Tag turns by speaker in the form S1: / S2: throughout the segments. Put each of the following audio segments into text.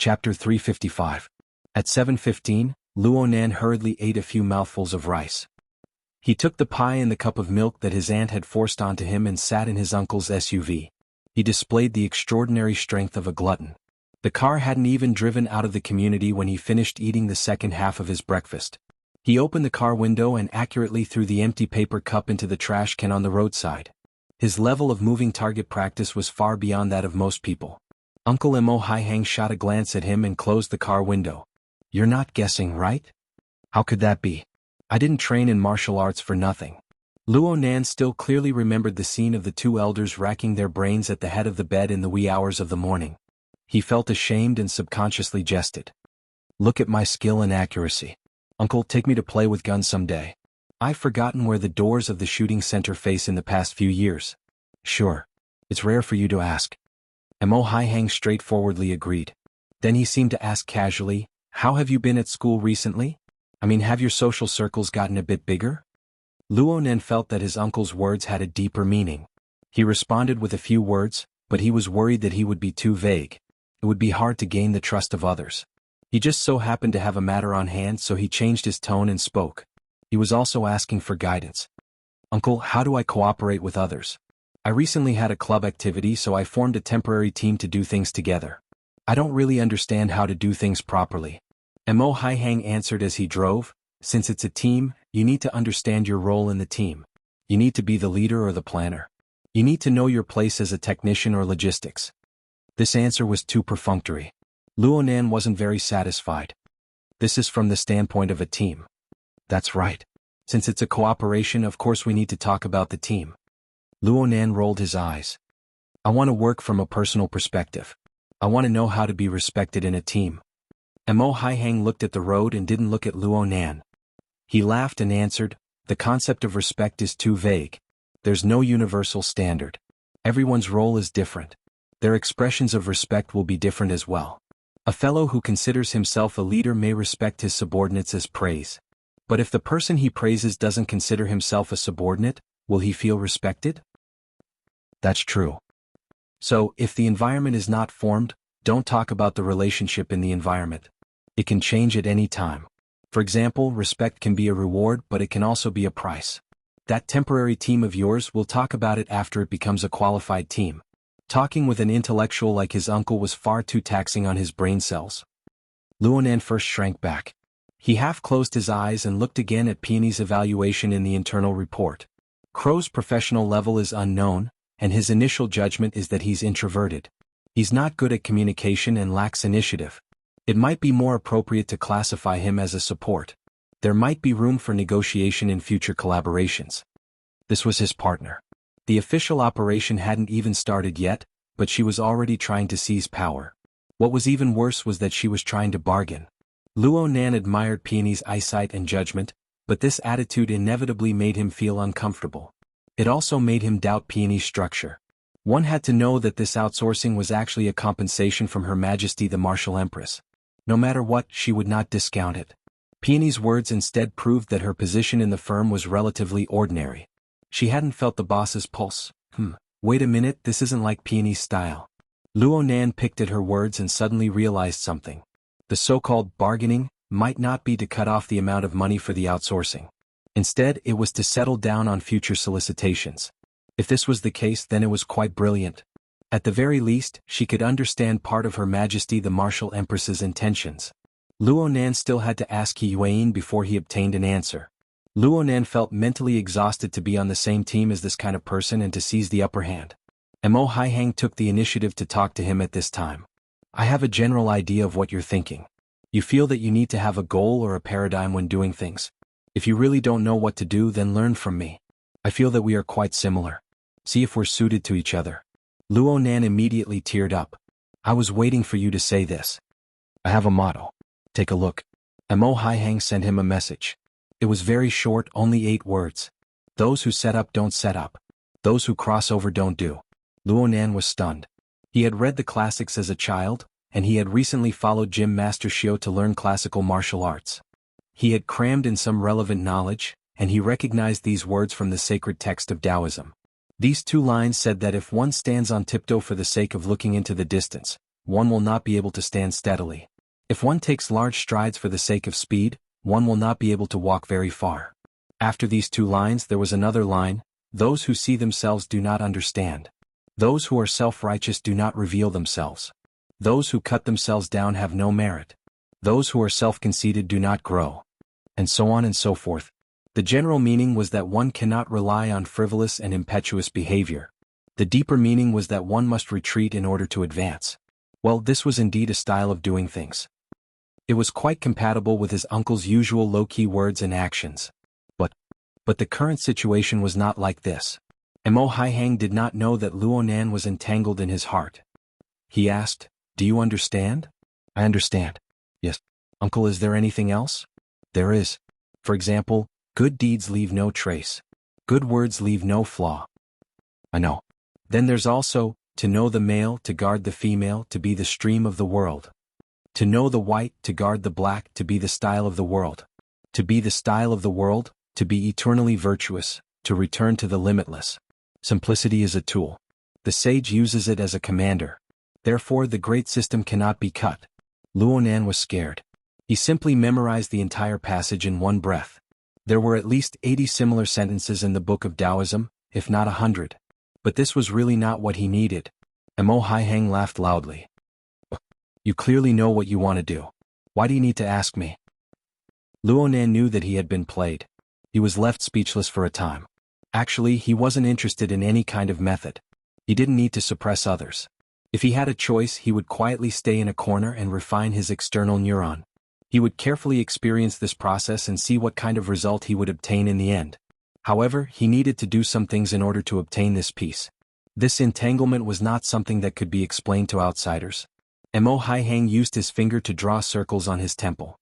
S1: Chapter 355. At 7:15, Luonan hurriedly ate a few mouthfuls of rice. He took the pie and the cup of milk that his aunt had forced onto him and sat in his uncle's SUV. He displayed the extraordinary strength of a glutton. The car hadn't even driven out of the community when he finished eating the second half of his breakfast. He opened the car window and accurately threw the empty paper cup into the trash can on the roadside. His level of moving target practice was far beyond that of most people. Uncle Mo Haihang shot a glance at him and closed the car window. "You're not guessing, right? How could that be? I didn't train in martial arts for nothing." Luonan still clearly remembered the scene of the two elders racking their brains at the head of the bed in the wee hours of the morning. He felt ashamed and subconsciously jested. "Look at my skill and accuracy. Uncle, take me to play with guns someday. I've forgotten where the doors of the shooting center face in the past few years." "Sure. It's rare for you to ask." Mo Haihang straightforwardly agreed. Then he seemed to ask casually, "How have you been at school recently? I mean, have your social circles gotten a bit bigger?" Luonan felt that his uncle's words had a deeper meaning. He responded with a few words, but he was worried that he would be too vague. It would be hard to gain the trust of others. He just so happened to have a matter on hand, so he changed his tone and spoke. He was also asking for guidance. "Uncle, how do I cooperate with others? I recently had a club activity, so I formed a temporary team to do things together. I don't really understand how to do things properly." Mo Haihang answered as he drove, "Since it's a team, you need to understand your role in the team. You need to be the leader or the planner. You need to know your place as a technician or logistics." This answer was too perfunctory. Luonan wasn't very satisfied. "This is from the standpoint of a team." "That's right. Since it's a cooperation, of course we need to talk about the team." Luonan rolled his eyes. "I want to work from a personal perspective. I want to know how to be respected in a team." Mo Haihang looked at the road and didn't look at Luonan. He laughed and answered, "The concept of respect is too vague. There's no universal standard. Everyone's role is different. Their expressions of respect will be different as well. A fellow who considers himself a leader may respect his subordinates as praise. But if the person he praises doesn't consider himself a subordinate, will he feel respected?" "That's true. So, if the environment is not formed, don't talk about the relationship in the environment. It can change at any time. For example, respect can be a reward, but it can also be a price. That temporary team of yours, will talk about it after it becomes a qualified team." Talking with an intellectual like his uncle was far too taxing on his brain cells. Luonan first shrank back. He half closed his eyes and looked again at Peony's evaluation in the internal report. Crow's professional level is unknown, and his initial judgment is that he's introverted. He's not good at communication and lacks initiative. It might be more appropriate to classify him as a support. There might be room for negotiation in future collaborations. This was his partner. The official operation hadn't even started yet, but she was already trying to seize power. What was even worse was that she was trying to bargain. Luonan admired Peony's eyesight and judgment, but this attitude inevitably made him feel uncomfortable. It also made him doubt Peony's structure. One had to know that this outsourcing was actually a compensation from Her Majesty the Martial Empress. No matter what, she would not discount it. Peony's words instead proved that her position in the firm was relatively ordinary. She hadn't felt the boss's pulse. Wait a minute, this isn't like Peony's style. Luonan picked at her words and suddenly realized something. The so-called bargaining might not be to cut off the amount of money for the outsourcing. Instead, it was to settle down on future solicitations. If this was the case, then it was quite brilliant. At the very least, she could understand part of Her Majesty the Martial Empress's intentions. Luonan still had to ask He Yuan before he obtained an answer. Luonan felt mentally exhausted to be on the same team as this kind of person and to seize the upper hand. Mo Haihang took the initiative to talk to him at this time. "I have a general idea of what you're thinking. You feel that you need to have a goal or a paradigm when doing things. If you really don't know what to do, then learn from me. I feel that we are quite similar. See if we're suited to each other." Luonan immediately teared up. "I was waiting for you to say this. I have a motto. Take a look." Mo Haihang sent him a message. It was very short, only 8 words. "Those who set up don't set up. Those who cross over don't do." Luonan was stunned. He had read the classics as a child, and he had recently followed Gym Master Xiao to learn classical martial arts. He had crammed in some relevant knowledge, and he recognized these words from the sacred text of Taoism. These 2 lines said that if one stands on tiptoe for the sake of looking into the distance, one will not be able to stand steadily. If one takes large strides for the sake of speed, one will not be able to walk very far. After these two lines there was another line, those who see themselves do not understand. Those who are self-righteous do not reveal themselves. Those who cut themselves down have no merit. Those who are self-conceited do not grow. And so on and so forth. The general meaning was that one cannot rely on frivolous and impetuous behavior. The deeper meaning was that one must retreat in order to advance. Well, this was indeed a style of doing things. It was quite compatible with his uncle's usual low-key words and actions. But the current situation was not like this. Mo Haihang did not know that Luonan was entangled in his heart. He asked, "Do you understand?" "I understand." "Yes. Uncle, is there anything else?" "There is. For example, good deeds leave no trace. Good words leave no flaw." "I know." "Then there's also, to know the male, to guard the female, to be the stream of the world. To know the white, to guard the black, to be the style of the world. To be the style of the world, to be eternally virtuous, to return to the limitless. Simplicity is a tool. The sage uses it as a commander. Therefore the great system cannot be cut." Luonan was scared. He simply memorized the entire passage in one breath. There were at least 80 similar sentences in the book of Taoism, if not 100. But this was really not what he needed. Mo Haihang laughed loudly. "You clearly know what you want to do. Why do you need to ask me?" Luonan knew that he had been played. He was left speechless for a time. Actually, he wasn't interested in any kind of method. He didn't need to suppress others. If he had a choice, he would quietly stay in a corner and refine his external neuron. He would carefully experience this process and see what kind of result he would obtain in the end. However, he needed to do some things in order to obtain this peace. This entanglement was not something that could be explained to outsiders. Mo Haihang used his finger to draw circles on his temple.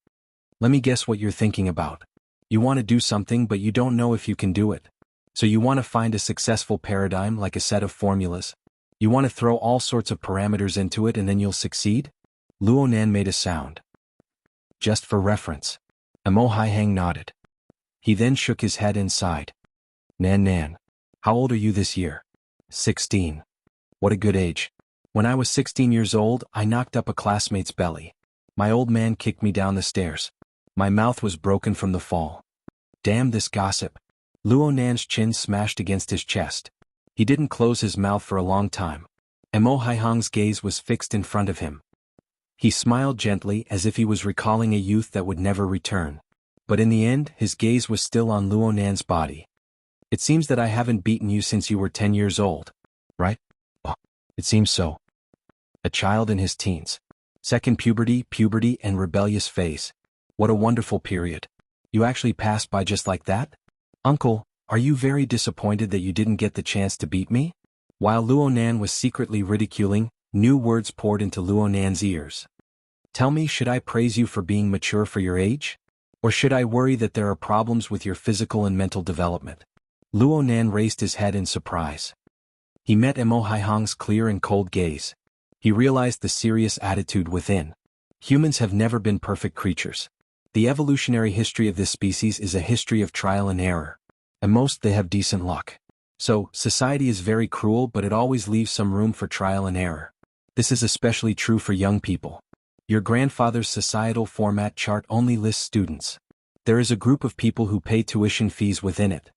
S1: "Let me guess what you're thinking about. You want to do something but you don't know if you can do it. So you want to find a successful paradigm like a set of formulas. You want to throw all sorts of parameters into it and then you'll succeed?" Luonan made a sound. "Just for reference." Mo Haihang nodded. He then shook his head and sighed. Nan, how old are you this year?" 16. "What a good age. When I was 16 years old, I knocked up a classmate's belly. My old man kicked me down the stairs. My mouth was broken from the fall. Damn this gossip." Luonan's chin smashed against his chest. He didn't close his mouth for a long time. Mo Haihang's gaze was fixed in front of him. He smiled gently as if he was recalling a youth that would never return. But in the end, his gaze was still on Luonan's body. "It seems that I haven't beaten you since you were 10 years old. Right?" "Oh, it seems so." A child in his teens. Second puberty and rebellious phase. What a wonderful period. You actually passed by just like that? "Uncle, are you very disappointed that you didn't get the chance to beat me?" While Luonan was secretly ridiculing, new words poured into Luonan's ears. "Tell me, should I praise you for being mature for your age? Or should I worry that there are problems with your physical and mental development?" Luonan raised his head in surprise. He met Mo Haihang's clear and cold gaze. He realized the serious attitude within. Humans have never been perfect creatures. The evolutionary history of this species is a history of trial and error. At most they have decent luck. So, society is very cruel but it always leaves some room for trial and error. This is especially true for young people. Your grandfather's societal format chart only lists students. There is a group of people who pay tuition fees within it.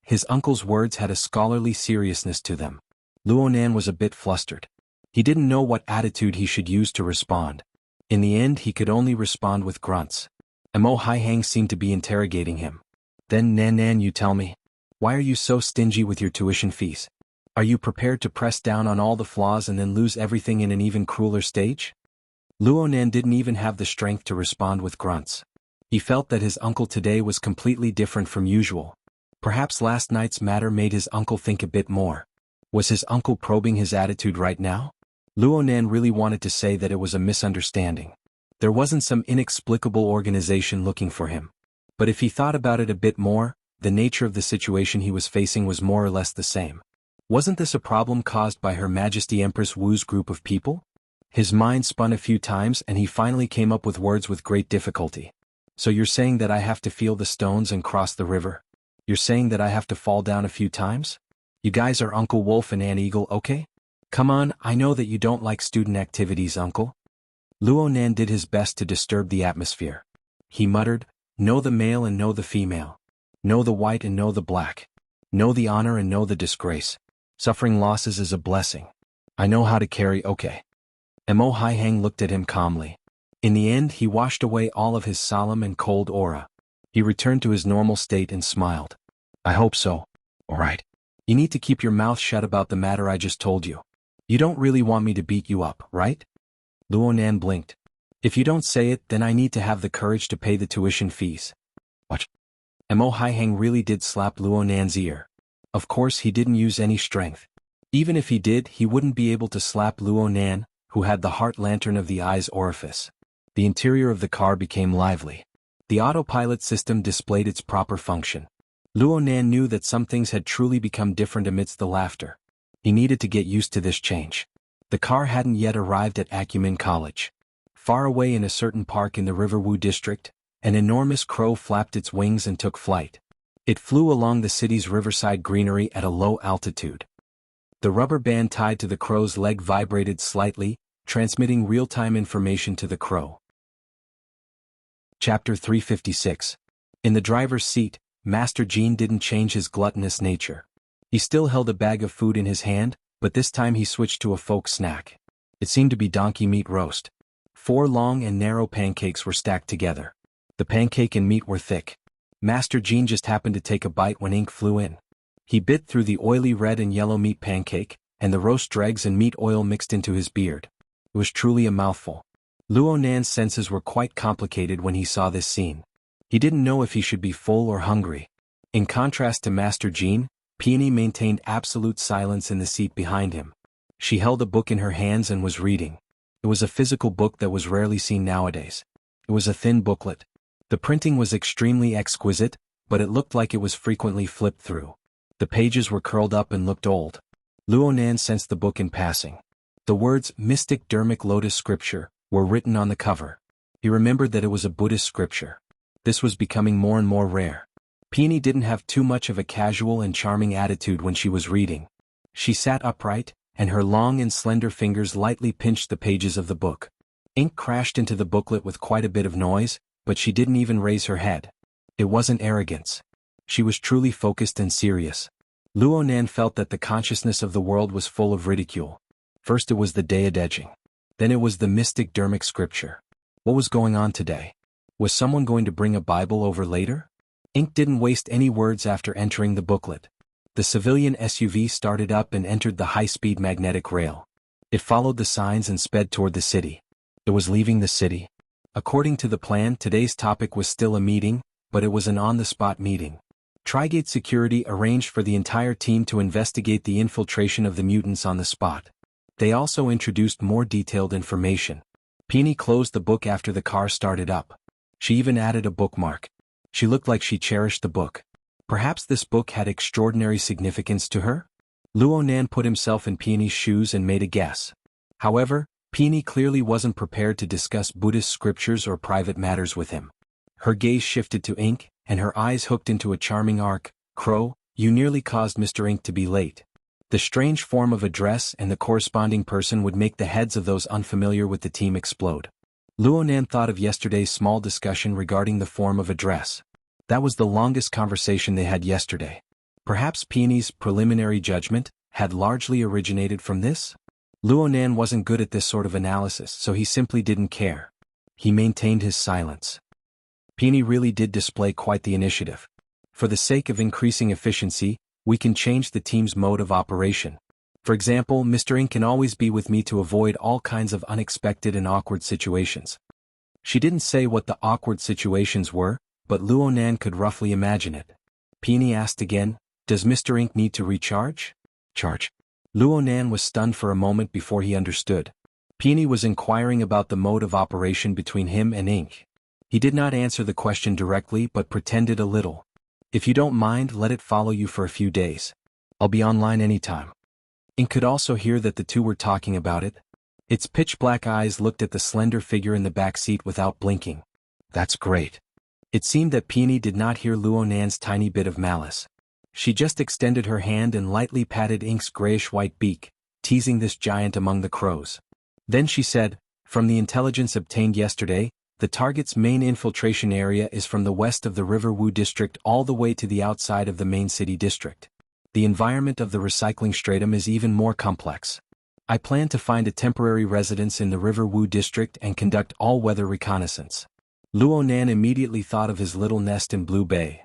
S1: His uncle's words had a scholarly seriousness to them. Luonan was a bit flustered. He didn't know what attitude he should use to respond. In the end he could only respond with grunts. Mo Haihang seemed to be interrogating him. "Then Nan, you tell me. Why are you so stingy with your tuition fees? Are you prepared to press down on all the flaws and then lose everything in an even crueler stage?" Luonan didn't even have the strength to respond with grunts. He felt that his uncle today was completely different from usual. Perhaps last night's matter made his uncle think a bit more. Was his uncle probing his attitude right now? Luonan really wanted to say that it was a misunderstanding. There wasn't some inexplicable organization looking for him. But if he thought about it a bit more, the nature of the situation he was facing was more or less the same. Wasn't this a problem caused by Her Majesty Empress Wu's group of people? His mind spun a few times and he finally came up with words with great difficulty. "So you're saying that I have to feel the stones and cross the river? You're saying that I have to fall down a few times? You guys are Uncle Wolf and Aunt Eagle, okay? Come on, I know that you don't like student activities, uncle. Luo Nan did his best to disturb the atmosphere. He muttered, know the male and know the female. Know the white and know the black. Know the honor and know the disgrace. Suffering losses is a blessing. I know how to carry, okay. Mo Haihang looked at him calmly. In the end, he washed away all of his solemn and cold aura. He returned to his normal state and smiled. I hope so. All right. You need to keep your mouth shut about the matter I just told you. You don't really want me to beat you up, right? Luo Nan blinked. If you don't say it, then I need to have the courage to pay the tuition fees. What? Mo Haihang really did slap Luo Nan's ear. Of course he didn't use any strength. Even if he did, he wouldn't be able to slap Luo Nan, who had the heart lantern of the eye's orifice. The interior of the car became lively. The autopilot system displayed its proper function. Luo Nan knew that some things had truly become different amidst the laughter. He needed to get used to this change. The car hadn't yet arrived at Acumen College. Far away in a certain park in the Riverwu district, an enormous crow flapped its wings and took flight. It flew along the city's riverside greenery at a low altitude. The rubber band tied to the crow's leg vibrated slightly, transmitting real-time information to the crow. Chapter 356. In the driver's seat, Master Jean didn't change his gluttonous nature. He still held a bag of food in his hand, but this time he switched to a folk snack. It seemed to be donkey meat roast. 4 long and narrow pancakes were stacked together. The pancake and meat were thick. Master Jean just happened to take a bite when ink flew in. He bit through the oily red and yellow meat pancake, and the roast dregs and meat oil mixed into his beard. It was truly a mouthful. Luo Nan's senses were quite complicated when he saw this scene. He didn't know if he should be full or hungry. In contrast to Master Jean, Peony maintained absolute silence in the seat behind him. She held a book in her hands and was reading. It was a physical book that was rarely seen nowadays. It was a thin booklet. The printing was extremely exquisite, but it looked like it was frequently flipped through. The pages were curled up and looked old. Luo Nan sensed the book in passing. The words Mystic Dermic Lotus Scripture were written on the cover. He remembered that it was a Buddhist scripture. This was becoming more and more rare. Peony didn't have too much of a casual and charming attitude when she was reading. She sat upright, and her long and slender fingers lightly pinched the pages of the book. Ink crashed into the booklet with quite a bit of noise, but she didn't even raise her head. It wasn't arrogance. She was truly focused and serious. Luo Nan felt that the consciousness of the world was full of ridicule. First it was the Daedejing. Then it was the mystic dermic scripture. What was going on today? Was someone going to bring a Bible over later? Ink didn't waste any words after entering the booklet. The civilian SUV started up and entered the high-speed magnetic rail. It followed the signs and sped toward the city. It was leaving the city. According to the plan, today's topic was still a meeting, but it was an on-the-spot meeting. Trigate Security arranged for the entire team to investigate the infiltration of the mutants on the spot. They also introduced more detailed information. Peony closed the book after the car started up. She even added a bookmark. She looked like she cherished the book. Perhaps this book had extraordinary significance to her? Luo Nan put himself in Peony's shoes and made a guess. However, Peony clearly wasn't prepared to discuss Buddhist scriptures or private matters with him. Her gaze shifted to Ink, and her eyes hooked into a charming arc. Crow, you nearly caused Mr. Ink to be late. The strange form of address and the corresponding person would make the heads of those unfamiliar with the team explode. Luo Nan thought of yesterday's small discussion regarding the form of address. That was the longest conversation they had yesterday. Perhaps Peony's preliminary judgment had largely originated from this? Luo Nan wasn't good at this sort of analysis, so he simply didn't care. He maintained his silence. Peony really did display quite the initiative. For the sake of increasing efficiency, we can change the team's mode of operation. For example, Mr. Ink can always be with me to avoid all kinds of unexpected and awkward situations. She didn't say what the awkward situations were, but Luo Nan could roughly imagine it. Peony asked again, does Mr. Ink need to recharge? Charge. Luo Nan was stunned for a moment before he understood. Peony was inquiring about the mode of operation between him and Ink. He did not answer the question directly but pretended a little. If you don't mind, let it follow you for a few days. I'll be online anytime. Ink could also hear that the two were talking about it. Its pitch-black eyes looked at the slender figure in the back seat without blinking. That's great. It seemed that Peony did not hear Luo Nan's tiny bit of malice. She just extended her hand and lightly patted Ink's grayish-white beak, teasing this giant among the crows. Then she said, "From the intelligence obtained yesterday, the target's main infiltration area is from the west of the River Wu district all the way to the outside of the main city district. The environment of the recycling stratum is even more complex. I plan to find a temporary residence in the River Wu district and conduct all-weather reconnaissance." Luo Nan immediately thought of his little nest in Blue Bay.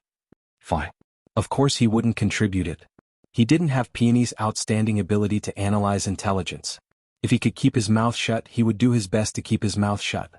S1: Fine. Of course he wouldn't contribute it. He didn't have Peony's outstanding ability to analyze intelligence. If he could keep his mouth shut, he would do his best to keep his mouth shut.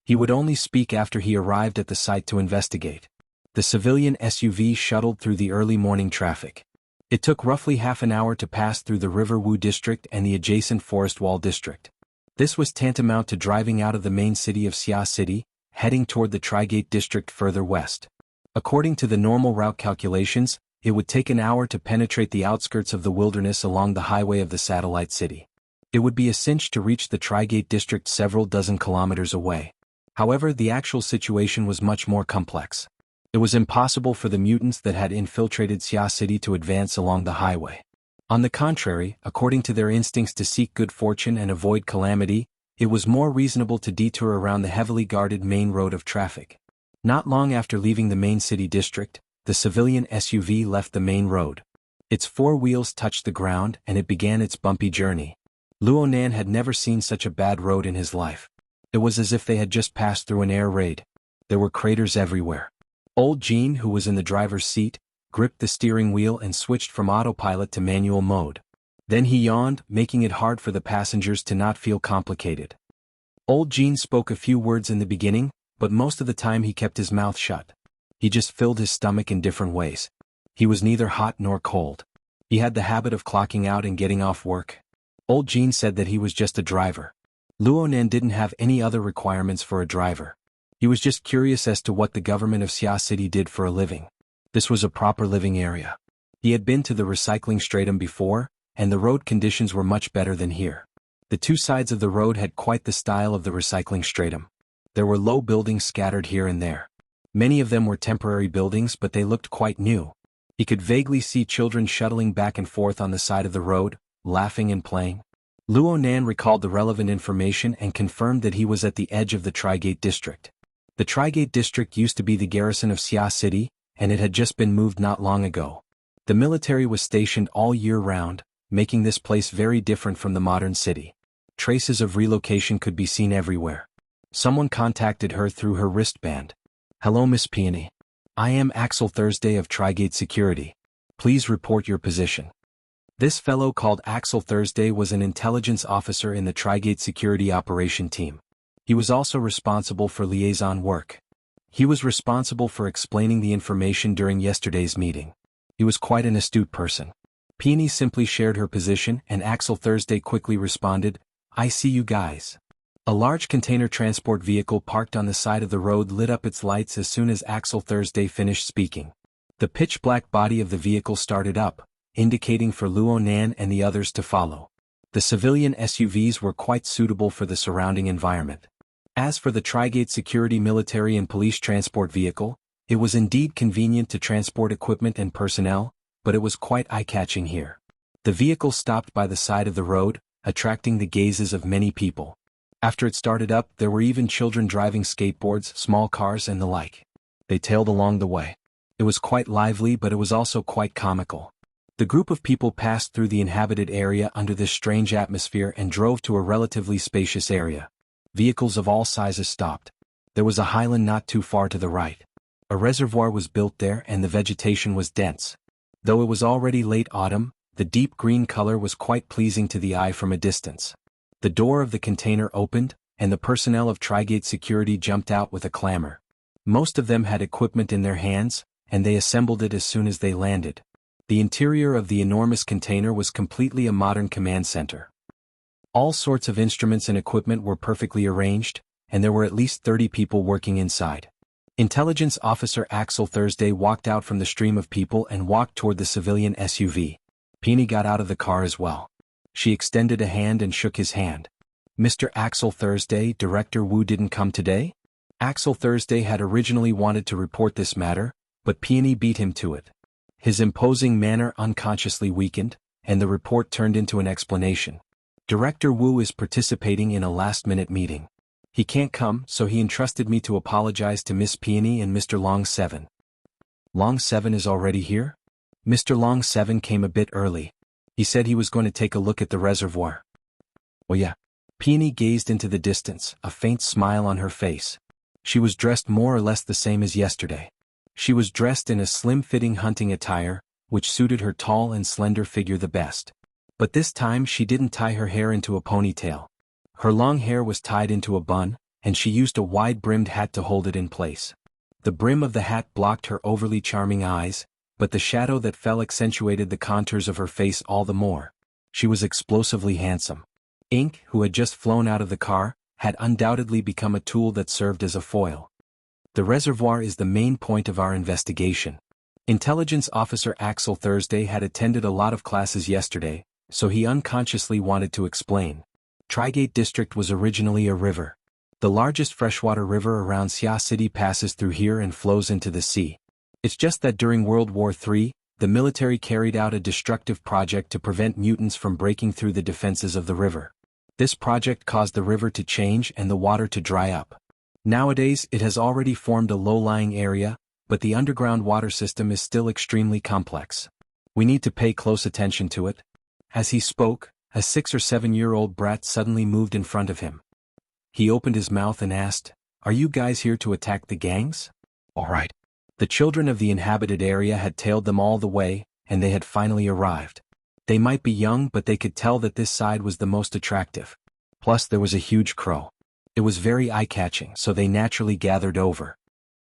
S1: He would only speak after he arrived at the site to investigate. The civilian SUV shuttled through the early morning traffic. It took roughly half an hour to pass through the River Wu district and the adjacent Forest Wall district. This was tantamount to driving out of the main city of Xia City, heading toward the Trigate district further west. According to the normal route calculations, it would take an hour to penetrate the outskirts of the wilderness along the highway of the satellite city. It would be a cinch to reach the Trigate district several dozen kilometers away. However, the actual situation was much more complex. It was impossible for the mutants that had infiltrated Xia City to advance along the highway. On the contrary, according to their instincts to seek good fortune and avoid calamity, it was more reasonable to detour around the heavily guarded main road of traffic. Not long after leaving the main city district, the civilian SUV left the main road. Its four wheels touched the ground and it began its bumpy journey. Luo Nan had never seen such a bad road in his life. It was as if they had just passed through an air raid. There were craters everywhere. Old Jean, who was in the driver's seat, gripped the steering wheel and switched from autopilot to manual mode. Then he yawned, making it hard for the passengers to not feel complicated. Old Jean spoke a few words in the beginning, but most of the time he kept his mouth shut. He just filled his stomach in different ways. He was neither hot nor cold. He had the habit of clocking out and getting off work. Old Jean said that he was just a driver. Luo Nan didn't have any other requirements for a driver. He was just curious as to what the government of Xia City did for a living. This was a proper living area. He had been to the recycling stratum before, and the road conditions were much better than here. The two sides of the road had quite the style of the recycling stratum. There were low buildings scattered here and there. Many of them were temporary buildings, but they looked quite new. He could vaguely see children shuttling back and forth on the side of the road, laughing and playing. Luo Nan recalled the relevant information and confirmed that he was at the edge of the Trigate district. The Trigate district used to be the garrison of Xia City, and it had just been moved not long ago. The military was stationed all year round, making this place very different from the modern city. Traces of relocation could be seen everywhere. Someone contacted her through her wristband. "Hello, Miss Peony. I am Axel Thursday of Trigate Security. Please report your position." This fellow called Axel Thursday was an intelligence officer in the Trigate security operation team. He was also responsible for liaison work. He was responsible for explaining the information during yesterday's meeting. He was quite an astute person. Peony simply shared her position and Axel Thursday quickly responded, "I see you guys." A large container transport vehicle parked on the side of the road lit up its lights as soon as Axel Thursday finished speaking. The pitch-black body of the vehicle started up, indicating for Luo Nan and the others to follow. The civilian SUVs were quite suitable for the surrounding environment. As for the Trigate security military and police transport vehicle, it was indeed convenient to transport equipment and personnel, but it was quite eye-catching here. The vehicle stopped by the side of the road, attracting the gazes of many people. After it started up, there were even children driving skateboards, small cars and the like. They tailed along the way. It was quite lively, but it was also quite comical. The group of people passed through the inhabited area under this strange atmosphere and drove to a relatively spacious area. Vehicles of all sizes stopped. There was a highland not too far to the right. A reservoir was built there and the vegetation was dense. Though it was already late autumn, the deep green color was quite pleasing to the eye from a distance. The door of the container opened, and the personnel of Trigate security jumped out with a clamor. Most of them had equipment in their hands, and they assembled it as soon as they landed. The interior of the enormous container was completely a modern command center. All sorts of instruments and equipment were perfectly arranged, and there were at least 30 people working inside. Intelligence Officer Axel Thursday walked out from the stream of people and walked toward the civilian SUV. Peony got out of the car as well. She extended a hand and shook his hand. "Mr. Axel Thursday, Director Wu didn't come today?" Axel Thursday had originally wanted to report this matter, but Peony beat him to it. His imposing manner unconsciously weakened, and the report turned into an explanation. Director Wu is participating in a last-minute meeting. He can't come, so he entrusted me to apologize to Miss Peony and Mr. Long 7. Long 7 is already here? Mr. Long 7 came a bit early. He said he was going to take a look at the reservoir. Oh yeah. Peony gazed into the distance, a faint smile on her face. She was dressed more or less the same as yesterday. She was dressed in a slim-fitting hunting attire, which suited her tall and slender figure the best. But this time she didn't tie her hair into a ponytail. Her long hair was tied into a bun, and she used a wide-brimmed hat to hold it in place. The brim of the hat blocked her overly charming eyes, but the shadow that fell accentuated the contours of her face all the more. She was explosively handsome. Ink, who had just flown out of the car, had undoubtedly become a tool that served as a foil. The reservoir is the main point of our investigation. Intelligence Officer Axel Thursday had attended a lot of classes yesterday, so he unconsciously wanted to explain. Trigate District was originally a river. The largest freshwater river around Xia City passes through here and flows into the sea. It's just that during World War III, the military carried out a destructive project to prevent mutants from breaking through the defenses of the river. This project caused the river to change and the water to dry up. Nowadays it has already formed a low-lying area, but the underground water system is still extremely complex. We need to pay close attention to it. As he spoke, a 6 or 7-year-old brat suddenly moved in front of him. He opened his mouth and asked, "Are you guys here to attack the gangs?" "All right." The children of the inhabited area had tailed them all the way, and they had finally arrived. They might be young, but they could tell that this side was the most attractive. Plus there was a huge crow. It was very eye-catching, so they naturally gathered over.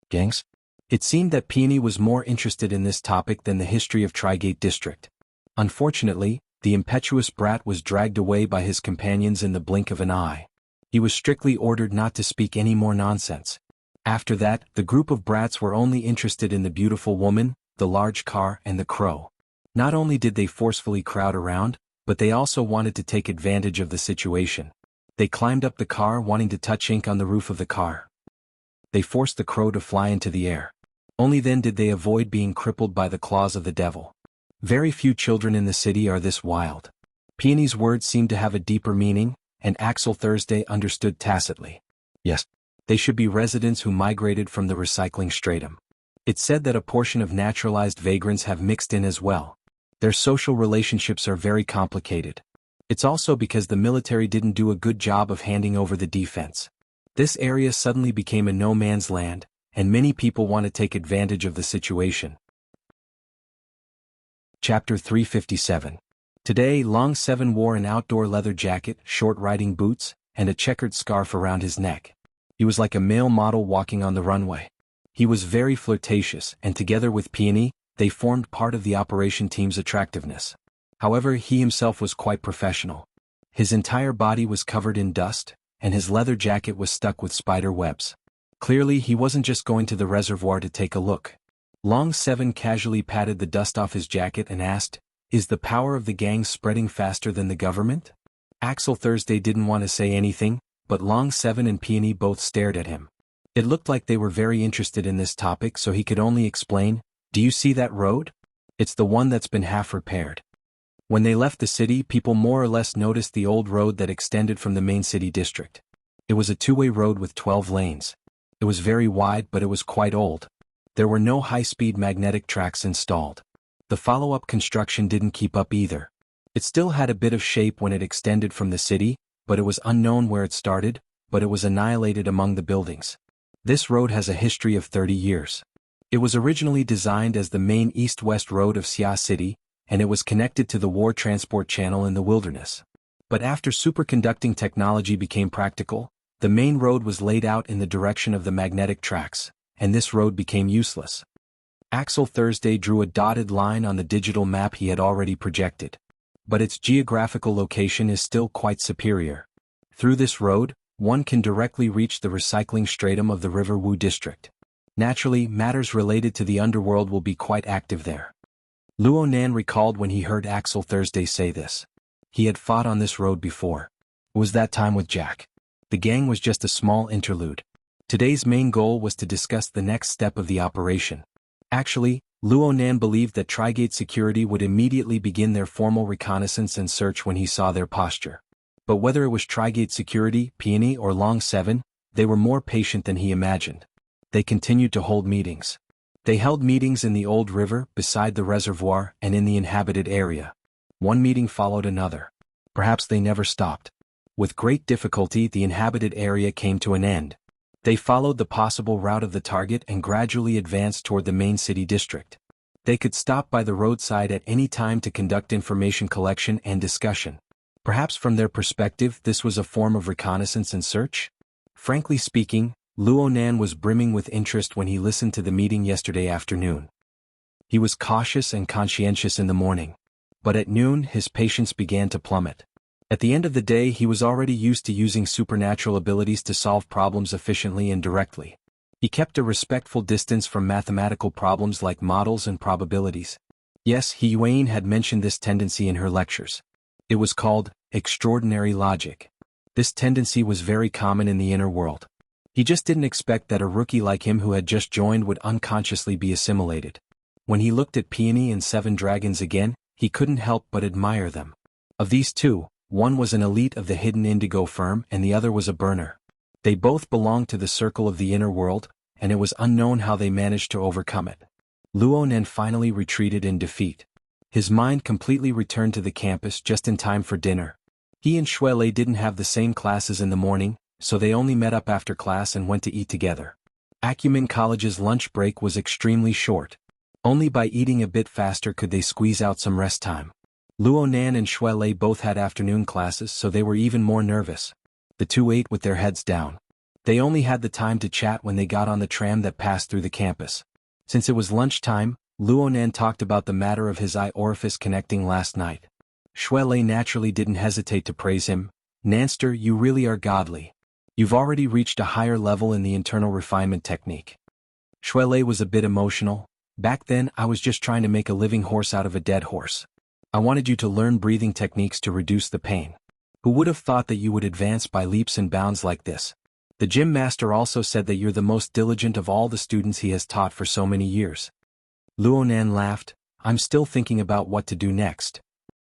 S1: Gangs? It seemed that Peony was more interested in this topic than the history of Trigate District. Unfortunately, the impetuous brat was dragged away by his companions in the blink of an eye. He was strictly ordered not to speak any more nonsense. After that, the group of brats were only interested in the beautiful woman, the large car, and the crow. Not only did they forcefully crowd around, but they also wanted to take advantage of the situation. They climbed up the car wanting to touch ink on the roof of the car. They forced the crow to fly into the air. Only then did they avoid being crippled by the claws of the devil. Very few children in the city are this wild. Peony's words seemed to have a deeper meaning, and Axel Thursday understood tacitly. Yes. They should be residents who migrated from the recycling stratum. It's said that a portion of naturalized vagrants have mixed in as well. Their social relationships are very complicated. It's also because the military didn't do a good job of handing over the defense. This area suddenly became a no-man's land, and many people want to take advantage of the situation. Chapter 357. Today, Long 7 wore an outdoor leather jacket, short riding boots, and a checkered scarf around his neck. He was like a male model walking on the runway. He was very flirtatious, and together with Peony, they formed part of the operation team's attractiveness. However, he himself was quite professional. His entire body was covered in dust, and his leather jacket was stuck with spider webs. Clearly, he wasn't just going to the reservoir to take a look. Long 7 casually patted the dust off his jacket and asked, "Is the power of the gang spreading faster than the government?" Axel Thursday didn't want to say anything, but Long 7 and Peony both stared at him. It looked like they were very interested in this topic, so he could only explain, "Do you see that road? It's the one that's been half repaired." When they left the city, people more or less noticed the old road that extended from the main city district. It was a two-way road with 12 lanes. It was very wide, but it was quite old. There were no high-speed magnetic tracks installed. The follow-up construction didn't keep up either. It still had a bit of shape when it extended from the city, but it was unknown where it started, but it was annihilated among the buildings. This road has a history of 30 years. It was originally designed as the main east-west road of Xia City, and it was connected to the war transport channel in the wilderness. But after superconducting technology became practical, the main road was laid out in the direction of the magnetic tracks, and this road became useless. Axel Thursday drew a dotted line on the digital map he had already projected. But its geographical location is still quite superior. Through this road, one can directly reach the recycling stratum of the River Wu district. Naturally, matters related to the underworld will be quite active there. Luo Nan recalled when he heard Axel Thursday say this. He had fought on this road before. It was that time with Jack. The gang was just a small interlude. Today's main goal was to discuss the next step of the operation. Actually, Luo Nan believed that Trigate security would immediately begin their formal reconnaissance and search when he saw their posture. But whether it was Trigate Security, Peony, or Long 7, they were more patient than he imagined. They continued to hold meetings. They held meetings in the old river, beside the reservoir, and in the inhabited area. One meeting followed another. Perhaps they never stopped. With great difficulty, the inhabited area came to an end. They followed the possible route of the target and gradually advanced toward the main city district. They could stop by the roadside at any time to conduct information collection and discussion. Perhaps from their perspective this was a form of reconnaissance and search? Frankly speaking, Luonan was brimming with interest when he listened to the meeting yesterday afternoon. He was cautious and conscientious in the morning. But at noon his patience began to plummet. At the end of the day he was already used to using supernatural abilities to solve problems efficiently and directly. He kept a respectful distance from mathematical problems like models and probabilities. Yes, He Yuan had mentioned this tendency in her lectures. It was called extraordinary logic. This tendency was very common in the inner world. He just didn't expect that a rookie like him who had just joined would unconsciously be assimilated. When he looked at Peony and Seven Dragons again, he couldn't help but admire them. Of these two, one was an elite of the hidden indigo firm and the other was a burner. They both belonged to the circle of the inner world, and it was unknown how they managed to overcome it. Luonan finally retreated in defeat. His mind completely returned to the campus just in time for dinner. He and Shuelei didn't have the same classes in the morning, so they only met up after class and went to eat together. Acumen College's lunch break was extremely short. Only by eating a bit faster could they squeeze out some rest time. Luonan and Shuelei both had afternoon classes, so they were even more nervous. The two ate with their heads down. They only had the time to chat when they got on the tram that passed through the campus. Since it was lunchtime, Luonan talked about the matter of his eye orifice connecting last night. Shuelei naturally didn't hesitate to praise him. "Nanster, you really are godly. You've already reached a higher level in the internal refinement technique." Shuelei was a bit emotional. "Back then I was just trying to make a living horse out of a dead horse. I wanted you to learn breathing techniques to reduce the pain. Who would have thought that you would advance by leaps and bounds like this? The gym master also said that you're the most diligent of all the students he has taught for so many years." Luonan laughed. "I'm still thinking about what to do next.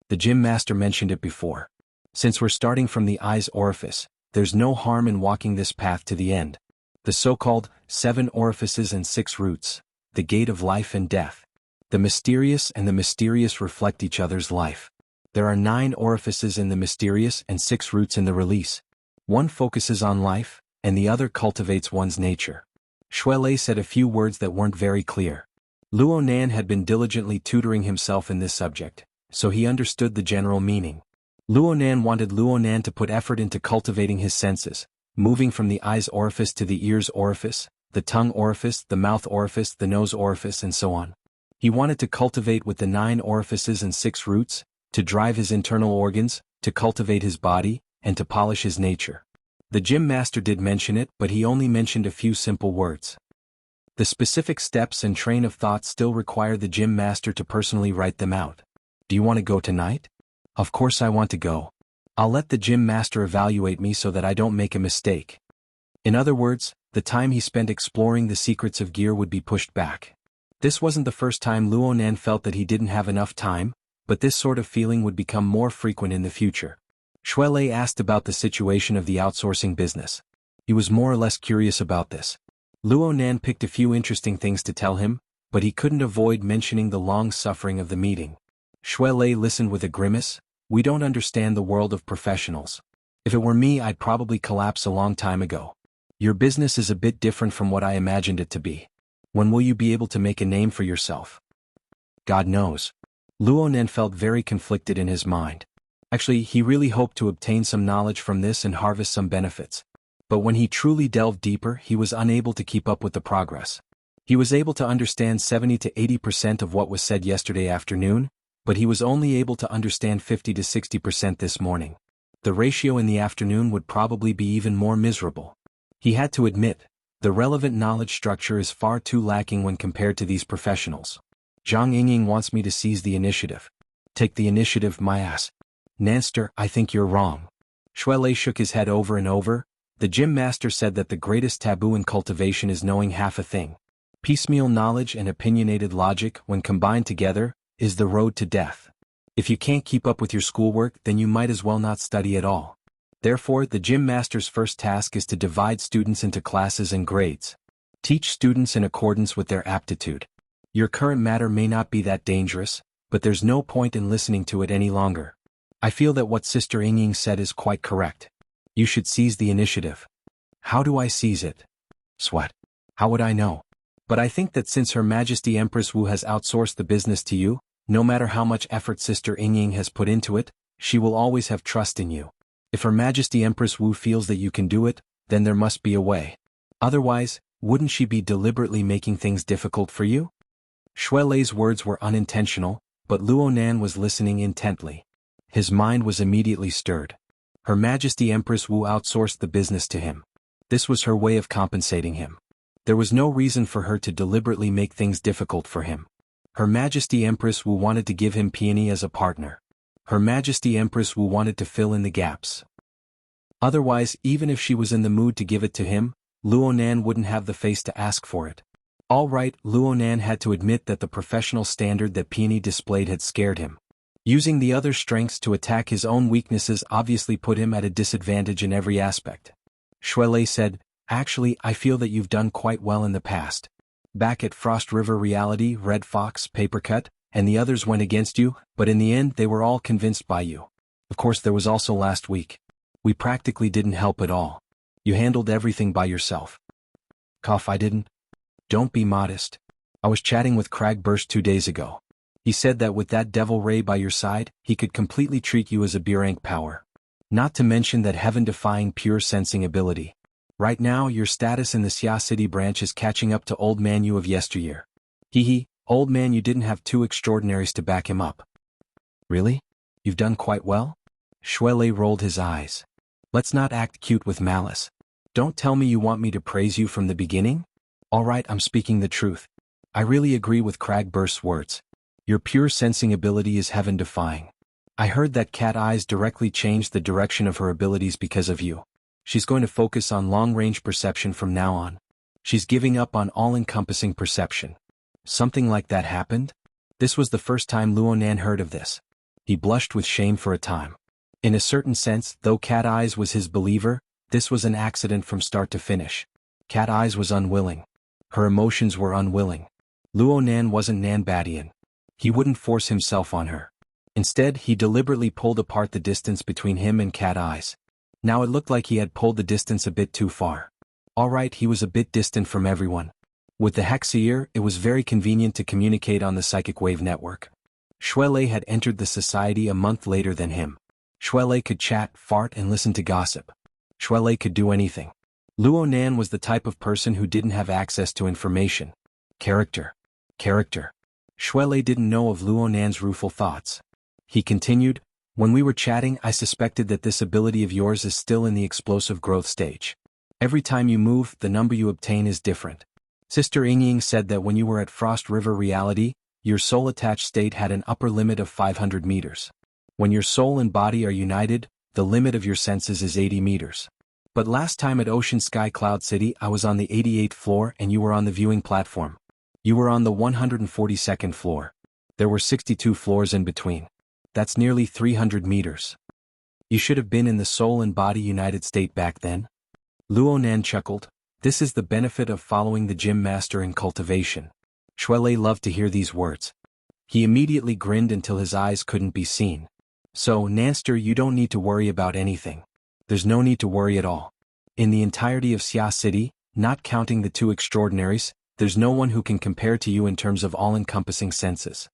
S1: The gym master mentioned it before. Since we're starting from the eye's orifice, there's no harm in walking this path to the end. The so-called 7 orifices and 6 roots, the gate of life and death. The mysterious and the mysterious reflect each other's life. There are 9 orifices in the mysterious and 6 roots in the release. One focuses on life, and the other cultivates one's nature." Shuelei said a few words that weren't very clear. Luonan had been diligently tutoring himself in this subject, so he understood the general meaning. Luonan wanted Luonan to put effort into cultivating his senses, moving from the eye's orifice to the ear's orifice, the tongue orifice, the mouth orifice, the nose orifice, and so on. He wanted to cultivate with the 9 orifices and 6 roots, to drive his internal organs, to cultivate his body, and to polish his nature. The gym master did mention it, but he only mentioned a few simple words. The specific steps and train of thought still require the gym master to personally write them out. "Do you want to go tonight?" "Of course I want to go. I'll let the gym master evaluate me so that I don't make a mistake." In other words, the time he spent exploring the secrets of gear would be pushed back. This wasn't the first time Luonan felt that he didn't have enough time, but this sort of feeling would become more frequent in the future. Shuelei asked about the situation of the outsourcing business. He was more or less curious about this. Luonan picked a few interesting things to tell him, but he couldn't avoid mentioning the long suffering of the meeting. Shuelei listened with a grimace. "We don't understand the world of professionals. If it were me I'd probably collapse a long time ago. Your business is a bit different from what I imagined it to be. When will you be able to make a name for yourself?" God knows. Luonan felt very conflicted in his mind. Actually, he really hoped to obtain some knowledge from this and harvest some benefits. But when he truly delved deeper, he was unable to keep up with the progress. He was able to understand 70 to 80% of what was said yesterday afternoon, but he was only able to understand 50 to 60% this morning. The ratio in the afternoon would probably be even more miserable. He had to admit, the relevant knowledge structure is far too lacking when compared to these professionals. "Zhang Yingying wants me to seize the initiative." "Take the initiative, my ass." "Nanster, I think you're wrong." Shuelei shook his head over and over. The gym master said that the greatest taboo in cultivation is knowing half a thing. Piecemeal knowledge and opinionated logic, when combined together, is the road to death. If you can't keep up with your schoolwork, then you might as well not study at all. Therefore, the gym master's first task is to divide students into classes and grades. Teach students in accordance with their aptitude. Your current matter may not be that dangerous, but there's no point in listening to it any longer. I feel that what Sister Yingying said is quite correct. You should seize the initiative. How do I seize it? Sweat. How would I know? But I think that since Her Majesty Empress Wu has outsourced the business to you, no matter how much effort Sister Yingying has put into it, she will always have trust in you. If Her Majesty Empress Wu feels that you can do it, then there must be a way. Otherwise, wouldn't she be deliberately making things difficult for you? Shui Lei's words were unintentional, but Luo Nan was listening intently. His mind was immediately stirred. Her Majesty Empress Wu outsourced the business to him. This was her way of compensating him. There was no reason for her to deliberately make things difficult for him. Her Majesty Empress Wu wanted to give him Peony as a partner. Her Majesty Empress Wu wanted to fill in the gaps. Otherwise, even if she was in the mood to give it to him, Luo Nan wouldn't have the face to ask for it. All right, Luo Nan had to admit that the professional standard that Peony displayed had scared him. Using the other strengths to attack his own weaknesses obviously put him at a disadvantage in every aspect. Shui Lei said, "Actually, I feel that you've done quite well in the past. Back at Frost River Reality, Red Fox, Papercut, and the others went against you, but in the end they were all convinced by you. Of course there was also last week. We practically didn't help at all. You handled everything by yourself." Cough, I didn't. Don't be modest. I was chatting with Cragburst 2 days ago. He said that with that Devil Ray by your side, he could completely treat you as a B-rank power. Not to mention that heaven-defying pure sensing ability. Right now your status in the Xia City branch is catching up to Old Man you of yesteryear. Hee, Old Man you didn't have 2 extraordinaries to back him up. Really? You've done quite well? Shui Lei rolled his eyes. Let's not act cute with malice. Don't tell me you want me to praise you from the beginning? Alright, I'm speaking the truth. I really agree with Cragburst's words. Your pure sensing ability is heaven-defying. I heard that Cat Eyes directly changed the direction of her abilities because of you. She's going to focus on long-range perception from now on. She's giving up on all-encompassing perception. Something like that happened? This was the first time Luo Nan heard of this. He blushed with shame for a time. In a certain sense, though Cat Eyes was his believer, this was an accident from start to finish. Cat Eyes was unwilling. Her emotions were unwilling. Luo Nan wasn't Nanbadian. He wouldn't force himself on her. Instead, he deliberately pulled apart the distance between him and Cat Eyes. Now it looked like he had pulled the distance a bit too far. Alright, he was a bit distant from everyone. With the Hexier, it was very convenient to communicate on the psychic wave network. Shui Lei had entered the society a month later than him. Shui Lei could chat, fart, and listen to gossip. Shui Lei could do anything. Luo Nan was the type of person who didn't have access to information. Character. Shui Lei didn't know of Luo Nan's rueful thoughts. He continued, "When we were chatting, I suspected that this ability of yours is still in the explosive growth stage. Every time you move, the number you obtain is different. Sister Yingying said that when you were at Frost River Reality, your soul-attached state had an upper limit of 500 meters. When your soul and body are united, the limit of your senses is 80 meters. But last time at Ocean Sky Cloud City I was on the 88th floor and you were on the viewing platform. You were on the 142nd floor. There were 62 floors in between. That's nearly 300 meters. You should have been in the soul and body united state back then." Luo Nan chuckled. This is the benefit of following the gym master in cultivation. Shui Lei loved to hear these words. He immediately grinned until his eyes couldn't be seen. "So, Nanster, you don't need to worry about anything. There's no need to worry at all. In the entirety of Xia City, not counting the 2 extraordinaries, there's no one who can compare to you in terms of all-encompassing senses."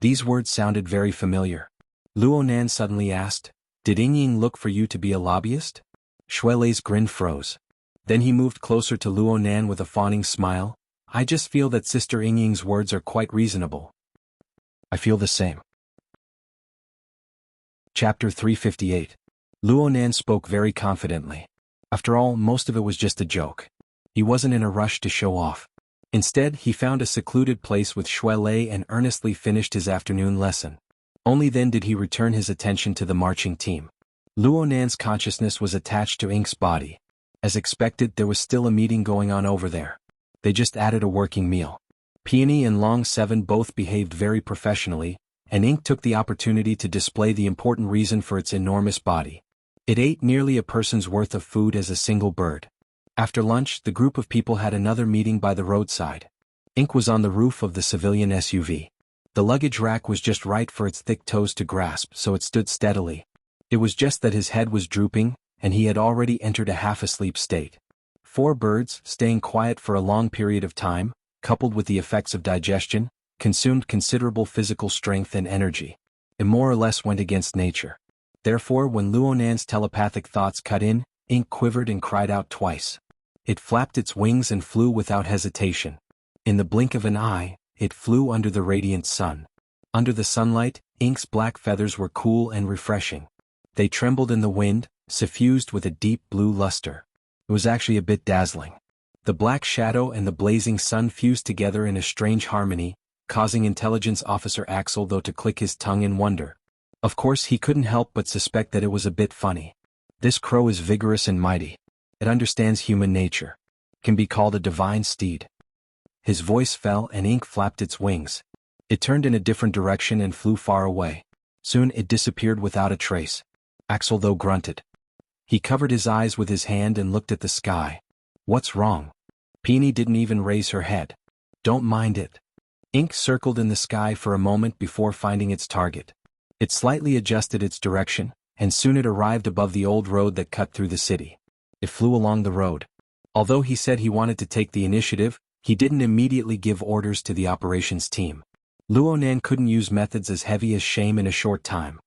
S1: These words sounded very familiar. Luo Nan suddenly asked, "Did Yingying look for you to be a lobbyist?" Shui Lei's grin froze. Then he moved closer to Luo Nan with a fawning smile. "I just feel that Sister Yingying's words are quite reasonable." "I feel the same." Chapter 358. Luo Nan spoke very confidently. After all, most of it was just a joke. He wasn't in a rush to show off. Instead, he found a secluded place with Shui Lei and earnestly finished his afternoon lesson. Only then did he return his attention to the marching team. Luo Nan's consciousness was attached to Ink's body. As expected, there was still a meeting going on over there. They just added a working meal. Peony and Long 7 both behaved very professionally, and Ink took the opportunity to display the important reason for its enormous body. It ate nearly a person's worth of food as a single bird. After lunch, the group of people had another meeting by the roadside. Ink was on the roof of the civilian SUV. The luggage rack was just right for its thick toes to grasp, so it stood steadily. It was just that his head was drooping, and he had already entered a half-asleep state. 4 birds, staying quiet for a long period of time, coupled with the effects of digestion, consumed considerable physical strength and energy. It more or less went against nature. Therefore, when Luonan's telepathic thoughts cut in, Ink quivered and cried out twice. It flapped its wings and flew without hesitation. In the blink of an eye, it flew under the radiant sun. Under the sunlight, Ink's black feathers were cool and refreshing. They trembled in the wind, suffused with a deep blue luster. It was actually a bit dazzling. The black shadow and the blazing sun fused together in a strange harmony, causing Intelligence Officer Axel though to click his tongue in wonder. Of course he couldn't help but suspect that it was a bit funny. This crow is vigorous and mighty. It understands human nature. Can be called a divine steed. His voice fell and Ink flapped its wings. It turned in a different direction and flew far away. Soon it disappeared without a trace. Axel though grunted. He covered his eyes with his hand and looked at the sky. What's wrong? Peony didn't even raise her head. Don't mind it. Ink circled in the sky for a moment before finding its target. It slightly adjusted its direction, and soon it arrived above the old road that cut through the city. It flew along the road. Although he said he wanted to take the initiative, he didn't immediately give orders to the operations team. Luonan couldn't use methods as heavy as shame in a short time.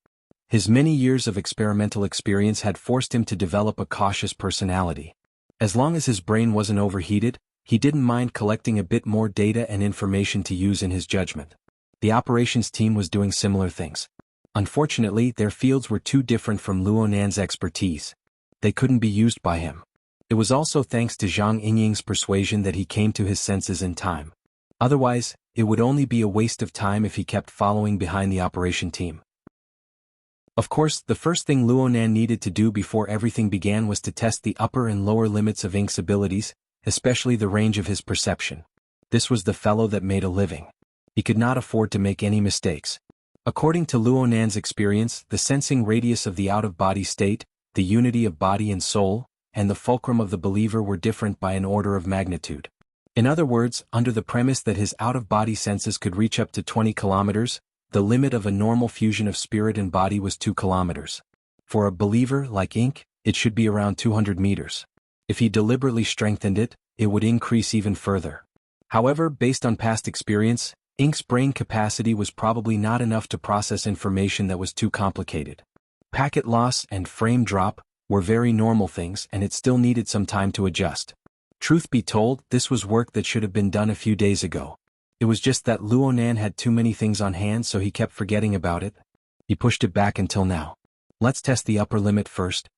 S1: His many years of experimental experience had forced him to develop a cautious personality. As long as his brain wasn't overheated, he didn't mind collecting a bit more data and information to use in his judgment. The operations team was doing similar things. Unfortunately, their fields were too different from Luonan's expertise. They couldn't be used by him. It was also thanks to Zhang Yingying's persuasion that he came to his senses in time. Otherwise, it would only be a waste of time if he kept following behind the operation team. Of course, the first thing Luonan needed to do before everything began was to test the upper and lower limits of Ink's abilities, especially the range of his perception. This was the fellow that made a living. He could not afford to make any mistakes. According to Luonan's experience, the sensing radius of the out-of-body state, the unity of body and soul, and the fulcrum of the believer were different by an order of magnitude. In other words, under the premise that his out-of-body senses could reach up to 20 kilometers, the limit of a normal fusion of spirit and body was 2 kilometers. For a believer like Ink, it should be around 200 meters. If he deliberately strengthened it, it would increase even further. However, based on past experience, Ink's brain capacity was probably not enough to process information that was too complicated. Packet loss and frame drop were very normal things, and it still needed some time to adjust. Truth be told, this was work that should have been done a few days ago. It was just that Luonan had too many things on hand, so he kept forgetting about it. He pushed it back until now. Let's test the upper limit first.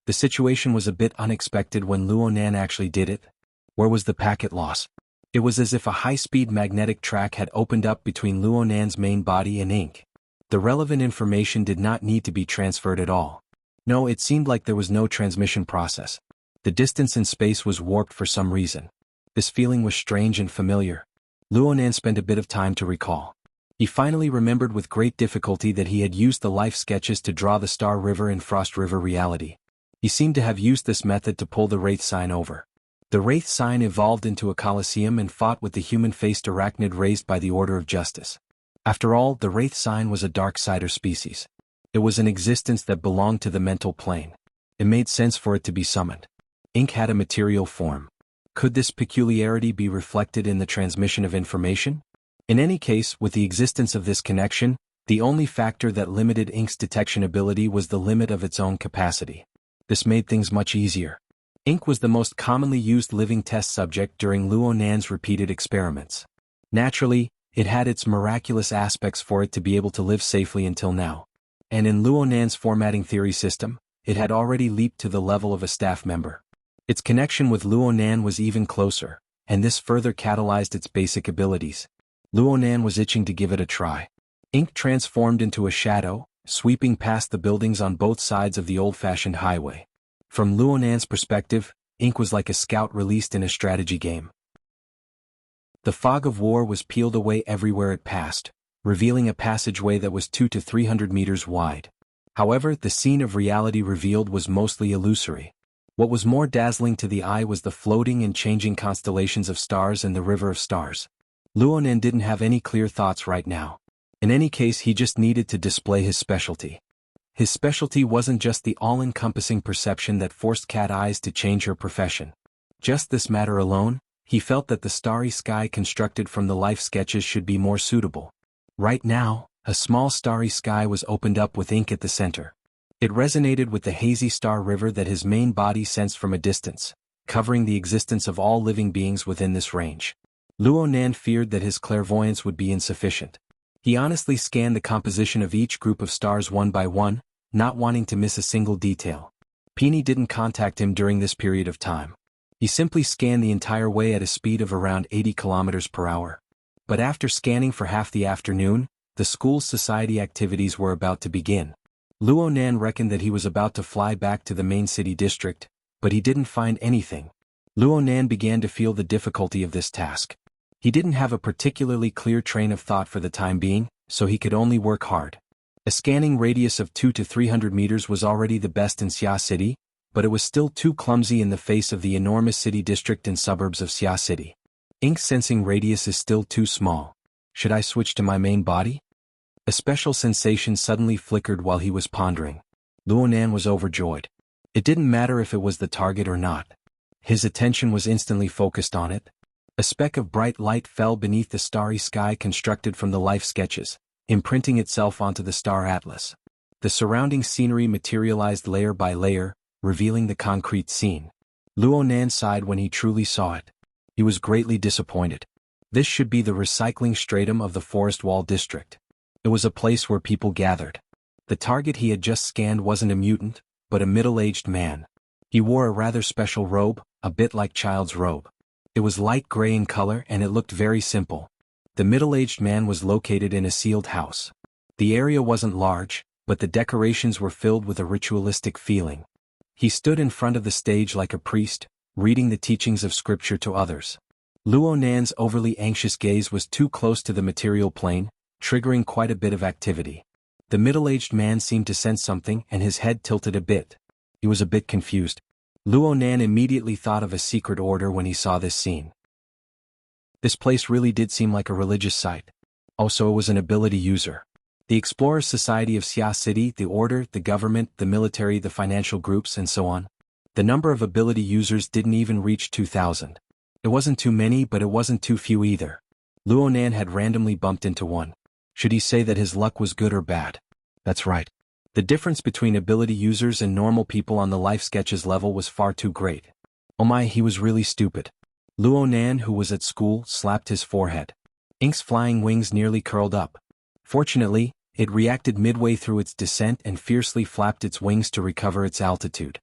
S1: The situation was a bit unexpected when Luonan actually did it. Where was the packet loss? It was as if a high-speed magnetic track had opened up between Luonan's main body and Ink. The relevant information did not need to be transferred at all. No, it seemed like there was no transmission process. The distance in space was warped for some reason. This feeling was strange and familiar. Luonan spent a bit of time to recall. He finally remembered with great difficulty that he had used the life sketches to draw the Star River and Frost River reality. He seemed to have used this method to pull the Wraith sign over. The Wraith sign evolved into a Colosseum and fought with the human-faced arachnid raised by the Order of Justice. After all, the Wraith sign was a Darksider species. It was an existence that belonged to the mental plane. It made sense for it to be summoned. Ink had a material form. Could this peculiarity be reflected in the transmission of information? In any case, with the existence of this connection, the only factor that limited Ink's detection ability was the limit of its own capacity. This made things much easier. Ink was the most commonly used living test subject during Luonan's repeated experiments. Naturally, it had its miraculous aspects for it to be able to live safely until now. And in Luonan's formatting theory system, it had already leaped to the level of a staff member. Its connection with Luonan was even closer, and this further catalyzed its basic abilities. Luonan was itching to give it a try. Ink transformed into a shadow, sweeping past the buildings on both sides of the old-fashioned highway. From Luonan's perspective, Ink was like a scout released in a strategy game. The fog of war was peeled away everywhere it passed, revealing a passageway that was 200 to 300 meters wide. However, the scene of reality revealed was mostly illusory. What was more dazzling to the eye was the floating and changing constellations of stars and the river of stars. Luonan didn't have any clear thoughts right now. In any case, he just needed to display his specialty. His specialty wasn't just the all-encompassing perception that forced Cat Eyes to change her profession. Just this matter alone, he felt that the starry sky constructed from the life sketches should be more suitable. Right now, a small starry sky was opened up with ink at the center. It resonated with the hazy star river that his main body sensed from a distance, covering the existence of all living beings within this range. Luonan feared that his clairvoyance would be insufficient. He honestly scanned the composition of each group of stars one by one, not wanting to miss a single detail. Peony didn't contact him during this period of time. He simply scanned the entire way at a speed of around 80 kilometers per hour. But after scanning for half the afternoon, the school's society activities were about to begin. Luonan reckoned that he was about to fly back to the main city district, but he didn't find anything. Luonan began to feel the difficulty of this task. He didn't have a particularly clear train of thought for the time being, so he could only work hard. A scanning radius of 200 to 300 meters was already the best in Xia City, but it was still too clumsy in the face of the enormous city district and suburbs of Xia City. Ink's sensing radius is still too small. Should I switch to my main body? A special sensation suddenly flickered while he was pondering. Luonan was overjoyed. It didn't matter if it was the target or not. His attention was instantly focused on it. A speck of bright light fell beneath the starry sky constructed from the life sketches, imprinting itself onto the star atlas. The surrounding scenery materialized layer by layer, revealing the concrete scene. Luonan sighed when he truly saw it. He was greatly disappointed. This should be the recycling stratum of the Forest Wall district. It was a place where people gathered. The target he had just scanned wasn't a mutant, but a middle-aged man. He wore a rather special robe, a bit like child's robe. It was light gray in color and it looked very simple. The middle-aged man was located in a sealed house. The area wasn't large, but the decorations were filled with a ritualistic feeling. He stood in front of the stage like a priest, reading the teachings of scripture to others. Luonan's overly anxious gaze was too close to the material plane, triggering quite a bit of activity. The middle-aged man seemed to sense something and his head tilted a bit. He was a bit confused. Luonan immediately thought of a secret order when he saw this scene. This place really did seem like a religious site. Also, it was an ability user. The Explorers Society of Xia City, the Order, the government, the military, the financial groups, and so on. The number of ability users didn't even reach 2,000. It wasn't too many, but it wasn't too few either. Luonan had randomly bumped into one. Should he say that his luck was good or bad? That's right. The difference between ability users and normal people on the life sketches level was far too great. Oh my, he was really stupid. Luonan, who was at school, slapped his forehead. Ink's flying wings nearly curled up. Fortunately, it reacted midway through its descent and fiercely flapped its wings to recover its altitude.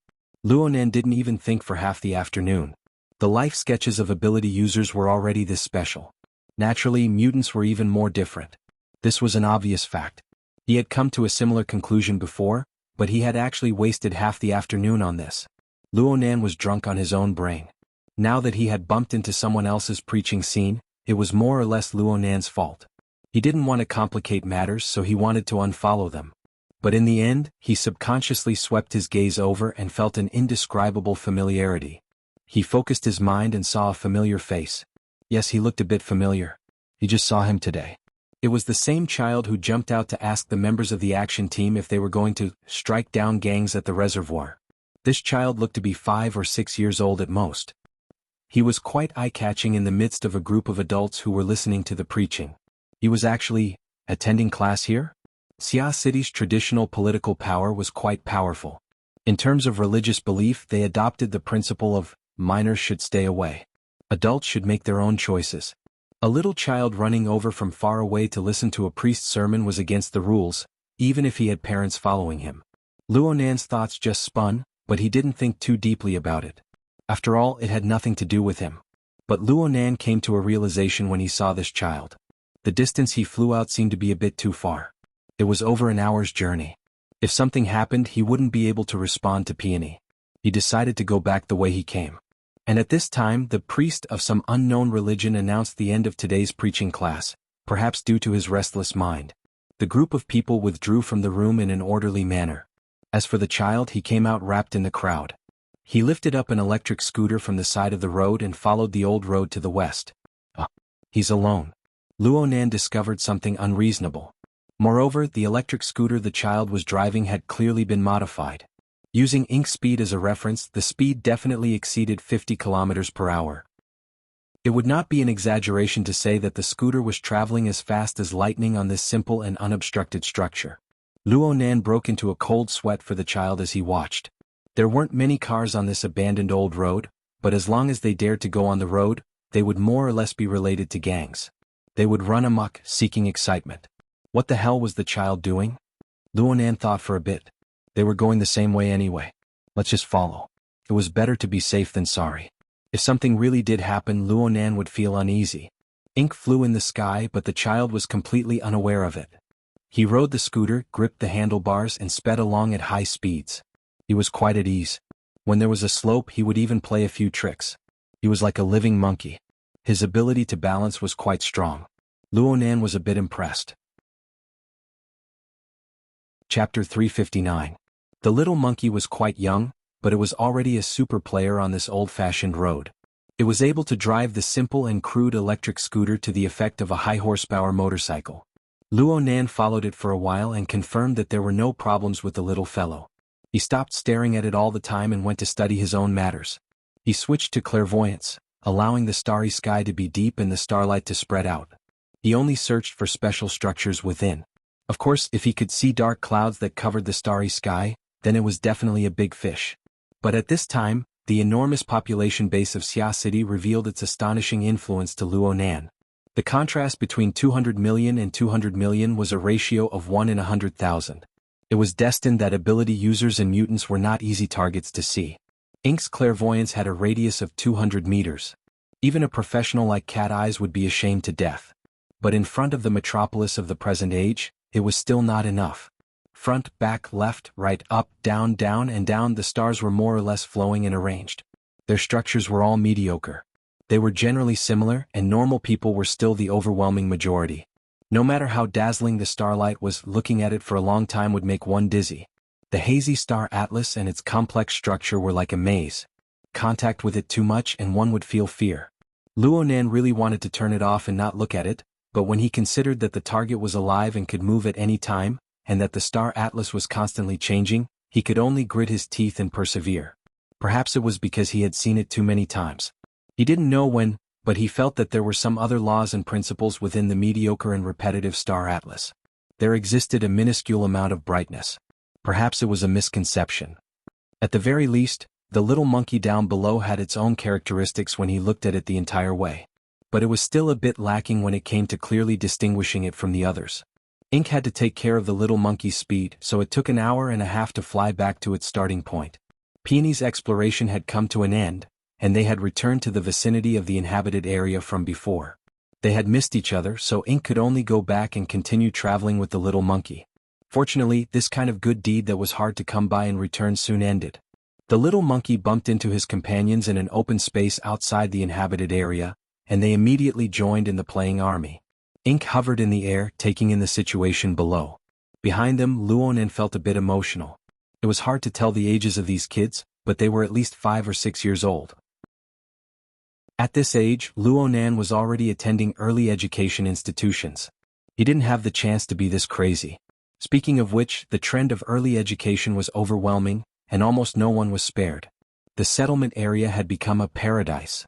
S1: Luonan didn't even think for half the afternoon. The life sketches of ability users were already this special. Naturally, mutants were even more different. This was an obvious fact. He had come to a similar conclusion before, but he had actually wasted half the afternoon on this. Luonan was drunk on his own brain. Now that he had bumped into someone else's preaching scene, it was more or less Luonan's fault. He didn't want to complicate matters, so he wanted to unfollow them. But in the end, he subconsciously swept his gaze over and felt an indescribable familiarity. He focused his mind and saw a familiar face. Yes, he looked a bit familiar. He just saw him today. It was the same child who jumped out to ask the members of the action team if they were going to strike down gangs at the reservoir. This child looked to be 5 or 6 years old at most. He was quite eye-catching in the midst of a group of adults who were listening to the preaching. He was actually attending class here? Xia City's traditional political power was quite powerful. In terms of religious belief, they adopted the principle of minors should stay away. Adults should make their own choices. A little child running over from far away to listen to a priest's sermon was against the rules, even if he had parents following him. Luonan's thoughts just spun, but he didn't think too deeply about it. After all, it had nothing to do with him. But Luonan came to a realization when he saw this child. The distance he flew out seemed to be a bit too far. It was over an hour's journey. If something happened, he wouldn't be able to respond to Peony. He decided to go back the way he came. And at this time, the priest of some unknown religion announced the end of today's preaching class, perhaps due to his restless mind. The group of people withdrew from the room in an orderly manner. As for the child, he came out wrapped in the crowd. He lifted up an electric scooter from the side of the road and followed the old road to the west. He's alone. Luo Nan discovered something unreasonable. Moreover, the electric scooter the child was driving had clearly been modified. Using ink speed as a reference, the speed definitely exceeded 50 kilometers per hour. It would not be an exaggeration to say that the scooter was traveling as fast as lightning on this simple and unobstructed structure. Luo Nan broke into a cold sweat for the child as he watched. There weren't many cars on this abandoned old road, but as long as they dared to go on the road, they would more or less be related to gangs. They would run amok, seeking excitement. What the hell was the child doing? Luo Nan thought for a bit. They were going the same way anyway. Let's just follow. It was better to be safe than sorry. If something really did happen, Luo Nan would feel uneasy. Ink flew in the sky, but the child was completely unaware of it. He rode the scooter, gripped the handlebars, and sped along at high speeds. He was quite at ease. When there was a slope, he would even play a few tricks. He was like a living monkey. His ability to balance was quite strong. Luo Nan was a bit impressed. Chapter 359. The little monkey was quite young, but it was already a super player on this old-fashioned road. It was able to drive the simple and crude electric scooter to the effect of a high-horsepower motorcycle. Luo Nan followed it for a while and confirmed that there were no problems with the little fellow. He stopped staring at it all the time and went to study his own matters. He switched to clairvoyance, allowing the starry sky to be deep and the starlight to spread out. He only searched for special structures within. Of course, if he could see dark clouds that covered the starry sky, then it was definitely a big fish. But at this time, the enormous population base of Xia City revealed its astonishing influence to Luo Nan. The contrast between 200 million and 200 million was a ratio of 1 in 100,000. It was destined that ability users and mutants were not easy targets to see. Ink's clairvoyance had a radius of 200 meters. Even a professional like Cat Eyes would be ashamed to death. But in front of the metropolis of the present age, it was still not enough. Front, back, left, right, up, down, and down, the stars were more or less flowing and arranged. Their structures were all mediocre. They were generally similar, and normal people were still the overwhelming majority. No matter how dazzling the starlight was, looking at it for a long time would make one dizzy. The hazy star atlas and its complex structure were like a maze. Contact with it too much and one would feel fear. Luo Nan really wanted to turn it off and not look at it, but when he considered that the target was alive and could move at any time, and that the star atlas was constantly changing, he could only grit his teeth and persevere. Perhaps it was because he had seen it too many times. He didn't know when, but he felt that there were some other laws and principles within the mediocre and repetitive star atlas. There existed a minuscule amount of brightness. Perhaps it was a misconception. At the very least, the little monkey down below had its own characteristics when he looked at it the entire way. But it was still a bit lacking when it came to clearly distinguishing it from the others. Ink had to take care of the little monkey's speed, so it took an hour and a half to fly back to its starting point. Peony's exploration had come to an end, and they had returned to the vicinity of the inhabited area from before. They had missed each other, so Ink could only go back and continue traveling with the little monkey. Fortunately, this kind of good deed that was hard to come by in return soon ended. The little monkey bumped into his companions in an open space outside the inhabited area, and they immediately joined in the playing army. Ink hovered in the air, taking in the situation below. Behind them, Luo Nan felt a bit emotional. It was hard to tell the ages of these kids, but they were at least 5 or 6 years old. At this age, Luo Nan was already attending early education institutions. He didn't have the chance to be this crazy. Speaking of which, the trend of early education was overwhelming, and almost no one was spared. The settlement area had become a paradise.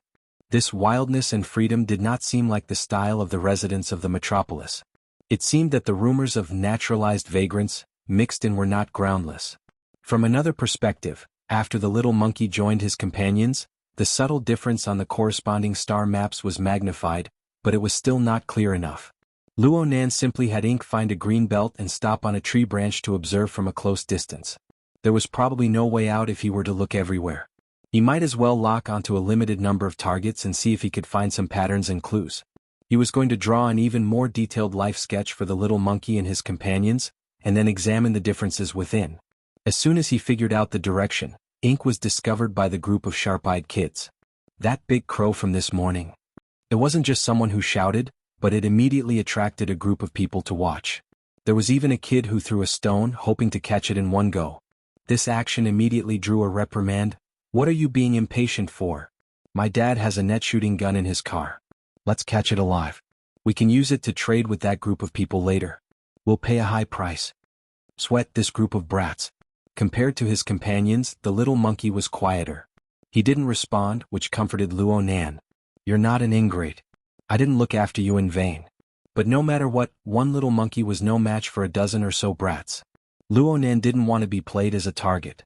S1: This wildness and freedom did not seem like the style of the residents of the metropolis. It seemed that the rumors of naturalized vagrants, mixed in, were not groundless. From another perspective, after the little monkey joined his companions, the subtle difference on the corresponding star maps was magnified, but it was still not clear enough. Luo Nan simply had Ink find a green belt and stop on a tree branch to observe from a close distance. There was probably no way out if he were to look everywhere. He might as well lock onto a limited number of targets and see if he could find some patterns and clues. He was going to draw an even more detailed life sketch for the little monkey and his companions, and then examine the differences within. As soon as he figured out the direction, Ink was discovered by the group of sharp-eyed kids. That big crow from this morning. It wasn't just someone who shouted, but it immediately attracted a group of people to watch. There was even a kid who threw a stone, hoping to catch it in one go. This action immediately drew a reprimand. "What are you being impatient for? My dad has a net shooting gun in his car. Let's catch it alive. We can use it to trade with that group of people later. We'll pay a high price." Sweat, this group of brats. Compared to his companions, the little monkey was quieter. He didn't respond, which comforted Luo Nan. "You're not an ingrate. I didn't look after you in vain." But no matter what, one little monkey was no match for a dozen or so brats. Luo Nan didn't want to be played as a target.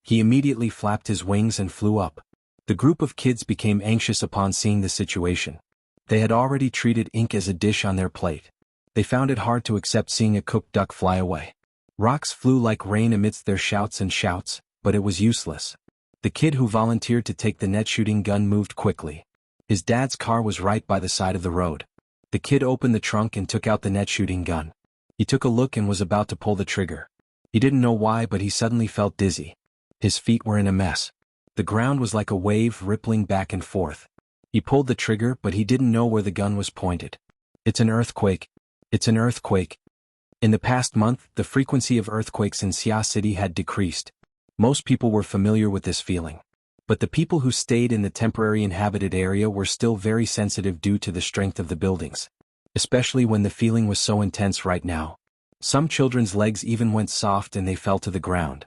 S1: He immediately flapped his wings and flew up. The group of kids became anxious upon seeing the situation. They had already treated ink as a dish on their plate. They found it hard to accept seeing a cooked duck fly away. Rocks flew like rain amidst their shouts and shouts, but it was useless. The kid who volunteered to take the net shooting gun moved quickly. His dad's car was right by the side of the road. The kid opened the trunk and took out the net shooting gun. He took a look and was about to pull the trigger. He didn't know why, but he suddenly felt dizzy. His feet were in a mess. The ground was like a wave rippling back and forth. He pulled the trigger, but he didn't know where the gun was pointed. "It's an earthquake. It's an earthquake." In the past month, the frequency of earthquakes in Xia City had decreased. Most people were familiar with this feeling. But the people who stayed in the temporary inhabited area were still very sensitive due to the strength of the buildings. Especially when the feeling was so intense right now. Some children's legs even went soft and they fell to the ground.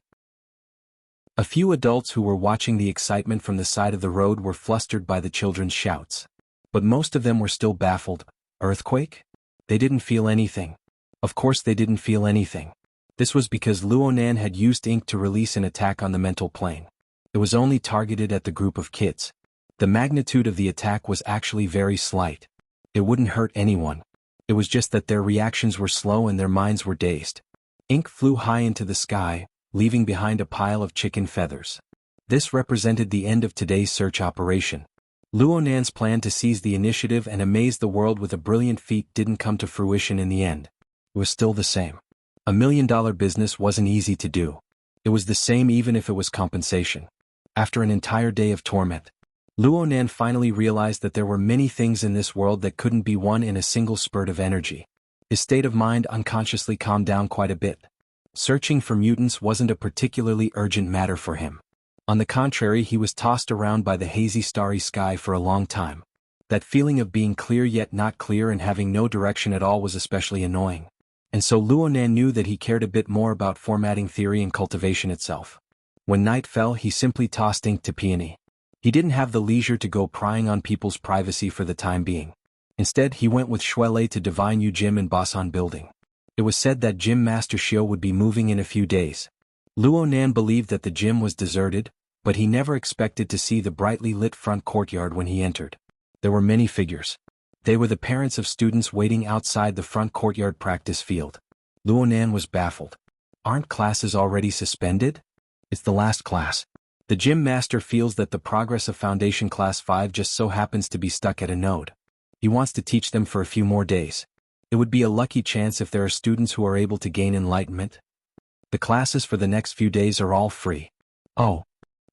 S1: A few adults who were watching the excitement from the side of the road were flustered by the children's shouts. But most of them were still baffled. Earthquake? They didn't feel anything. Of course they didn't feel anything. This was because Luo Nan had used ink to release an attack on the mental plane. It was only targeted at the group of kids. The magnitude of the attack was actually very slight. It wouldn't hurt anyone. It was just that their reactions were slow and their minds were dazed. Ink flew high into the sky, leaving behind a pile of chicken feathers. This represented the end of today's search operation. Luo Nan's plan to seize the initiative and amaze the world with a brilliant feat didn't come to fruition in the end. It was still the same. $1 million business wasn't easy to do. It was the same even if it was compensation. After an entire day of torment, Luo Nan finally realized that there were many things in this world that couldn't be won in a single spurt of energy. His state of mind unconsciously calmed down quite a bit. Searching for mutants wasn't a particularly urgent matter for him. On the contrary, he was tossed around by the hazy starry sky for a long time. That feeling of being clear yet not clear and having no direction at all was especially annoying. And so Luo Nan knew that he cared a bit more about formatting theory and cultivation itself. When night fell, he simply tossed ink to peony. He didn't have the leisure to go prying on people's privacy for the time being. Instead, he went with Shuelei to Divine Yu Gym in Basan Building. It was said that Gym Master Xiao would be moving in a few days. Luo Nan believed that the gym was deserted, but he never expected to see the brightly lit front courtyard when he entered. There were many figures. They were the parents of students waiting outside the front courtyard practice field. Luo Nan was baffled. Aren't classes already suspended? It's the last class. The gym master feels that the progress of Foundation Class 5 just so happens to be stuck at a node. He wants to teach them for a few more days. It would be a lucky chance if there are students who are able to gain enlightenment. The classes for the next few days are all free. Oh.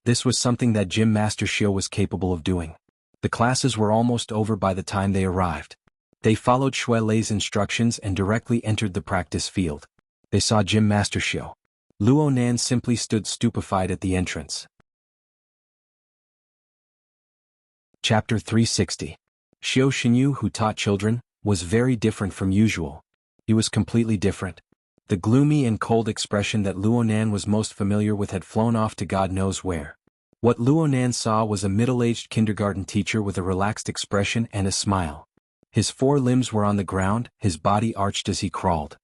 S1: This was something that Gym Master Xiao was capable of doing. The classes were almost over by the time they arrived. They followed Shuelei's instructions and directly entered the practice field. They saw Gym Master Xiao. Luo Nan simply stood stupefied at the entrance. Chapter 360. Xiao Xinyu, who taught children, was very different from usual. He was completely different. The gloomy and cold expression that Luo Nan was most familiar with had flown off to God knows where. What Luo Nan saw was a middle-aged kindergarten teacher with a relaxed expression and a smile. His four limbs were on the ground, his body arched as he crawled.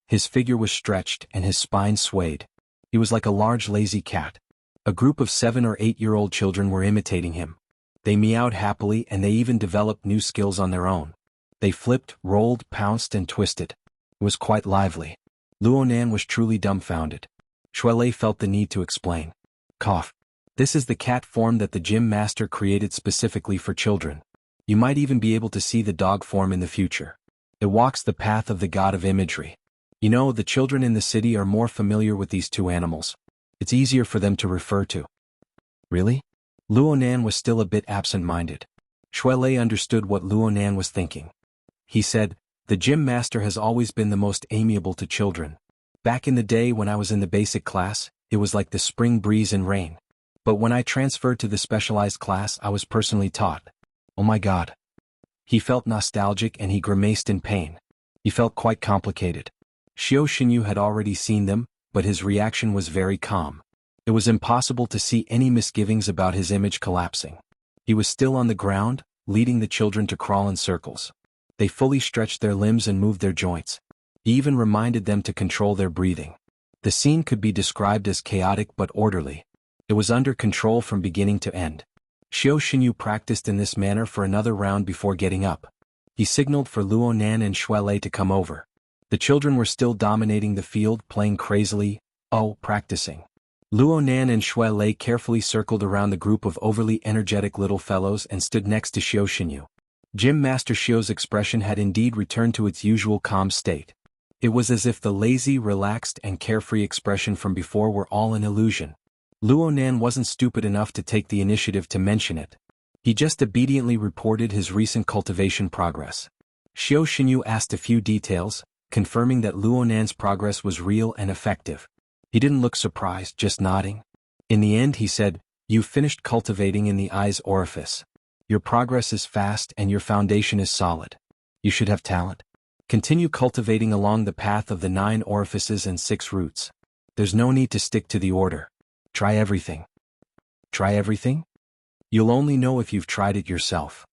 S1: His figure was stretched and his spine swayed. He was like a large lazy cat. A group of 7 or 8-year-old children were imitating him. They meowed happily and they even developed new skills on their own. They flipped, rolled, pounced and twisted. It was quite lively. Luo Nan was truly dumbfounded. Shuelei felt the need to explain. Cough. This is the cat form that the gym master created specifically for children. You might even be able to see the dog form in the future. It walks the path of the god of imagery. You know, the children in the city are more familiar with these two animals. It's easier for them to refer to. Really? Luo Nan was still a bit absent-minded. Shuelei understood what Luo Nan was thinking. He said, The gym master has always been the most amiable to children. Back in the day when I was in the basic class, it was like the spring breeze and rain. But when I transferred to the specialized class I was personally taught. Oh my God. He felt nostalgic and he grimaced in pain. He felt quite complicated. Xiao Xinyu had already seen them, but his reaction was very calm. It was impossible to see any misgivings about his image collapsing. He was still on the ground, leading the children to crawl in circles. They fully stretched their limbs and moved their joints. He even reminded them to control their breathing. The scene could be described as chaotic but orderly. It was under control from beginning to end. Xiao Xinyu practiced in this manner for another round before getting up. He signaled for Luo Nan and Shui Lei to come over. The children were still dominating the field, playing crazily, practicing. Luo Nan and Shui Lei carefully circled around the group of overly energetic little fellows and stood next to Xiao Xinyu. Gym Master Xiao's expression had indeed returned to its usual calm state. It was as if the lazy, relaxed and carefree expression from before were all an illusion. Luo Nan wasn't stupid enough to take the initiative to mention it. He just obediently reported his recent cultivation progress. Xiao Xinyu asked a few details, confirming that Luo Nan's progress was real and effective. He didn't look surprised, just nodding. In the end he said, "You've finished cultivating in the eye's orifice. Your progress is fast and your foundation is solid. You should have talent. Continue cultivating along the path of the 9 orifices and 6 roots. There's no need to stick to the order. Try everything." Try everything? You'll only know if you've tried it yourself.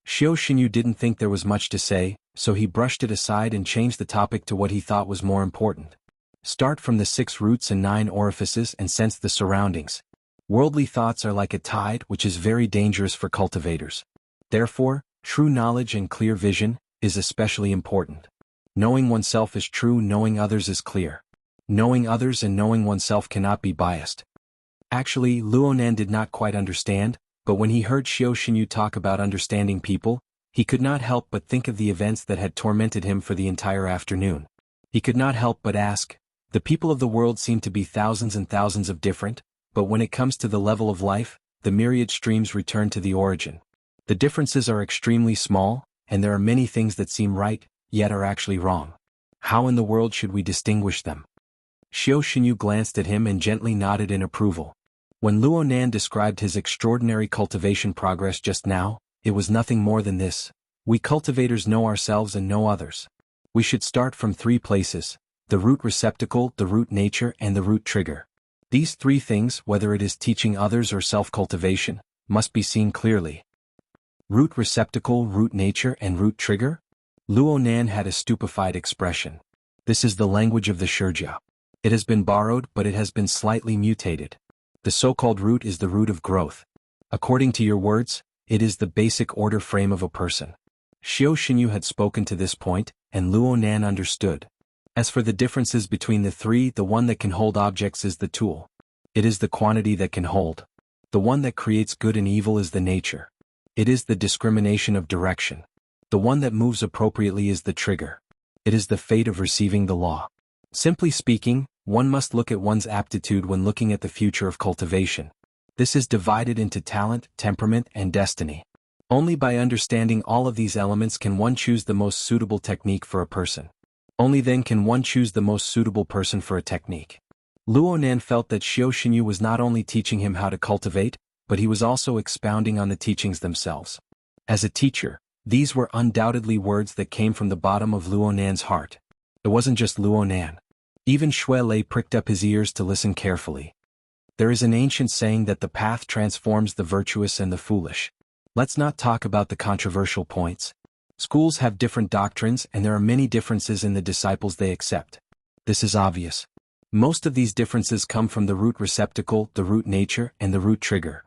S1: Xiao Xinyu didn't think there was much to say, so he brushed it aside and changed the topic to what he thought was more important. Start from the 6 roots and 9 orifices and sense the surroundings. Worldly thoughts are like a tide which is very dangerous for cultivators. Therefore, true knowledge and clear vision is especially important. Knowing oneself is true, knowing others is clear. Knowing others and knowing oneself cannot be biased. Actually, Luo Nan did not quite understand, but when he heard Xiao Xinyu talk about understanding people, he could not help but think of the events that had tormented him for the entire afternoon. He could not help but ask, the people of the world seem to be thousands and thousands of different, but when it comes to the level of life, the myriad streams return to the origin. The differences are extremely small, and there are many things that seem right, yet are actually wrong. How in the world should we distinguish them? Xiao Xinyu glanced at him and gently nodded in approval. When Luo Nan described his extraordinary cultivation progress just now, it was nothing more than this. We cultivators know ourselves and know others. We should start from 3 places: the root receptacle, the root nature, and the root trigger. These 3 things, whether it is teaching others or self-cultivation, must be seen clearly. Root receptacle, root nature, and root trigger? Luo Nan had a stupefied expression. This is the language of the Shijia. It has been borrowed, but it has been slightly mutated. The so-called root is the root of growth. According to your words, it is the basic order frame of a person. Xiao Xinyu had spoken to this point, and Luo Nan understood. As for the differences between the 3, the one that can hold objects is the tool. It is the quantity that can hold. The one that creates good and evil is the nature. It is the discrimination of direction. The one that moves appropriately is the trigger. It is the fate of receiving the law. Simply speaking, one must look at one's aptitude when looking at the future of cultivation. This is divided into talent, temperament, and destiny. Only by understanding all of these elements can one choose the most suitable technique for a person. Only then can one choose the most suitable person for a technique. Luo Nan felt that Xiao Xinyu was not only teaching him how to cultivate, but he was also expounding on the teachings themselves. As a teacher, these were undoubtedly words that came from the bottom of Luo Nan's heart. It wasn't just Luo Nan. Even Shui Lei pricked up his ears to listen carefully. There is an ancient saying that the path transforms the virtuous and the foolish. Let's not talk about the controversial points. Schools have different doctrines and there are many differences in the disciples they accept. This is obvious. Most of these differences come from the root receptacle, the root nature, and the root trigger.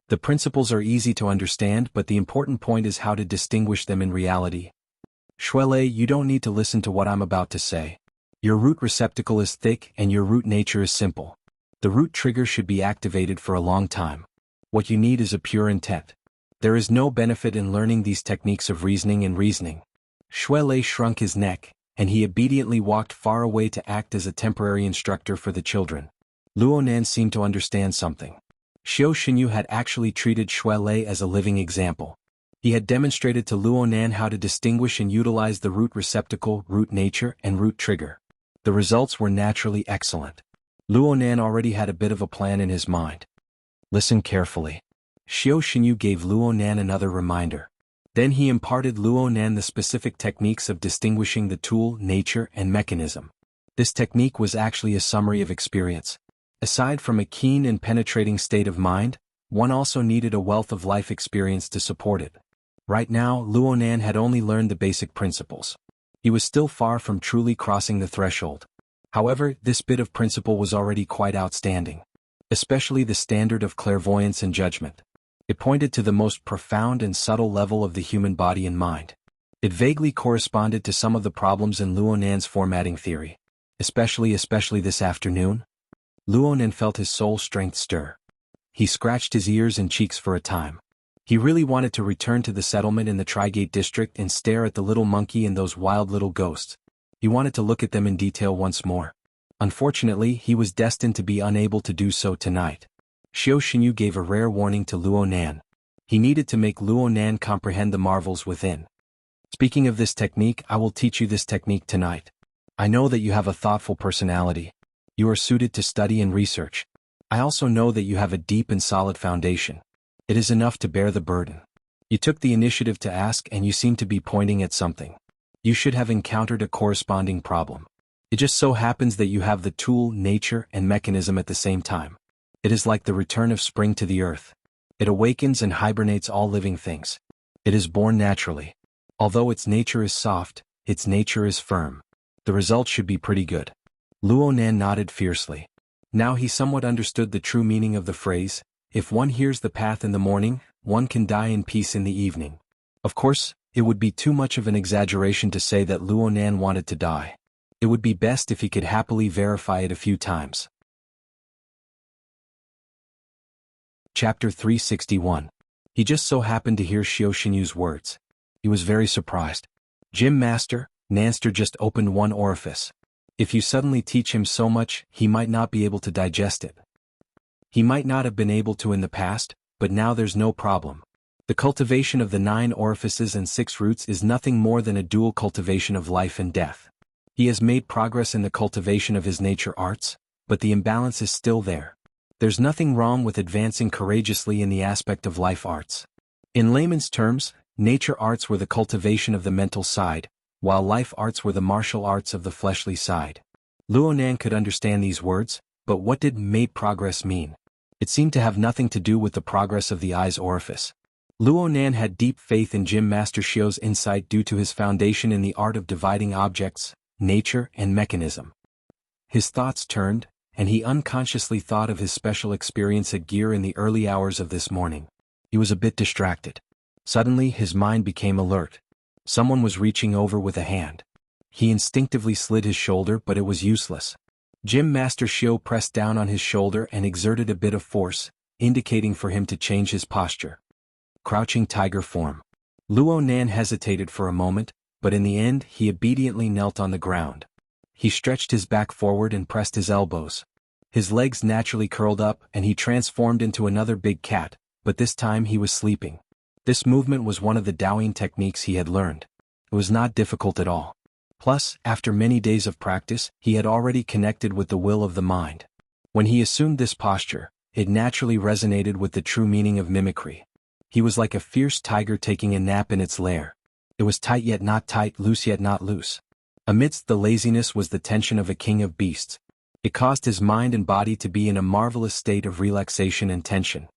S1: The principles are easy to understand, but the important point is how to distinguish them in reality. Shui Lei, you don't need to listen to what I'm about to say. Your root receptacle is thick and your root nature is simple. The root trigger should be activated for a long time. What you need is a pure intent. There is no benefit in learning these techniques of reasoning. Shui Lei shrunk his neck, and he obediently walked far away to act as a temporary instructor for the children. Luo Nan seemed to understand something. Xiao Xinyu had actually treated Shui Lei as a living example. He had demonstrated to Luo Nan how to distinguish and utilize the root receptacle, root nature, and root trigger. The results were naturally excellent. Luo Nan already had a bit of a plan in his mind. Listen carefully. Xiao Xinyu gave Luo Nan another reminder. Then he imparted Luo Nan the specific techniques of distinguishing the tool, nature, and mechanism. This technique was actually a summary of experience. Aside from a keen and penetrating state of mind, one also needed a wealth of life experience to support it. Right now, Luo Nan had only learned the basic principles. He was still far from truly crossing the threshold. However, this bit of principle was already quite outstanding. Especially the standard of clairvoyance and judgment. It pointed to the most profound and subtle level of the human body and mind. It vaguely corresponded to some of the problems in Luo Nan's formatting theory. Especially this afternoon. Luo Nan felt his soul strength stir. He scratched his ears and cheeks for a time. He really wanted to return to the settlement in the Trigate district and stare at the little monkey and those wild little ghosts. He wanted to look at them in detail once more. Unfortunately, he was destined to be unable to do so tonight. Xiao Xinyu gave a rare warning to Luo Nan. He needed to make Luo Nan comprehend the marvels within. Speaking of this technique, I will teach you this technique tonight. I know that you have a thoughtful personality. You are suited to study and research. I also know that you have a deep and solid foundation. It is enough to bear the burden. You took the initiative to ask and you seem to be pointing at something. You should have encountered a corresponding problem. It just so happens that you have the tool, nature, and mechanism at the same time. It is like the return of spring to the earth. It awakens and hibernates all living things. It is born naturally. Although its nature is soft, its nature is firm. The result should be pretty good. Luo Nan nodded fiercely. Now he somewhat understood the true meaning of the phrase, if one hears the path in the morning, one can die in peace in the evening. Of course, it would be too much of an exaggeration to say that Luo Nan wanted to die. It would be best if he could happily verify it a few times. Chapter 361. He just so happened to hear Xiao Xinyu's words. He was very surprised. Gym Master, Nanster just opened one orifice. If you suddenly teach him so much, he might not be able to digest it. He might not have been able to in the past, but now there's no problem. The cultivation of the 9 orifices and 6 roots is nothing more than a dual cultivation of life and death. He has made progress in the cultivation of his nature arts, but the imbalance is still there. There's nothing wrong with advancing courageously in the aspect of life arts. In layman's terms, nature arts were the cultivation of the mental side, while life arts were the martial arts of the fleshly side. Luo Nan could understand these words, but what did made progress mean? It seemed to have nothing to do with the progress of the eye's orifice. Luo Nan had deep faith in Gym Master Xiao's insight due to his foundation in the art of dividing objects, nature, and mechanism. His thoughts turned, and he unconsciously thought of his special experience at Gear in the early hours of this morning. He was a bit distracted. Suddenly his mind became alert. Someone was reaching over with a hand. He instinctively slid his shoulder, but it was useless. Gym Master Xiao pressed down on his shoulder and exerted a bit of force, indicating for him to change his posture. Crouching tiger form. Luo Nan hesitated for a moment, but in the end he obediently knelt on the ground. He stretched his back forward and pressed his elbows. His legs naturally curled up and he transformed into another big cat, but this time he was sleeping. This movement was one of the Taoing techniques he had learned. It was not difficult at all. Plus, after many days of practice, he had already connected with the will of the mind. When he assumed this posture, it naturally resonated with the true meaning of mimicry. He was like a fierce tiger taking a nap in its lair. It was tight yet not tight, loose yet not loose. Amidst the laziness was the tension of a king of beasts. It caused his mind and body to be in a marvelous state of relaxation and tension.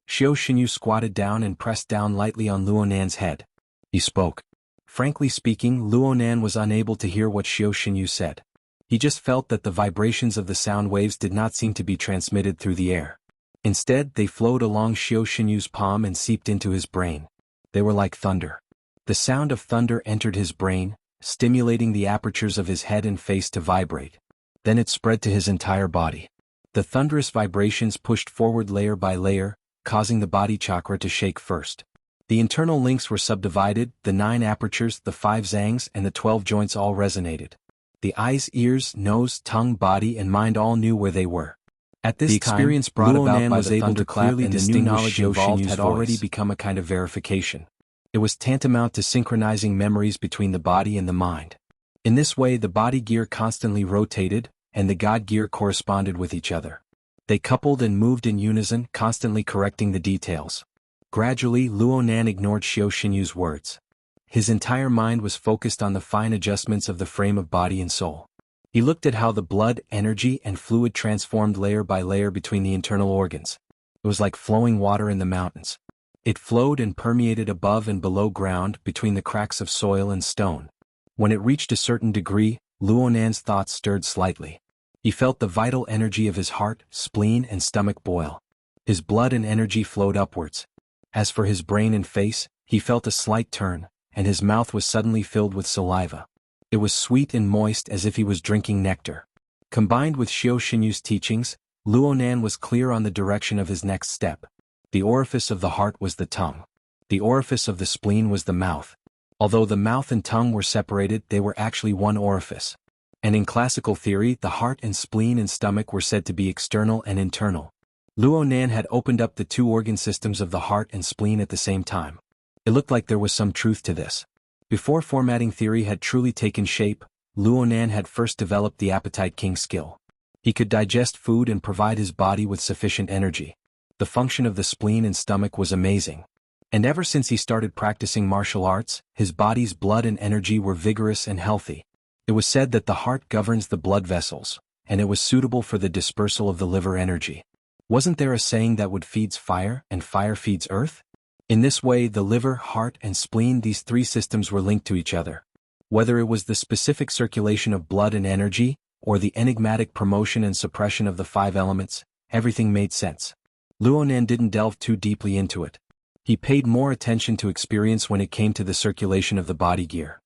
S1: Xiao Xinyu squatted down and pressed down lightly on Luo Nan's head. He spoke. Frankly speaking, Luo Nan was unable to hear what Xiao Xinyu said. He just felt that the vibrations of the sound waves did not seem to be transmitted through the air. Instead, they flowed along Xiao Xinyu's palm and seeped into his brain. They were like thunder. The sound of thunder entered his brain, stimulating the apertures of his head and face to vibrate. Then it spread to his entire body. The thunderous vibrations pushed forward layer by layer, causing the body chakra to shake first. The internal links were subdivided, the 9 apertures, the 5 zangs, and the 12 joints all resonated. The eyes, ears, nose, tongue, body, and mind all knew where they were. At this
S2: The
S1: time,
S2: experience brought
S1: Luo
S2: about
S1: Nan
S2: by
S1: was
S2: the
S1: able to
S2: thunderclap
S1: clearly
S2: and the new
S1: distinguish
S2: knowledge
S1: Xiao
S2: involved
S1: Xinyu's
S2: had
S1: already
S2: voice.
S1: become a kind of verification. It was tantamount to synchronizing memories between the body and the mind. In this way, the body gear constantly rotated, and the God gear corresponded with each other. They coupled and moved in unison, constantly correcting the details. Gradually, Luo Nan ignored Xiao Xinyu's words. His entire mind was focused on the fine adjustments of the frame of body and soul. He looked at how the blood, energy, and fluid transformed layer by layer between the internal organs. It was like flowing water in the mountains. It flowed and permeated above and below ground, between the cracks of soil and stone. When it reached a certain degree, Luo Nan's thoughts stirred slightly. He felt the vital energy of his heart, spleen, and stomach boil. His blood and energy flowed upwards. As for his brain and face, he felt a slight turn, and his mouth was suddenly filled with saliva. It was sweet and moist as if he was drinking nectar. Combined with Xiao Xinyu's teachings, Luo Nan was clear on the direction of his next step. The orifice of the heart was the tongue. The orifice of the spleen was the mouth. Although the mouth and tongue were separated, they were actually one orifice. And in classical theory, the heart and spleen and stomach were said to be external and internal. Luo Nan had opened up the two organ systems of the heart and spleen at the same time. It looked like there was some truth to this. Before formatting theory had truly taken shape, Luo Nan had first developed the Appetite King skill. He could digest food and provide his body with sufficient energy. The function of the spleen and stomach was amazing. And ever since he started practicing martial arts, his body's blood and energy were vigorous and healthy. It was said that the heart governs the blood vessels, and it was suitable for the dispersal of the liver energy. Wasn't there a saying that wood feeds fire and fire feeds earth? In this way, the liver, heart, and spleen, these three systems were linked to each other. Whether it was the specific circulation of blood and energy, or the enigmatic promotion and suppression of the five elements, everything made sense. Luo Nan didn't delve too deeply into it. He paid more attention to experience when it came to the circulation of the body gear.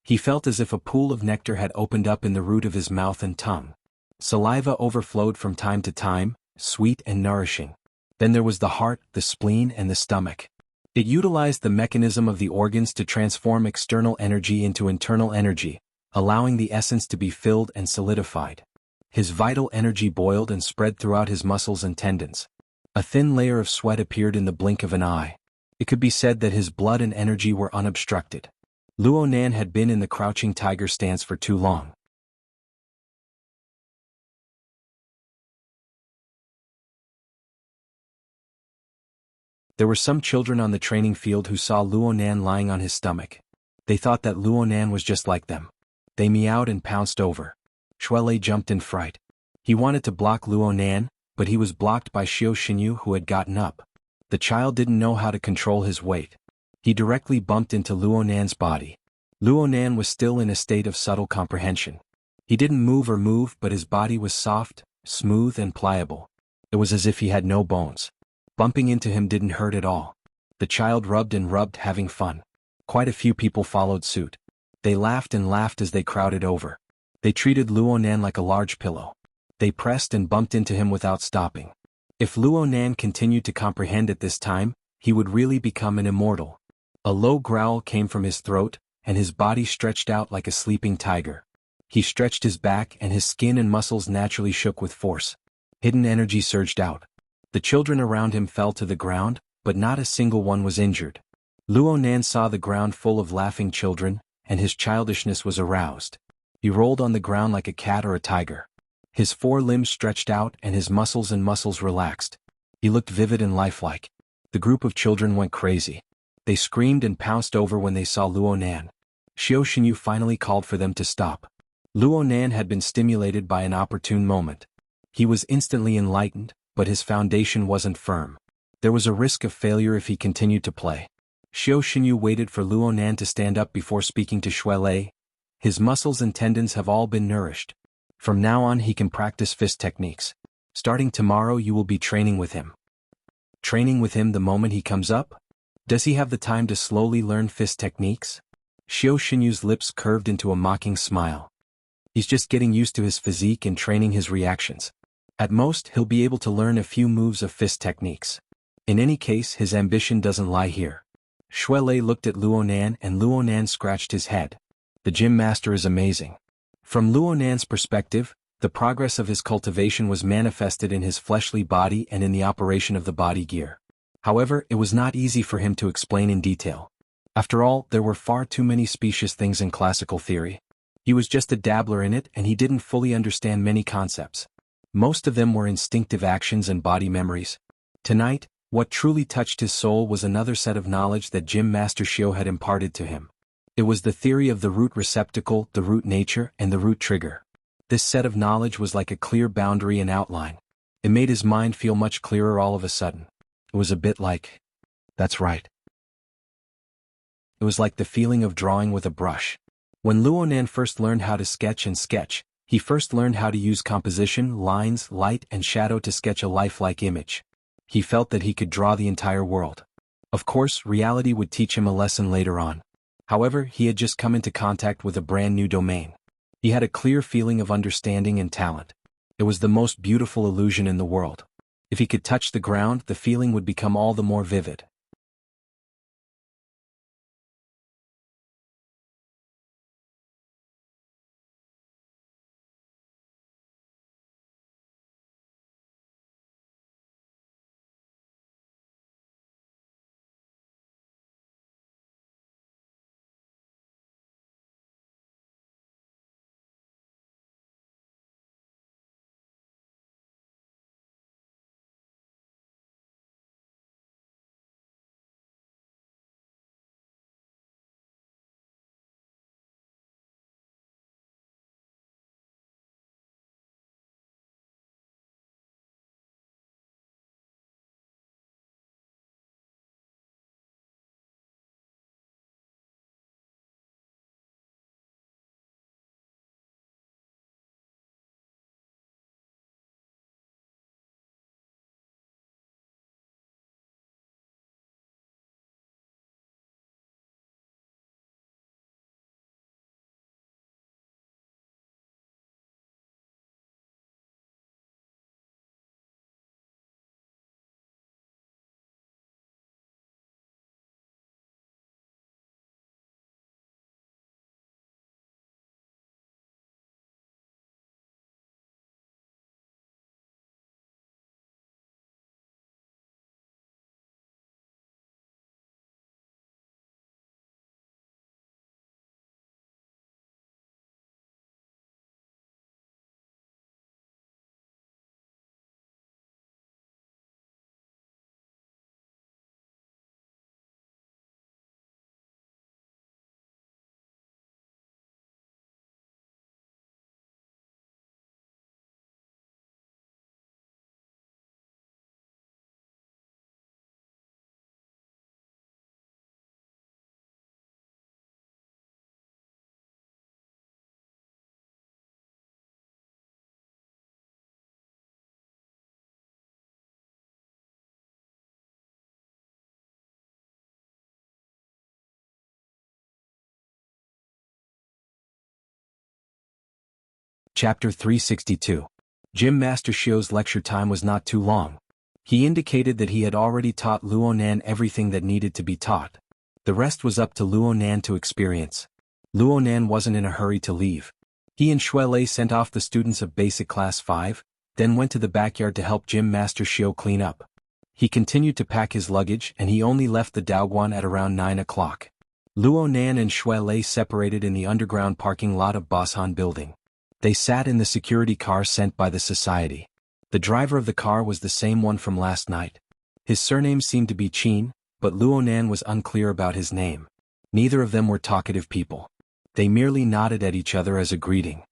S1: He felt as if a pool of nectar had opened up in the root of his mouth and tongue. Saliva overflowed from time to time, sweet and nourishing. Then there was the heart, the spleen, and the stomach. It utilized the mechanism of the organs to transform external energy into internal energy, allowing the essence to be filled and solidified. His vital energy boiled and spread throughout his muscles and tendons. A thin layer of sweat appeared in the blink of an eye. It could be said that his blood and energy were unobstructed. Luo Nan had been in the crouching tiger stance for too long. There were some children on the training field who saw Luo Nan lying on his stomach. They thought that Luo Nan was just like them. They meowed and pounced over. Shuelei jumped in fright. He wanted to block Luo Nan, but he was blocked by Xiao Xinyu, who had gotten up. The child didn't know how to control his weight. He directly bumped into Luo Nan's body. Luo Nan was still in a state of subtle comprehension. He didn't move, but his body was soft, smooth, and pliable. It was as if he had no bones. Bumping into him didn't hurt at all. The child rubbed and rubbed, having fun. Quite a few people followed suit. They laughed and laughed as they crowded over. They treated Luo Nan like a large pillow. They pressed and bumped into him without stopping. If Luo Nan continued to comprehend at this time, he would really become an immortal. A low growl came from his throat, and his body stretched out like a sleeping tiger. He stretched his back, and his skin and muscles naturally shook with force. Hidden energy surged out. The children around him fell to the ground, but not a single one was injured. Luo Nan saw the ground full of laughing children, and his childishness was aroused. He rolled on the ground like a cat or a tiger. His four limbs stretched out and his muscles relaxed. He looked vivid and lifelike. The group of children went crazy. They screamed and pounced over when they saw Luo Nan. Xiao Xinyu finally called for them to stop. Luo Nan had been stimulated by an opportune moment. He was instantly enlightened, but his foundation wasn't firm. There was a risk of failure if he continued to play. Xiao Xinyu waited for Luo Nan to stand up before speaking to Shuelei. His muscles and tendons have all been nourished. From now on he can practice fist techniques. Starting tomorrow you will be training with him. Training with him the moment he comes up? Does he have the time to slowly learn fist techniques? Xiao Xinyu's lips curved into a mocking smile. He's just getting used to his physique and training his reactions. At most, he'll be able to learn a few moves of fist techniques. In any case, his ambition doesn't lie here. Shuelei looked at Luo Nan, and Luo Nan scratched his head. The gym master is amazing. From Luo Nan's perspective, The progress of his cultivation was manifested in his fleshly body and in the operation of the body gear. However, it was not easy for him to explain in detail. After all, there were far too many specious things in classical theory. He was just a dabbler in it and he didn't fully understand many concepts. Most of them were instinctive actions and body memories. Tonight, what truly touched his soul was another set of knowledge that Gym Master Shio had imparted to him. It was the theory of the root receptacle, the root nature, and the root trigger. This set of knowledge was like a clear boundary and outline. It made his mind feel much clearer all of a sudden. It was a bit like, that's right. It was like the feeling of drawing with a brush. When Luonan first learned how to sketch, he first learned how to use composition, lines, light, and shadow to sketch a lifelike image. He felt that he could draw the entire world. Of course, reality would teach him a lesson later on. However, he had just come into contact with a brand new domain. He had a clear feeling of understanding and talent. It was the most beautiful illusion in the world. If he could touch the ground, the feeling would become all the more vivid. Chapter 362. Gym Master Shio's lecture time was not too long. He indicated that he had already taught Luonan everything that needed to be taught. The rest was up to Luonan to experience. Luonan wasn't in a hurry to leave. He and Shuelei sent off the students of Basic Class 5, then went to the backyard to help Gym Master Shio clean up. He continued to pack his luggage and he only left the Daoguan at around 9 o'clock. Luonan and Shuelei separated in the underground parking lot of Bosan Building. They sat in the security car sent by the society. The driver of the car was the same one from last night. His surname seemed to be Qin, but Luonan was unclear about his name. Neither of them were talkative people. They merely nodded at each other as a greeting.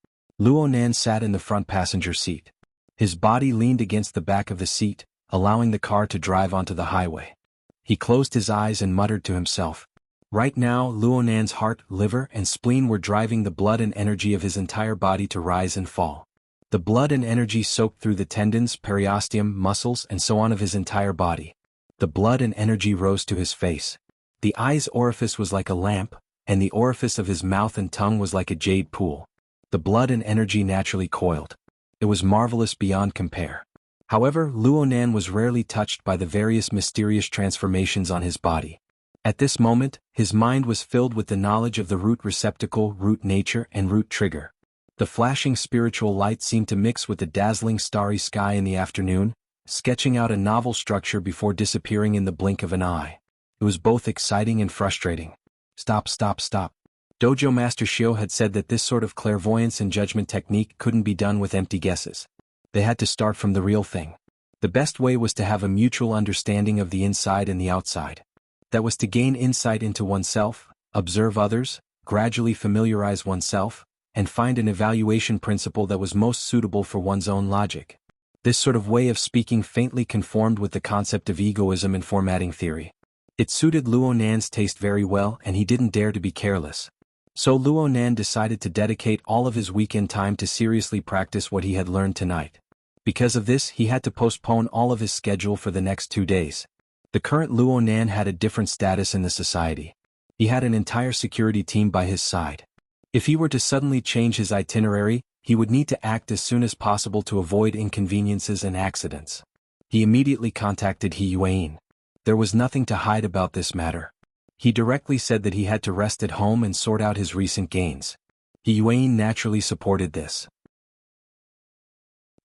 S1: Luonan sat in the front passenger seat. His body leaned against the back of the seat, allowing the car to drive onto the highway. He closed his eyes and muttered to himself. Right now, Luonan's heart, liver, and spleen were driving the blood and energy of his entire body to rise and fall. The blood and energy soaked through the tendons, periosteum, muscles, and so on of his entire body. The blood and energy rose to his face. The eye's orifice was like a lamp, and the orifice of his mouth and tongue was like a jade pool. The blood and energy naturally coiled. It was marvelous beyond compare. However, Luonan was rarely touched by the various mysterious transformations on his body. At this moment, his mind was filled with the knowledge of the root receptacle, root nature, and root trigger. The flashing spiritual light seemed to mix with the dazzling starry sky in the afternoon, sketching out a novel structure before disappearing in the blink of an eye. It was both exciting and frustrating. Stop, stop, stop. Dojo Master Shio had said that this sort of clairvoyance and judgment technique couldn't be done with empty guesses. They had to start from the real thing. The best way was to have a mutual understanding of the inside and the outside. That was to gain insight into oneself, observe others, gradually familiarize oneself, and find an evaluation principle that was most suitable for one's own logic. This sort of way of speaking faintly conformed with the concept of egoism and formatting theory. It suited Luo Nan's taste very well, and he didn't dare to be careless. So Luo Nan decided to dedicate all of his weekend time to seriously practice what he had learned tonight. Because of this, he had to postpone all of his schedule for the next 2 days. The current Luo Nan had a different status in the society. He had an entire security team by his side. If he were to suddenly change his itinerary, he would need to act as soon as possible to avoid inconveniences and accidents. He immediately contacted He Yuan. There was nothing to hide about this matter. He directly said that he had to rest at home and sort out his recent gains. He Yuan naturally supported this.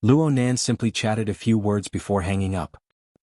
S1: Luo Nan simply chatted a few words before hanging up.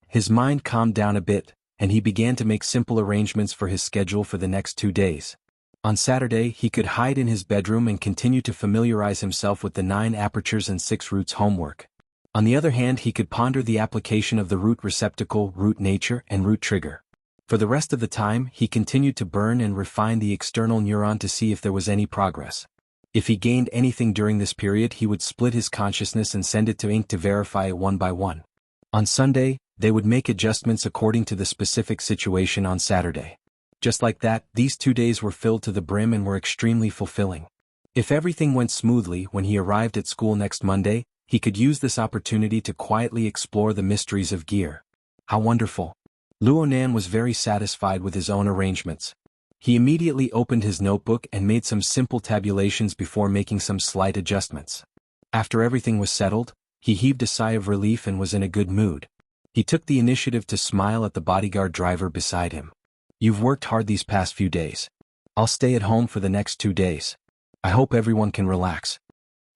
S1: His mind calmed down a bit, and he began to make simple arrangements for his schedule for the next 2 days. On Saturday, he could hide in his bedroom and continue to familiarize himself with the 9 apertures and 6 roots homework. On the other hand, he could ponder the application of the root receptacle, root nature, and root trigger. For the rest of the time, he continued to burn and refine the external neuron to see if there was any progress. If he gained anything during this period, he would split his consciousness and send it to ink to verify it one by one. On Sunday, they would make adjustments according to the specific situation on Saturday. Just like that, these 2 days were filled to the brim and were extremely fulfilling. If everything went smoothly when he arrived at school next Monday, he could use this opportunity to quietly explore the mysteries of gear. How wonderful! Luo Nan was very satisfied with his own arrangements. He immediately opened his notebook and made some simple tabulations before making some slight adjustments. After everything was settled, he heaved a sigh of relief and was in a good mood. He took the initiative to smile at the bodyguard driver beside him. "You've worked hard these past few days. I'll stay at home for the next 2 days. I hope everyone can relax."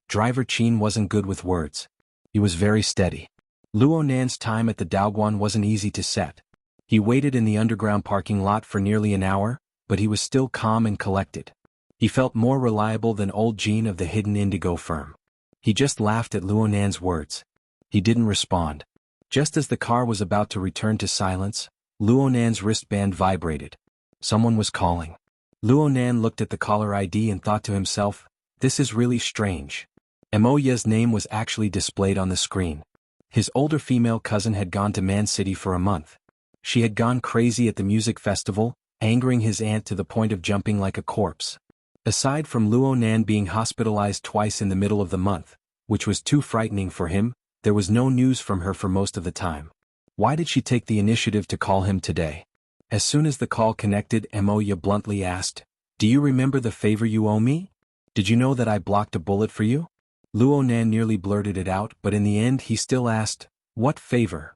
S1: Driver Qin wasn't good with words. He was very steady. Luo Nan's time at the Daoguan wasn't easy to set. He waited in the underground parking lot for nearly an hour, but he was still calm and collected. He felt more reliable than old Jean of the hidden indigo firm. He just laughed at Luo Nan's words. He didn't respond. Just as the car was about to return to silence, Luo Nan's wristband vibrated. Someone was calling. Luo Nan looked at the caller ID and thought to himself, "This is really strange." Emoya's name was actually displayed on the screen. His older female cousin had gone to Man City for a month. She had gone crazy at the music festival, angering his aunt to the point of jumping like a corpse. Aside from Luo Nan being hospitalized twice in the middle of the month, which was too frightening for him, there was no news from her for most of the time. Why did she take the initiative to call him today? As soon as the call connected, Emoya bluntly asked, "Do you remember the favor you owe me? Did you know that I blocked a bullet for you?" Luo Nan nearly blurted it out, but in the end he still asked, "What favor?"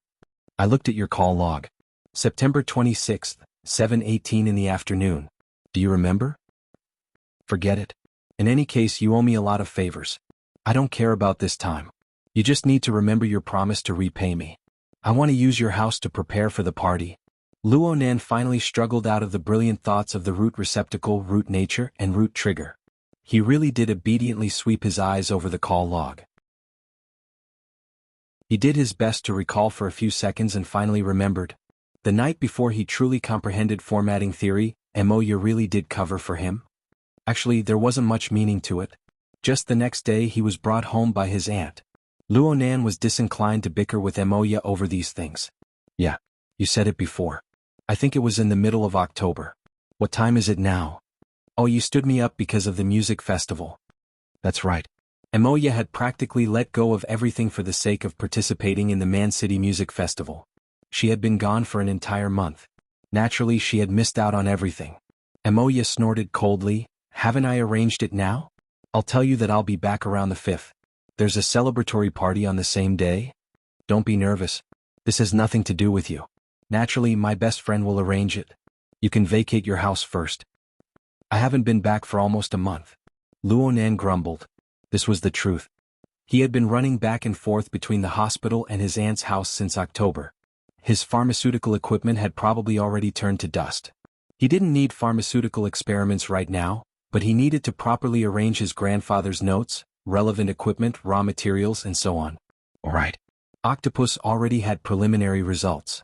S1: "I looked at your call log. September 26th, 7:18 in the afternoon. Do you remember?" "Forget it. In any case, you owe me a lot of favors. I don't care about this time. You just need to remember your promise to repay me. I want to use your house to prepare for the party." Luo Nan finally struggled out of the brilliant thoughts of the root receptacle, root nature, and root trigger. He really did obediently sweep his eyes over the call log. He did his best to recall for a few seconds and finally remembered. The night before he truly comprehended formatting theory, Emoya really did cover for him. Actually, there wasn't much meaning to it. Just the next day he was brought home by his aunt. Luo Nan was disinclined to bicker with Emoya over these things. "Yeah, you said it before. I think it was in the middle of October. What time is it now?" "Oh, you stood me up because of the music festival." "That's right." Emoya had practically let go of everything for the sake of participating in the Man City Music Festival. She had been gone for an entire month. Naturally, she had missed out on everything. Emoya snorted coldly, "Haven't I arranged it now? I'll tell you that I'll be back around the 5th. There's a celebratory party on the same day. Don't be nervous. This has nothing to do with you. Naturally, my best friend will arrange it. You can vacate your house first." "I haven't been back for almost a month." Luo Nan grumbled. This was the truth. He had been running back and forth between the hospital and his aunt's house since October. His pharmaceutical equipment had probably already turned to dust. He didn't need pharmaceutical experiments right now, but he needed to properly arrange his grandfather's notes, relevant equipment, raw materials, and so on. Alright. Octopus already had preliminary results.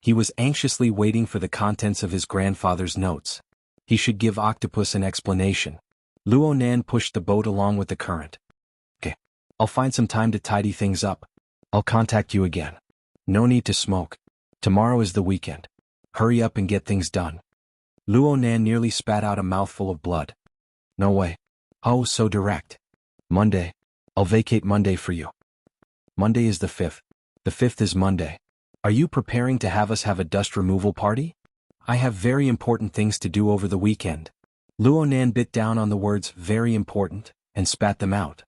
S1: He was anxiously waiting for the contents of his grandfather's notes. He should give Octopus an explanation. Luo Nan pushed the boat along with the current. Okay. I'll find some time to tidy things up. I'll contact you again. No need to smoke. Tomorrow is the weekend. Hurry up and get things done. Luo Nan nearly spat out a mouthful of blood. No way. Oh, so direct. Monday. I'll vacate Monday for you. Monday is the 5th. The 5th is Monday. Are you preparing to have us have a dust removal party? I have very important things to do over the weekend. Luo Nan bit down on the words very important and spat them out.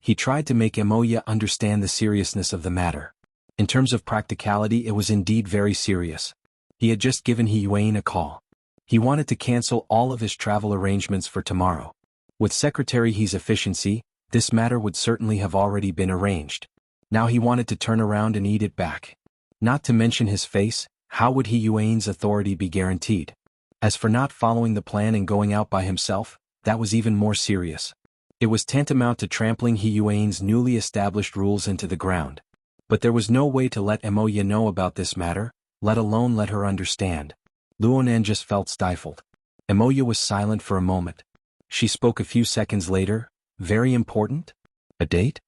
S1: He tried to make Emoya understand the seriousness of the matter. In terms of practicality, it was indeed very serious. He had just given He Yuan a call. He wanted to cancel all of his travel arrangements for tomorrow. With Secretary He's efficiency, this matter would certainly have already been arranged. Now he wanted to turn around and eat it back. Not to mention his face, how would He Yuan's authority be guaranteed? As for not following the plan and going out by himself, that was even more serious. It was tantamount to trampling He Yuan's newly established rules into the ground. But there was no way to let Emoya know about this matter, let alone let her understand. Luo Nan just felt stifled. Emoya was silent for a moment. She spoke a few seconds later. Very important? A date?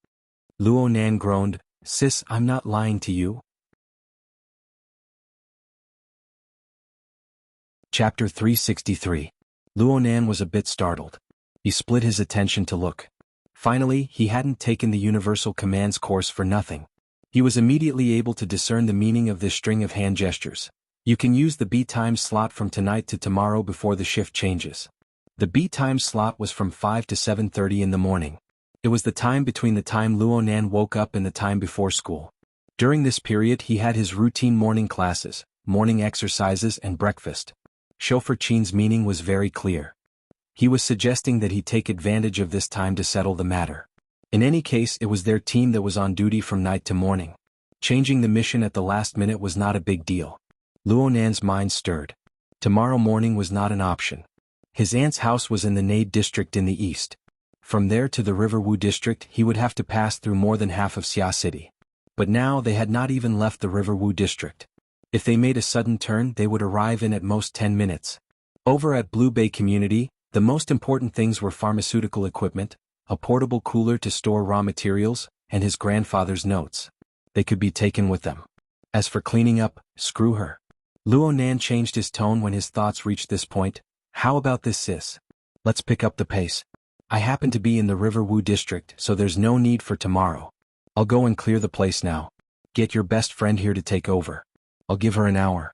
S1: Luo Nan groaned. Sis, I'm not lying to you. Chapter 363. Luo Nan was a bit startled. He split his attention to look. Finally, he hadn't taken the Universal Commands course for nothing. He was immediately able to discern the meaning of this string of hand gestures. You can use the B time slot from tonight to tomorrow before the shift changes. The B time slot was from 5 to 7:30 in the morning. It was the time between the time Luo Nan woke up and the time before school. During this period he had his routine morning classes, morning exercises and breakfast. Chauffeur Chin's meaning was very clear. He was suggesting that he take advantage of this time to settle the matter. In any case, it was their team that was on duty from night to morning. Changing the mission at the last minute was not a big deal. Luo Nan's mind stirred. Tomorrow morning was not an option. His aunt's house was in the Nade district in the east. From there to the Riverwu district he would have to pass through more than half of Xia City. But now they had not even left the Riverwu district. If they made a sudden turn they would arrive in at most 10 minutes. Over at Blue Bay Community, the most important things were pharmaceutical equipment, a portable cooler to store raw materials, and his grandfather's notes. They could be taken with them. As for cleaning up, screw her. Luo Nan changed his tone when his thoughts reached this point. How about this, sis? Let's pick up the pace. I happen to be in the Riverwu district, so there's no need for tomorrow. I'll go and clear the place now. Get your best friend here to take over. I'll give her an hour.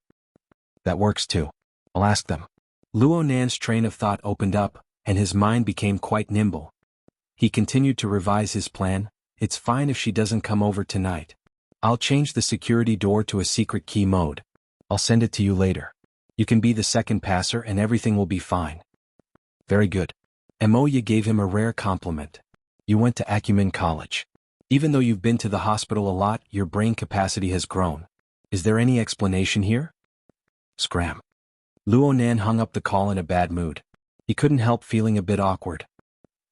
S1: That works too. I'll ask them. Luo Nan's train of thought opened up, and his mind became quite nimble. He continued to revise his plan. It's fine if she doesn't come over tonight. I'll change the security door to a secret key mode. I'll send it to you later. You can be the second passer and everything will be fine. Very good. Emoya gave him a rare compliment. You went to Acumen College. Even though you've been to the hospital a lot, your brain capacity has grown. Is there any explanation here? Scram. Luo Nan hung up the call in a bad mood. He couldn't help feeling a bit awkward.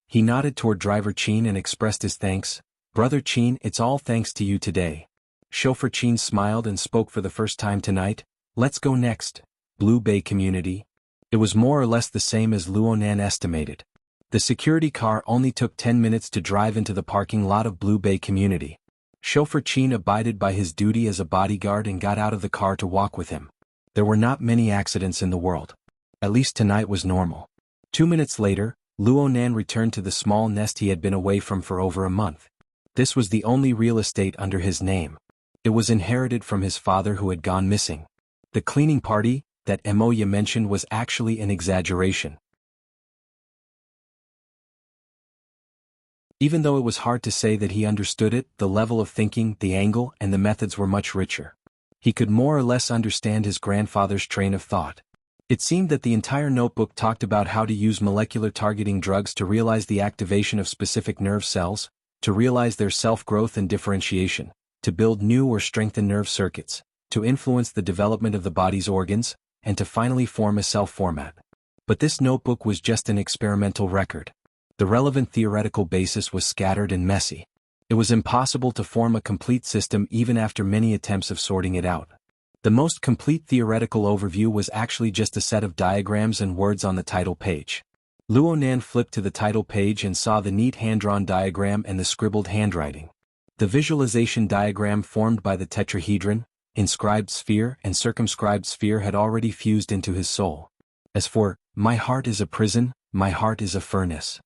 S1: He nodded toward Driver Chin and expressed his thanks. Brother Chin, it's all thanks to you today. Chauffeur Chin smiled and spoke for the first time tonight. Let's go next. Blue Bay Community. It was more or less the same as Luo Nan estimated. The security car only took 10 minutes to drive into the parking lot of Blue Bay Community. Chauffeur Chin abided by his duty as a bodyguard and got out of the car to walk with him. There were not many accidents in the world. At least tonight was normal. 2 minutes later, Luo Nan returned to the small nest he had been away from for over a month. This was the only real estate under his name. It was inherited from his father who had gone missing. The cleaning party that Emoya mentioned was actually an exaggeration. Even though it was hard to say that he understood it, the level of thinking, the angle, and the methods were much richer. He could more or less understand his grandfather's train of thought. It seemed that the entire notebook talked about how to use molecular targeting drugs to realize the activation of specific nerve cells, to realize their self-growth and differentiation, to build new or strengthen nerve circuits, to influence the development of the body's organs, and to finally form a cell format. But this notebook was just an experimental record. The relevant theoretical basis was scattered and messy. It was impossible to form a complete system even after many attempts of sorting it out. The most complete theoretical overview was actually just a set of diagrams and words on the title page. Luonan flipped to the title page and saw the neat hand-drawn diagram and the scribbled handwriting. The visualization diagram formed by the tetrahedron, inscribed sphere and circumscribed sphere had already fused into his soul. As for, "My heart is a prison, my heart is a furnace."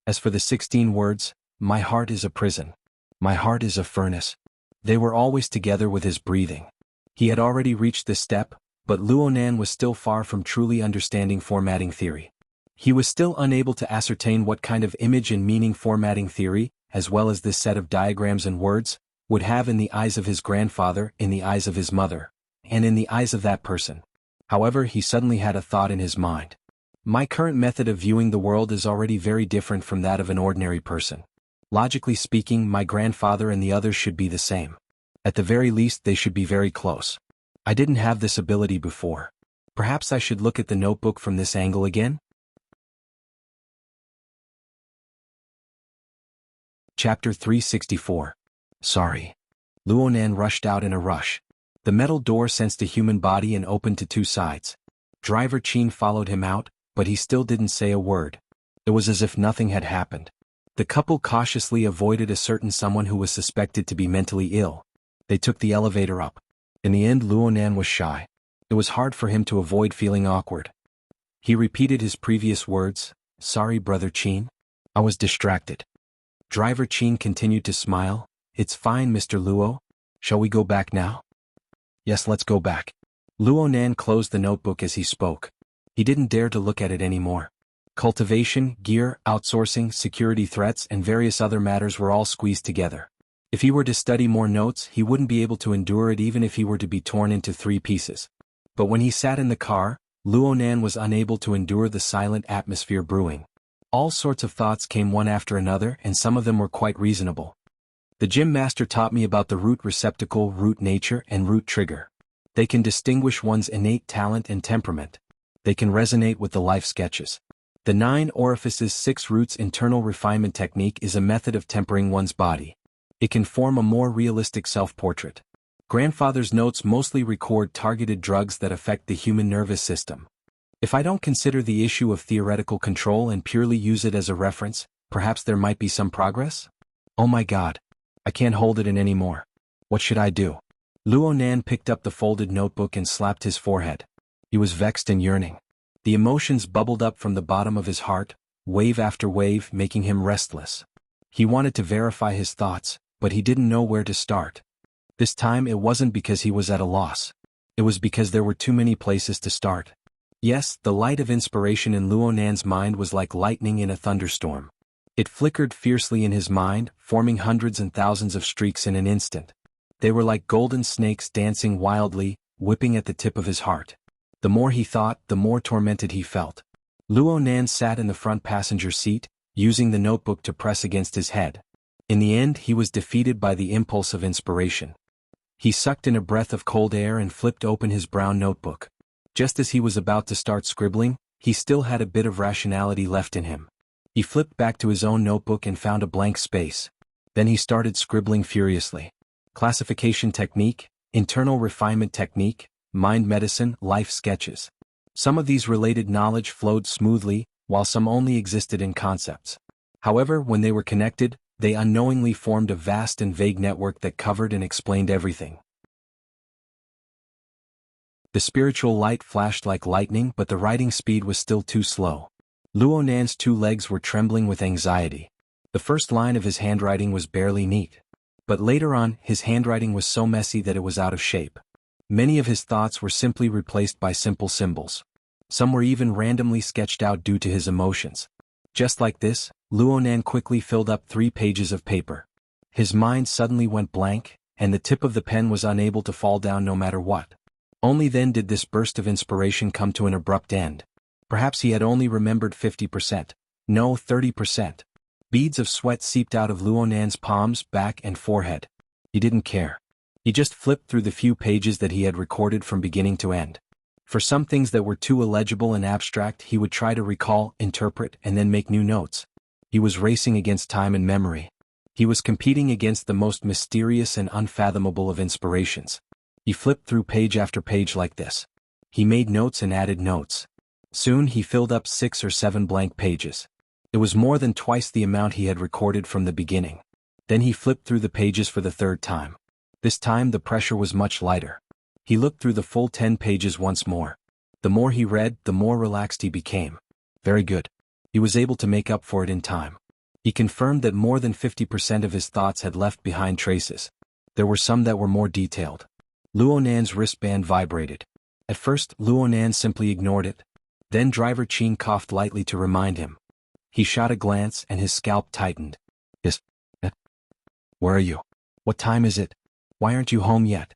S1: As for the 16 words, "My heart is a prison, my heart is a furnace," they were always together with his breathing. He had already reached this step, but Luonan was still far from truly understanding formatting theory. He was still unable to ascertain what kind of image and meaning formatting theory, as well as this set of diagrams and words, would have in the eyes of his grandfather, in the eyes of his mother, and in the eyes of that person. However, he suddenly had a thought in his mind. My current method of viewing the world is already very different from that of an ordinary person. Logically speaking, my grandfather and the others should be the same. At the very least, they should be very close. I didn't have this ability before. Perhaps I should look at the notebook from this angle again? Chapter 364. Sorry. Luonan rushed out in a rush. The metal door sensed a human body and opened to two sides. Driver Chin followed him out, but he still didn't say a word. It was as if nothing had happened. The couple cautiously avoided a certain someone who was suspected to be mentally ill. They took the elevator up. In the end, Luonan was shy. It was hard for him to avoid feeling awkward. He repeated his previous words, "Sorry, Brother Chin. I was distracted." Driver Chin continued to smile. "It's fine, Mr. Luo. Shall we go back now?" "Yes, let's go back." Luonan closed the notebook as he spoke. He didn't dare to look at it anymore. Cultivation, gear, outsourcing, security threats, and various other matters were all squeezed together. If he were to study more notes, he wouldn't be able to endure it even if he were to be torn into 3 pieces. But when he sat in the car, Luonan was unable to endure the silent atmosphere brewing. All sorts of thoughts came one after another, and some of them were quite reasonable. The gym master taught me about the root receptacle, root nature, and root trigger. They can distinguish one's innate talent and temperament. They can resonate with the life sketches. The 9 orifices 6 roots internal refinement technique is a method of tempering one's body. It can form a more realistic self-portrait. Grandfather's notes mostly record targeted drugs that affect the human nervous system. If I don't consider the issue of theoretical control and purely use it as a reference, perhaps there might be some progress? Oh my God. I can't hold it in anymore. What should I do? Luonan picked up the folded notebook and slapped his forehead. He was vexed and yearning. The emotions bubbled up from the bottom of his heart, wave after wave, making him restless. He wanted to verify his thoughts, but he didn't know where to start. This time it wasn't because he was at a loss. It was because there were too many places to start. Yes, the light of inspiration in Luonan's mind was like lightning in a thunderstorm. It flickered fiercely in his mind, forming hundreds and thousands of streaks in an instant. They were like golden snakes dancing wildly, whipping at the tip of his heart. The more he thought, the more tormented he felt. Luonan sat in the front passenger seat, using the notebook to press against his head. In the end, he was defeated by the impulse of inspiration. He sucked in a breath of cold air and flipped open his brown notebook. Just as he was about to start scribbling, he still had a bit of rationality left in him. He flipped back to his own notebook and found a blank space. Then he started scribbling furiously. Classification technique, internal refinement technique, mind medicine, life sketches. Some of these related knowledge flowed smoothly, while some only existed in concepts. However, when they were connected, they unknowingly formed a vast and vague network that covered and explained everything. The spiritual light flashed like lightning, but the writing speed was still too slow. Luonan's 2 legs were trembling with anxiety. The first line of his handwriting was barely neat. But later on, his handwriting was so messy that it was out of shape. Many of his thoughts were simply replaced by simple symbols. Some were even randomly sketched out due to his emotions. Just like this, Luonan quickly filled up 3 pages of paper. His mind suddenly went blank, and the tip of the pen was unable to fall down no matter what. Only then did this burst of inspiration come to an abrupt end. Perhaps he had only remembered 50%. No, 30%. Beads of sweat seeped out of Luonan's palms, back and forehead. He didn't care. He just flipped through the few pages that he had recorded from beginning to end. For some things that were too illegible and abstract, he would try to recall, interpret, and then make new notes. He was racing against time and memory. He was competing against the most mysterious and unfathomable of inspirations. He flipped through page after page like this. He made notes and added notes. Soon he filled up 6 or 7 blank pages. It was more than twice the amount he had recorded from the beginning. Then he flipped through the pages for the 3rd time. This time the pressure was much lighter. He looked through the full 10 pages once more. The more he read, the more relaxed he became. Very good. He was able to make up for it in time. He confirmed that more than 50% of his thoughts had left behind traces. There were some that were more detailed. Luonan's wristband vibrated. At first, Luonan simply ignored it. Then Driver Chin coughed lightly to remind him. He shot a glance and his scalp tightened. Yes. Where are you? What time is it? Why aren't you home yet?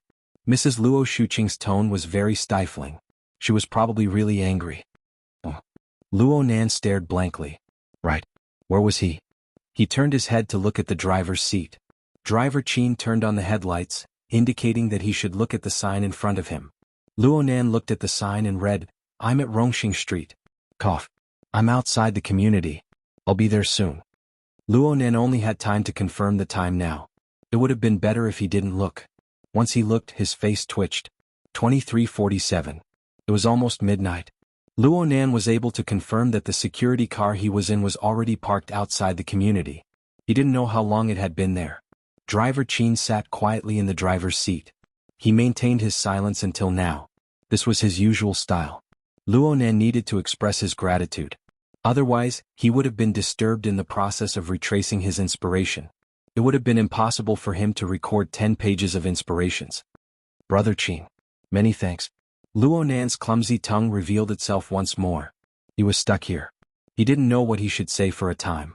S1: Mrs. Luo Shuqing's tone was very stifling. She was probably really angry. Oh. Luonan stared blankly. Right. Where was he? He turned his head to look at the driver's seat. Driver Chin turned on the headlights, indicating that he should look at the sign in front of him. Luonan looked at the sign and read, I'm at Rongxing Street. Cough. I'm outside the community. I'll be there soon. Luonan only had time to confirm the time now. It would have been better if he didn't look. Once he looked, his face twitched. 23:47. It was almost midnight. Luonan was able to confirm that the security car he was in was already parked outside the community. He didn't know how long it had been there. Driver Chin sat quietly in the driver's seat. He maintained his silence until now. This was his usual style. Luonan needed to express his gratitude. Otherwise, he would have been disturbed in the process of retracing his inspiration. It would have been impossible for him to record 10 pages of inspirations. Brother Chin. Many thanks. Luonan's clumsy tongue revealed itself once more. He was stuck here. He didn't know what he should say for a time.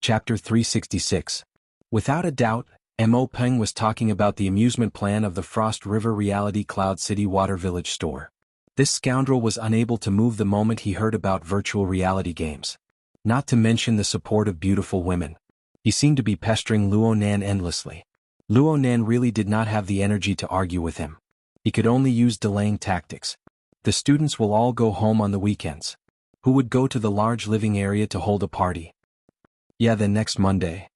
S1: Chapter 366. Without a doubt, Mo Peng was talking about the amusement plan of the Frost River Reality Cloud City Water Village store. This scoundrel was unable to move the moment he heard about virtual reality games. Not to mention the support of beautiful women. He seemed to be pestering Luonan endlessly. Luonan really did not have the energy to argue with him. He could only use delaying tactics. The students will all go home on the weekends. Who would go to the large living area to hold a party? Yeah, then next Monday.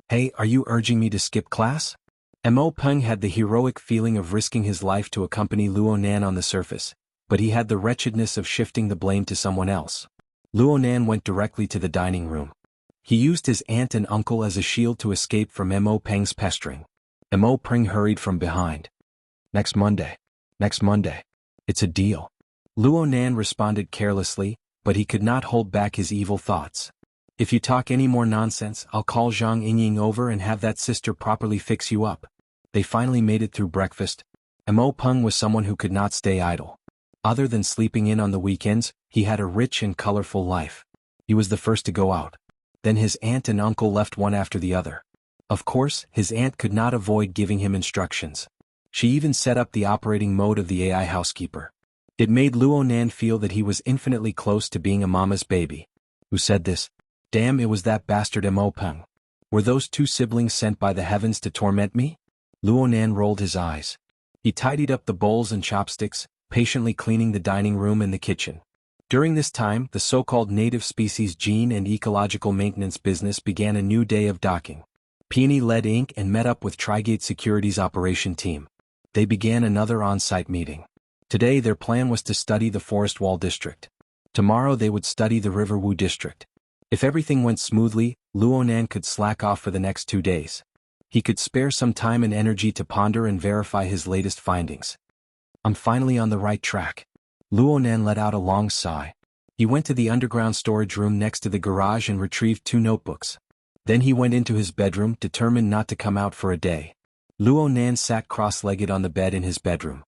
S1: Hey, are you urging me to skip class? Mo Peng had the heroic feeling of risking his life to accompany Luonan on the surface, but he had the wretchedness of shifting the blame to someone else. Luonan went directly to the dining room. He used his aunt and uncle as a shield to escape from Mo Peng's pestering. Mo Peng hurried from behind. Next Monday. Next Monday. It's a deal. Luonan responded carelessly, but he could not hold back his evil thoughts. If you talk any more nonsense, I'll call Zhang Yingying over and have that sister properly fix you up. They finally made it through breakfast. Mo Peng was someone who could not stay idle. Other than sleeping in on the weekends, he had a rich and colorful life. He was the first to go out. Then his aunt and uncle left one after the other. Of course, his aunt could not avoid giving him instructions. She even set up the operating mode of the AI housekeeper. It made Luonan feel that he was infinitely close to being a mama's baby. Who said this? Damn, it was that bastard Mo Peng. Were those 2 siblings sent by the heavens to torment me? Luonan rolled his eyes. He tidied up the bowls and chopsticks, patiently cleaning the dining room and the kitchen. During this time, the so-called native species gene and ecological maintenance business began a new day of docking. Peony led Inc. and met up with Trigate Security's operation team. They began another on-site meeting. Today their plan was to study the Forest Wall District. Tomorrow they would study the Riverwu District. If everything went smoothly, Luonan could slack off for the next 2 days. He could spare some time and energy to ponder and verify his latest findings. I'm finally on the right track. Luonan let out a long sigh. He went to the underground storage room next to the garage and retrieved 2 notebooks. Then he went into his bedroom, determined not to come out for a day. Luonan sat cross-legged on the bed in his bedroom.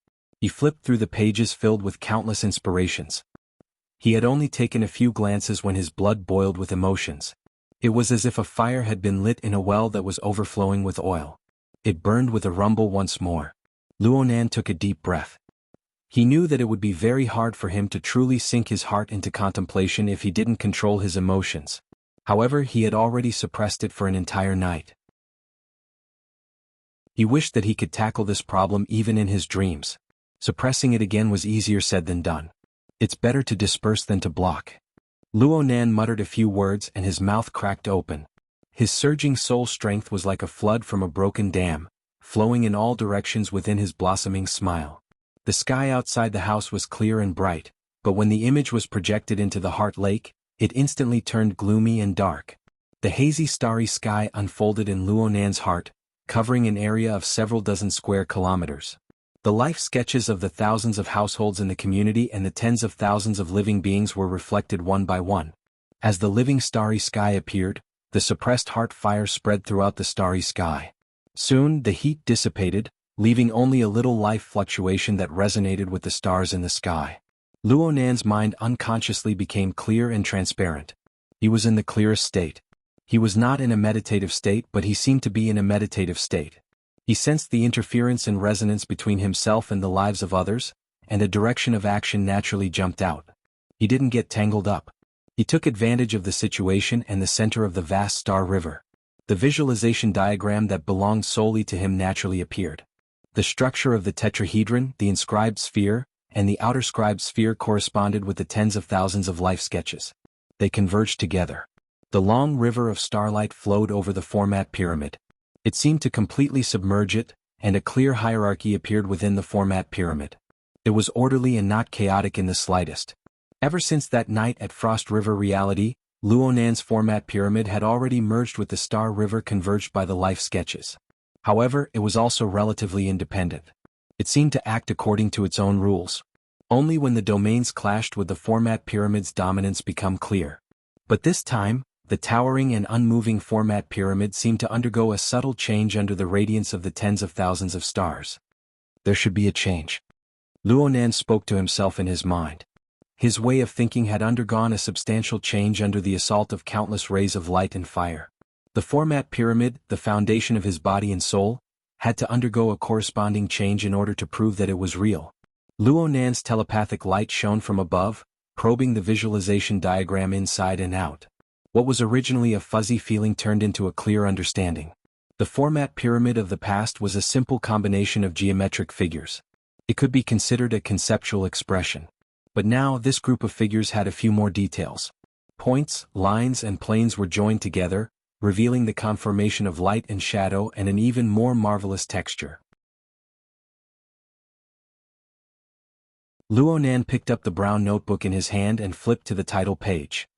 S1: He flipped through the pages filled with countless inspirations. He had only taken a few glances when his blood boiled with emotions. It was as if a fire had been lit in a well that was overflowing with oil. It burned with a rumble once more. Luonan took a deep breath. He knew that it would be very hard for him to truly sink his heart into contemplation if he didn't control his emotions. However, he had already suppressed it for an entire night. He wished that he could tackle this problem even in his dreams. Suppressing it again was easier said than done. It's better to disperse than to block. Luonan muttered a few words and his mouth cracked open. His surging soul strength was like a flood from a broken dam, flowing in all directions within his blossoming smile. The sky outside the house was clear and bright, but when the image was projected into the heart lake, it instantly turned gloomy and dark. The hazy starry sky unfolded in Luonan's heart, covering an area of several dozen square kilometers. The life sketches of the thousands of households in the community and the tens of thousands of living beings were reflected one by one. As the living starry sky appeared, the suppressed heart fire spread throughout the starry sky. Soon the heat dissipated, leaving only a little life fluctuation that resonated with the stars in the sky. Luonan's mind unconsciously became clear and transparent. He was in the clearest state. He was not in a meditative state, but he seemed to be in a meditative state. He sensed the interference and resonance between himself and the lives of others, and a direction of action naturally jumped out. He didn't get tangled up. He took advantage of the situation and the center of the vast star river. The visualization diagram that belonged solely to him naturally appeared. The structure of the tetrahedron, the inscribed sphere, and the outer scribed sphere corresponded with the tens of thousands of life sketches. They converged together. The long river of starlight flowed over the format pyramid. It seemed to completely submerge it, and a clear hierarchy appeared within the format pyramid. It was orderly and not chaotic in the slightest. Ever since that night at Frost River Reality, Luonan's format pyramid had already merged with the star river converged by the life sketches. However, it was also relatively independent. It seemed to act according to its own rules. Only when the domains clashed would the format pyramid's dominance become clear. But this time, the towering and unmoving format pyramid seemed to undergo a subtle change under the radiance of the tens of thousands of stars. There should be a change. Luonan spoke to himself in his mind. His way of thinking had undergone a substantial change under the assault of countless rays of light and fire. The format pyramid, the foundation of his body and soul, had to undergo a corresponding change in order to prove that it was real. Luonan's telepathic light shone from above, probing the visualization diagram inside and out. What was originally a fuzzy feeling turned into a clear understanding. The format pyramid of the past was a simple combination of geometric figures. It could be considered a conceptual expression. But now this group of figures had a few more details. Points, lines, and planes were joined together, revealing the conformation of light and shadow and an even more marvelous texture. Luonan picked up the brown notebook in his hand and flipped to the title page.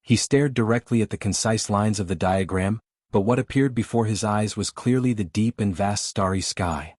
S1: He stared directly at the concise lines of the diagram, but what appeared before his eyes was clearly the deep and vast starry sky.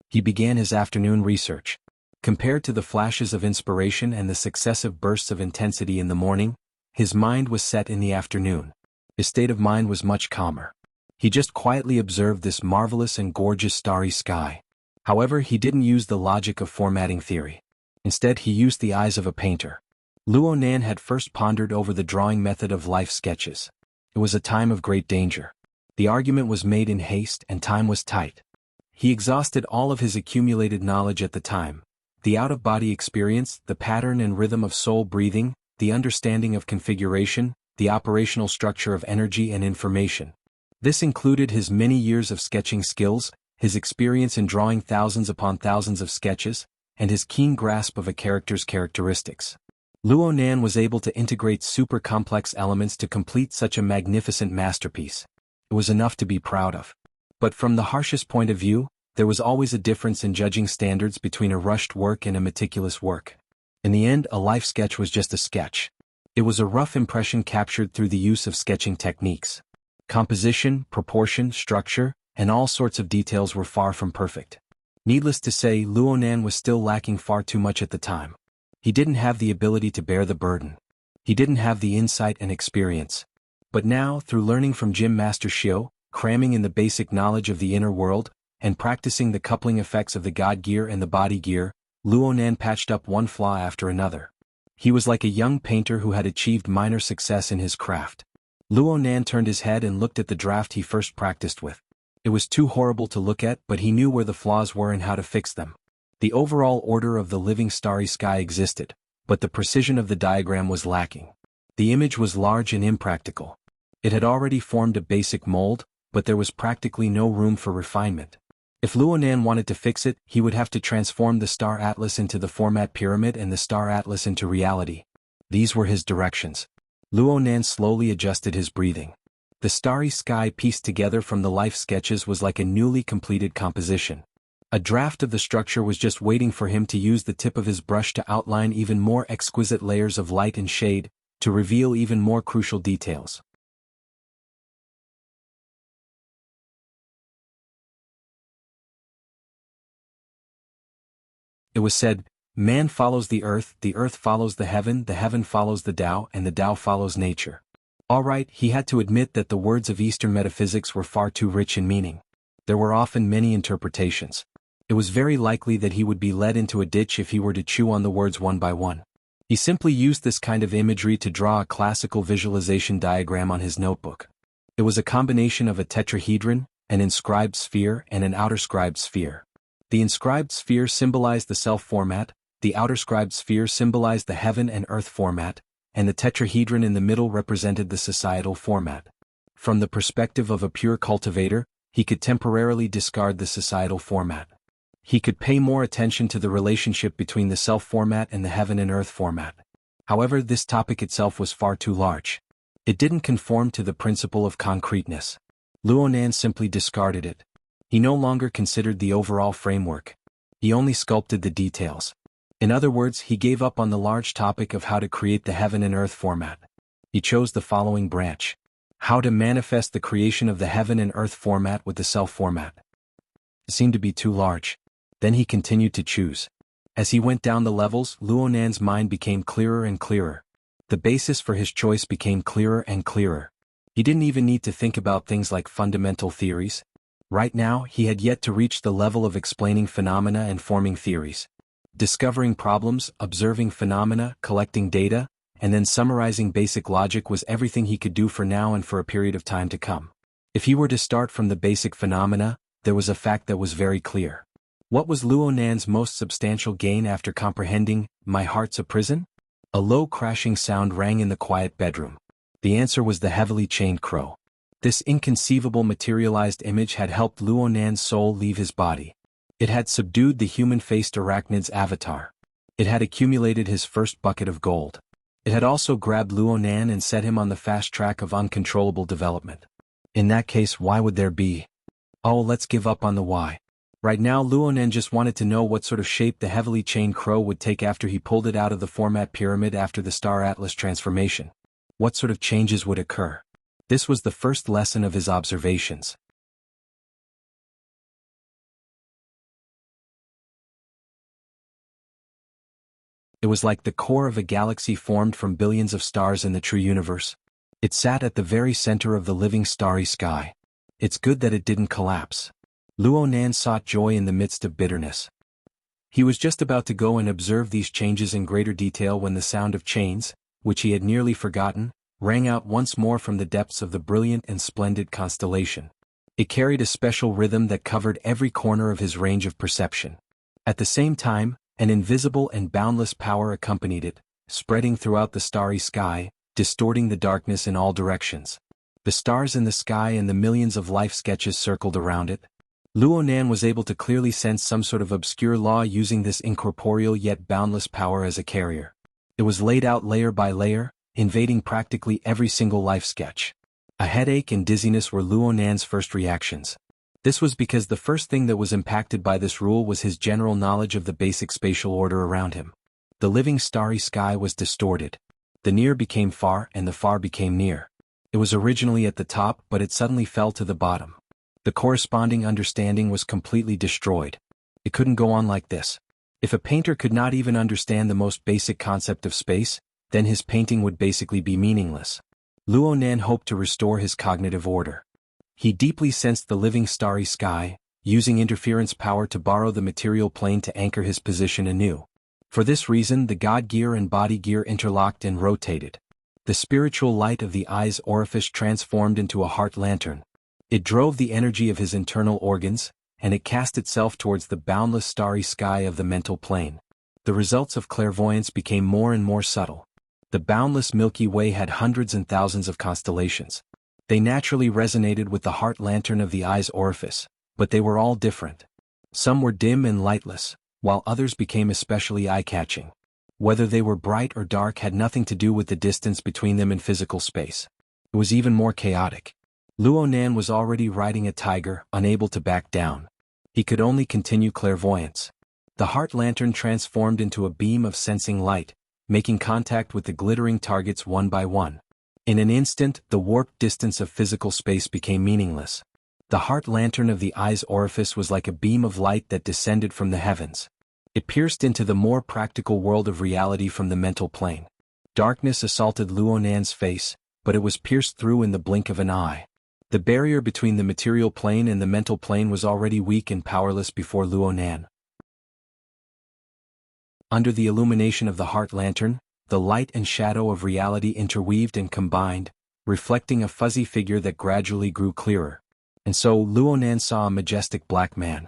S1: He began his afternoon research. Compared to the flashes of inspiration and the successive bursts of intensity in the morning, his mind was set in the afternoon. His state of mind was much calmer. He just quietly observed this marvelous and gorgeous starry sky. However, he didn't use the logic of formatting theory. Instead, he used the eyes of a painter. Luonan had first pondered over the drawing method of life sketches. It was a time of great danger. The argument was made in haste and time was tight. He exhausted all of his accumulated knowledge at the time. The out-of-body experience, the pattern and rhythm of soul breathing, the understanding of configuration, the operational structure of energy and information. This included his many years of sketching skills, his experience in drawing thousands upon thousands of sketches, and his keen grasp of a character's characteristics. Luonan was able to integrate super complex elements to complete such a magnificent masterpiece. It was enough to be proud of. But from the harshest point of view, there was always a difference in judging standards between a rushed work and a meticulous work. In the end, a life sketch was just a sketch. It was a rough impression captured through the use of sketching techniques. Composition, proportion, structure, and all sorts of details were far from perfect. Needless to say, Luonan was still lacking far too much at the time. He didn't have the ability to bear the burden. He didn't have the insight and experience. But now, through learning from Gym Master Shio, cramming in the basic knowledge of the inner world, and practicing the coupling effects of the God gear and the body gear, Luo Nan patched up one flaw after another. He was like a young painter who had achieved minor success in his craft. Luo Nan turned his head and looked at the draft he first practiced with. It was too horrible to look at, but he knew where the flaws were and how to fix them. The overall order of the living starry sky existed, but the precision of the diagram was lacking. The image was large and impractical. It had already formed a basic mold, but there was practically no room for refinement. If Luo Nan wanted to fix it, he would have to transform the star atlas into the format pyramid and the star atlas into reality. These were his directions. Luo Nan slowly adjusted his breathing. The starry sky pieced together from the life sketches was like a newly completed composition. A draft of the structure was just waiting for him to use the tip of his brush to outline even more exquisite layers of light and shade, to reveal even more crucial details. It was said, "Man follows the earth follows the heaven follows the Tao, and the Tao follows nature." All right, he had to admit that the words of Eastern metaphysics were far too rich in meaning. There were often many interpretations. It was very likely that he would be led into a ditch if he were to chew on the words one by one. He simply used this kind of imagery to draw a classical visualization diagram on his notebook. It was a combination of a tetrahedron, an inscribed sphere, and an outerscribed sphere. The inscribed sphere symbolized the self format, the outerscribed sphere symbolized the heaven and earth format, and the tetrahedron in the middle represented the societal format. From the perspective of a pure cultivator, he could temporarily discard the societal format. He could pay more attention to the relationship between the self format and the heaven and earth format. However, this topic itself was far too large. It didn't conform to the principle of concreteness. Luo Nan simply discarded it. He no longer considered the overall framework. He only sculpted the details. In other words, he gave up on the large topic of how to create the heaven and earth format. He chose the following branch: how to manifest the creation of the heaven and earth format with the self format. It seemed to be too large. Then he continued to choose. As he went down the levels, Luo Nan's mind became clearer and clearer. The basis for his choice became clearer and clearer. He didn't even need to think about things like fundamental theories. Right now, he had yet to reach the level of explaining phenomena and forming theories. Discovering problems, observing phenomena, collecting data, and then summarizing basic logic was everything he could do for now and for a period of time to come. If he were to start from the basic phenomena, there was a fact that was very clear. What was Luo Nan's most substantial gain after comprehending, "My heart's a prison"? A low crashing sound rang in the quiet bedroom. The answer was the heavily chained crow. This inconceivable materialized image had helped Luo Nan's soul leave his body. It had subdued the human-faced arachnid's avatar. It had accumulated his first bucket of gold. It had also grabbed Luo Nan and set him on the fast track of uncontrollable development. In that case, why would there be? Oh, let's give up on the why. Right now, Luo Nan just wanted to know what sort of shape the heavily chained crow would take after he pulled it out of the format pyramid after the Star Atlas transformation. What sort of changes would occur? This was the first lesson of his observations. It was like the core of a galaxy formed from billions of stars in the true universe. It sat at the very center of the living starry sky. It's good that it didn't collapse. Luo Nan sought joy in the midst of bitterness. He was just about to go and observe these changes in greater detail when the sound of chains, which he had nearly forgotten, rang out once more from the depths of the brilliant and splendid constellation. It carried a special rhythm that covered every corner of his range of perception. At the same time, an invisible and boundless power accompanied it, spreading throughout the starry sky, distorting the darkness in all directions. The stars in the sky and the millions of life sketches circled around it. Luo Nan was able to clearly sense some sort of obscure law using this incorporeal yet boundless power as a carrier. It was laid out layer by layer, invading practically every single life sketch. A headache and dizziness were Luo Nan's first reactions. This was because the first thing that was impacted by this rule was his general knowledge of the basic spatial order around him. The living starry sky was distorted. The near became far and the far became near. It was originally at the top, but it suddenly fell to the bottom. The corresponding understanding was completely destroyed. It couldn't go on like this. If a painter could not even understand the most basic concept of space, then his painting would basically be meaningless. Luonan hoped to restore his cognitive order. He deeply sensed the living starry sky, using interference power to borrow the material plane to anchor his position anew. For this reason the God gear and body gear interlocked and rotated. The spiritual light of the eye's orifice transformed into a heart lantern. It drove the energy of his internal organs, and it cast itself towards the boundless starry sky of the mental plane. The results of clairvoyance became more and more subtle. The boundless Milky Way had hundreds and thousands of constellations. They naturally resonated with the heart lantern of the eye's orifice, but they were all different. Some were dim and lightless, while others became especially eye-catching. Whether they were bright or dark had nothing to do with the distance between them in physical space. It was even more chaotic. Luonan was already riding a tiger, unable to back down. He could only continue clairvoyance. The heart lantern transformed into a beam of sensing light, making contact with the glittering targets one by one. In an instant, the warped distance of physical space became meaningless. The heart lantern of the eye's orifice was like a beam of light that descended from the heavens. It pierced into the more practical world of reality from the mental plane. Darkness assaulted Luonan's face, but it was pierced through in the blink of an eye. The barrier between the material plane and the mental plane was already weak and powerless before Luonan. Under the illumination of the heart lantern, the light and shadow of reality interweaved and combined, reflecting a fuzzy figure that gradually grew clearer. And so Luonan saw a majestic black man.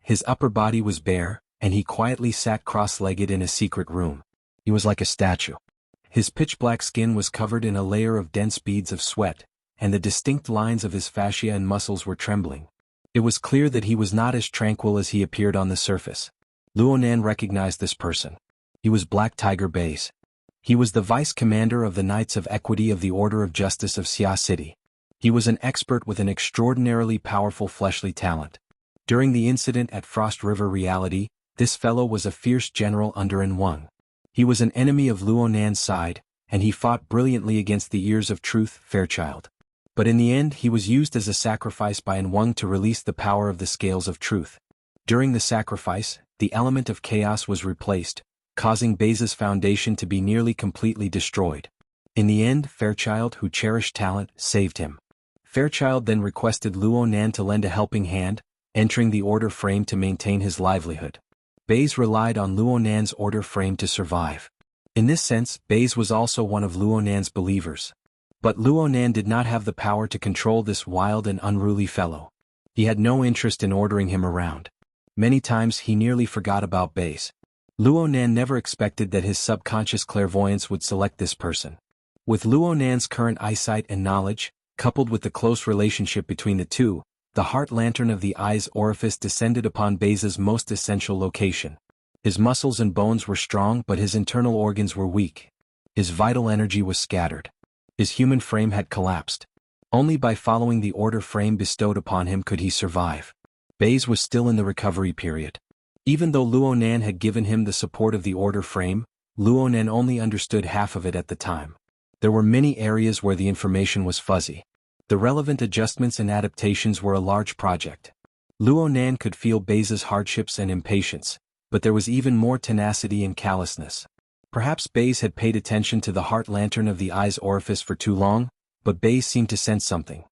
S1: His upper body was bare, and he quietly sat cross-legged in a secret room. He was like a statue. His pitch-black skin was covered in a layer of dense beads of sweat, and the distinct lines of his fascia and muscles were trembling. It was clear that he was not as tranquil as he appeared on the surface. Luonan recognized this person. He was Black Tiger Bays. He was the vice-commander of the Knights of Equity of the Order of Justice of Xia City. He was an expert with an extraordinarily powerful fleshly talent. During the incident at Frost River Reality, this fellow was a fierce general under An Wang. He was an enemy of Luonan's side, and he fought brilliantly against the ears of truth, Fairchild. But in the end he was used as a sacrifice by An Wang to release the power of the scales of truth. During the sacrifice, the element of chaos was replaced, causing Baze's foundation to be nearly completely destroyed. In the end, Fairchild, who cherished talent, saved him. Fairchild then requested Luonan to lend a helping hand, entering the order frame to maintain his livelihood. Baze relied on Luonan's order frame to survive. In this sense, Baze was also one of Luonan's believers. But Luonan did not have the power to control this wild and unruly fellow. He had no interest in ordering him around. Many times he nearly forgot about Baze. Luonan never expected that his subconscious clairvoyance would select this person. With Luonan's current eyesight and knowledge, coupled with the close relationship between the two, the heart lantern of the eye's orifice descended upon Baze's most essential location. His muscles and bones were strong, but his internal organs were weak. His vital energy was scattered. His human frame had collapsed. Only by following the order frame bestowed upon him could he survive. Baze was still in the recovery period. Even though Luonan had given him the support of the order frame, Luonan only understood half of it at the time. There were many areas where the information was fuzzy. The relevant adjustments and adaptations were a large project. Luonan could feel Baze's hardships and impatience, but there was even more tenacity and callousness. Perhaps Baze had paid attention to the heart lantern of the eye's orifice for too long, but Baze seemed to sense something.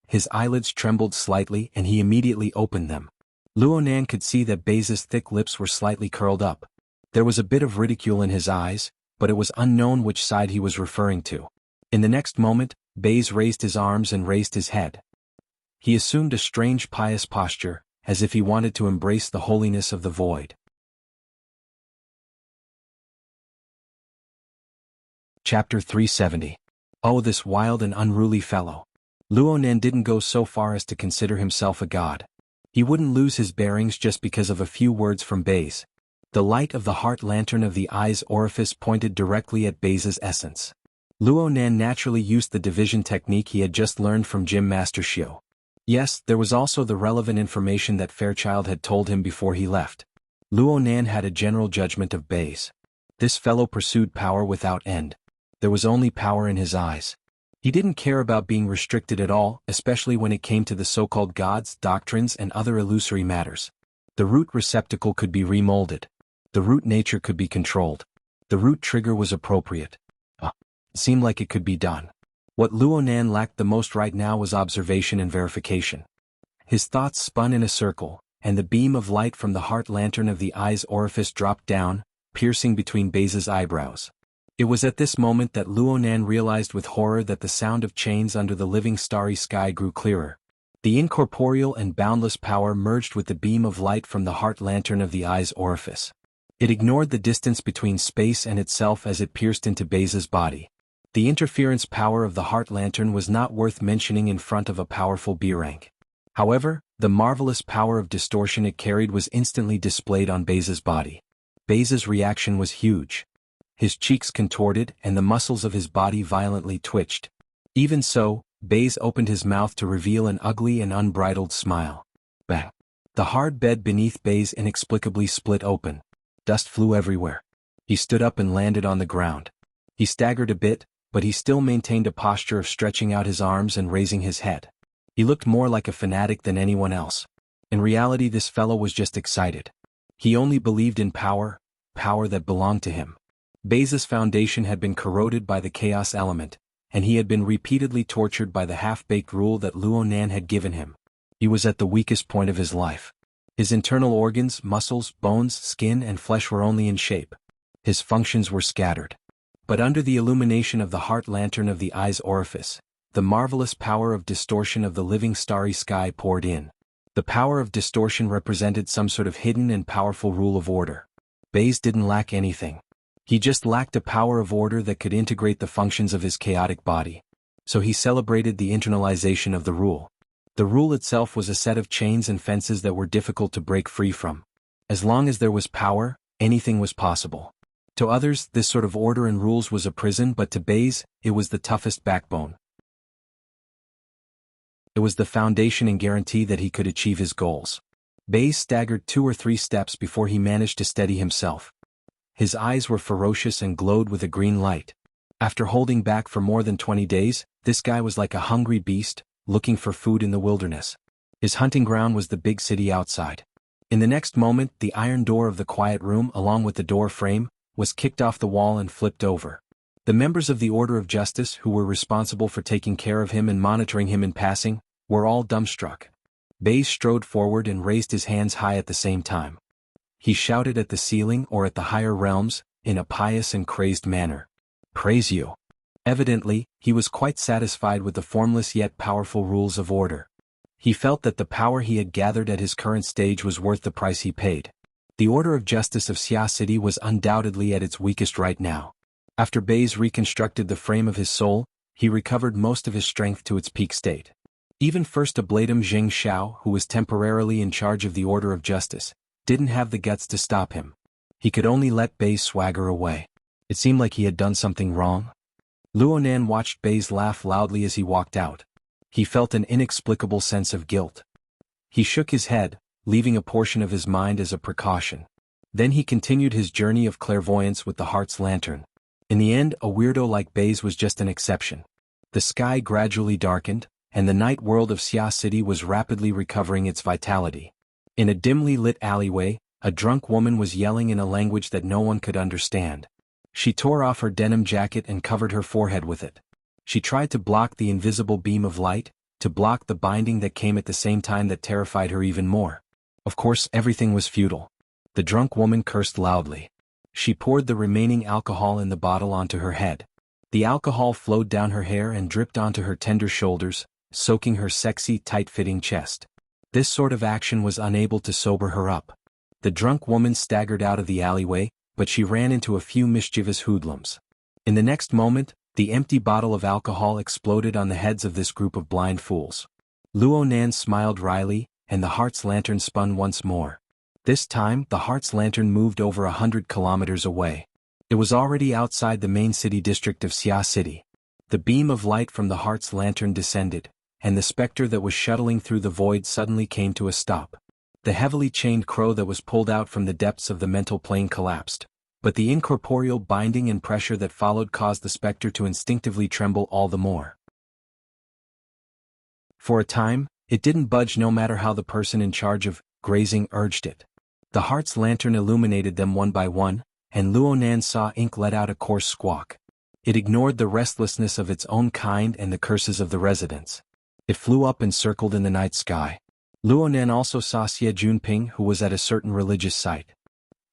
S1: His eyelids trembled slightly and he immediately opened them. Luonan could see that Baze's thick lips were slightly curled up. There was a bit of ridicule in his eyes, but it was unknown which side he was referring to. In the next moment, Baze raised his arms and raised his head. He assumed a strange pious posture, as if he wanted to embrace the holiness of the void. Chapter 370. Oh, this wild and unruly fellow. Luonan didn't go so far as to consider himself a god. He wouldn't lose his bearings just because of a few words from Baze. The light of the heart lantern of the eye's orifice pointed directly at Baze's essence. Luonan naturally used the division technique he had just learned from Gym Master Xiu. Yes, there was also the relevant information that Fairchild had told him before he left. Luonan had a general judgment of Baze. This fellow pursued power without end. There was only power in his eyes. He didn't care about being restricted at all, especially when it came to the so-called gods, doctrines, and other illusory matters. The root receptacle could be remolded. The root nature could be controlled. The root trigger was appropriate. It seemed like it could be done. What Luonan lacked the most right now was observation and verification. His thoughts spun in a circle, and the beam of light from the heart lantern of the eye's orifice dropped down, piercing between Baze's eyebrows. It was at this moment that Luonan realized with horror that the sound of chains under the living starry sky grew clearer. The incorporeal and boundless power merged with the beam of light from the heart lantern of the eye's orifice. It ignored the distance between space and itself as it pierced into Baze's body. The interference power of the heart lantern was not worth mentioning in front of a powerful B rank. However, the marvelous power of distortion it carried was instantly displayed on Baze's body. Baze's reaction was huge. His cheeks contorted and the muscles of his body violently twitched. Even so, Baze opened his mouth to reveal an ugly and unbridled smile. Bah! The hard bed beneath Baze inexplicably split open. Dust flew everywhere. He stood up and landed on the ground. He staggered a bit, but he still maintained a posture of stretching out his arms and raising his head. He looked more like a fanatic than anyone else. In reality, this fellow was just excited. He only believed in power that belonged to him. Baze's foundation had been corroded by the chaos element, and he had been repeatedly tortured by the half-baked rule that Luonan had given him. He was at the weakest point of his life. His internal organs, muscles, bones, skin, and flesh were only in shape. His functions were scattered. But under the illumination of the heart lantern of the eye's orifice, the marvelous power of distortion of the living starry sky poured in. The power of distortion represented some sort of hidden and powerful rule of order. Baze didn't lack anything. He just lacked a power of order that could integrate the functions of his chaotic body. So he celebrated the internalization of the rule. The rule itself was a set of chains and fences that were difficult to break free from. As long as there was power, anything was possible. To others, this sort of order and rules was a prison, but to Baze, it was the toughest backbone. It was the foundation and guarantee that he could achieve his goals. Baze staggered 2 or 3 steps before he managed to steady himself. His eyes were ferocious and glowed with a green light. After holding back for more than 20 days, this guy was like a hungry beast, looking for food in the wilderness. His hunting ground was the big city outside. In the next moment, the iron door of the quiet room, along with the door frame, was kicked off the wall and flipped over. The members of the Order of Justice, who were responsible for taking care of him and monitoring him in passing, were all dumbstruck. Baze strode forward and raised his hands high at the same time. He shouted at the ceiling or at the higher realms, in a pious and crazed manner. "Praise you." Evidently, he was quite satisfied with the formless yet powerful rules of order. He felt that the power he had gathered at his current stage was worth the price he paid. The Order of Justice of Xia City was undoubtedly at its weakest right now. After Baze reconstructed the frame of his soul, he recovered most of his strength to its peak state. Even First Ablatum Zheng Xiao, who was temporarily in charge of the Order of Justice, didn't have the guts to stop him. He could only let Baze swagger away. It seemed like he had done something wrong. Luonan watched Baze laugh loudly as he walked out. He felt an inexplicable sense of guilt. He shook his head, leaving a portion of his mind as a precaution. Then he continued his journey of clairvoyance with the heart's lantern. In the end, a weirdo like Baze was just an exception. The sky gradually darkened, and the night world of Xia City was rapidly recovering its vitality. In a dimly lit alleyway, a drunk woman was yelling in a language that no one could understand. She tore off her denim jacket and covered her forehead with it. She tried to block the invisible beam of light, to block the binding that came at the same time that terrified her even more. Of course, everything was futile. The drunk woman cursed loudly. She poured the remaining alcohol in the bottle onto her head. The alcohol flowed down her hair and dripped onto her tender shoulders, soaking her sexy, tight-fitting chest. This sort of action was unable to sober her up. The drunk woman staggered out of the alleyway, but she ran into a few mischievous hoodlums. In the next moment, the empty bottle of alcohol exploded on the heads of this group of blind fools. Luonan smiled wryly, and the heart's lantern spun once more. This time, the heart's lantern moved over 100 kilometers away. It was already outside the main city district of Xia City. The beam of light from the heart's lantern descended, and the specter that was shuttling through the void suddenly came to a stop. The heavily chained crow that was pulled out from the depths of the mental plane collapsed, but the incorporeal binding and pressure that followed caused the specter to instinctively tremble all the more. For a time, it didn't budge no matter how the person in charge of grazing urged it. The heart's lantern illuminated them one by one, and Luonan saw ink let out a coarse squawk. It ignored the restlessness of its own kind and the curses of the residents. It flew up and circled in the night sky. Luonan also saw Xie Junping, who was at a certain religious site.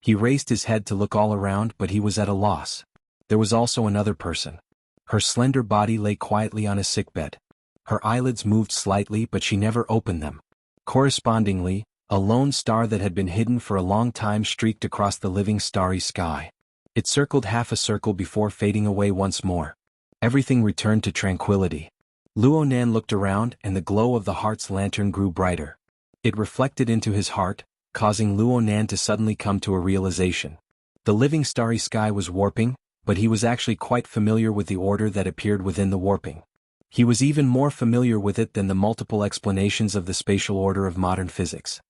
S1: He raised his head to look all around, but he was at a loss. There was also another person. Her slender body lay quietly on a sickbed. Her eyelids moved slightly, but she never opened them. Correspondingly, a lone star that had been hidden for a long time streaked across the living starry sky. It circled half a circle before fading away once more. Everything returned to tranquility. Luonan looked around, and the glow of the heart's lantern grew brighter. It reflected into his heart, causing Luonan to suddenly come to a realization. The living starry sky was warping, but he was actually quite familiar with the order that appeared within the warping. He was even more familiar with it than the multiple explanations of the spatial order of modern physics.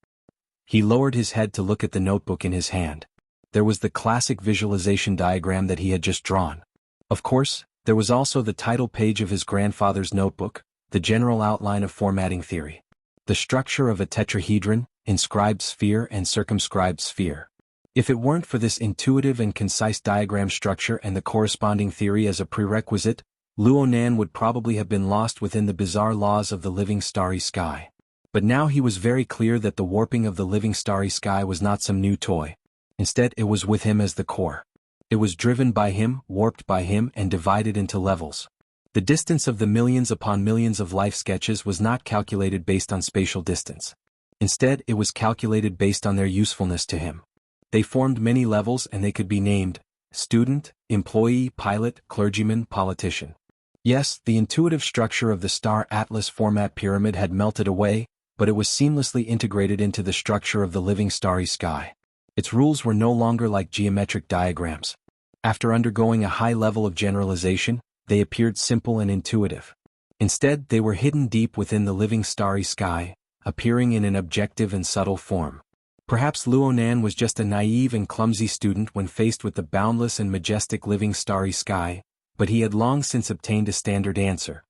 S1: He lowered his head to look at the notebook in his hand. There was the classic visualization diagram that he had just drawn. Of course, there was also the title page of his grandfather's notebook, the general outline of formatting theory. The structure of a tetrahedron, inscribed sphere and circumscribed sphere. If it weren't for this intuitive and concise diagram structure and the corresponding theory as a prerequisite, Luonan would probably have been lost within the bizarre laws of the living starry sky. But now he was very clear that the warping of the living starry sky was not some new toy. Instead, it was with him as the core. It was driven by him, warped by him, and divided into levels. The distance of the millions upon millions of life sketches was not calculated based on spatial distance. Instead, it was calculated based on their usefulness to him. They formed many levels, and they could be named student, employee, pilot, clergyman, politician. Yes, the intuitive structure of the star atlas format pyramid had melted away, but it was seamlessly integrated into the structure of the living starry sky. Its rules were no longer like geometric diagrams. After undergoing a high level of generalization, they appeared simple and intuitive. Instead, they were hidden deep within the living starry sky, appearing in an objective and subtle form. Perhaps Luonan was just a naive and clumsy student when faced with the boundless and majestic living starry sky, but he had long since obtained a standard answer.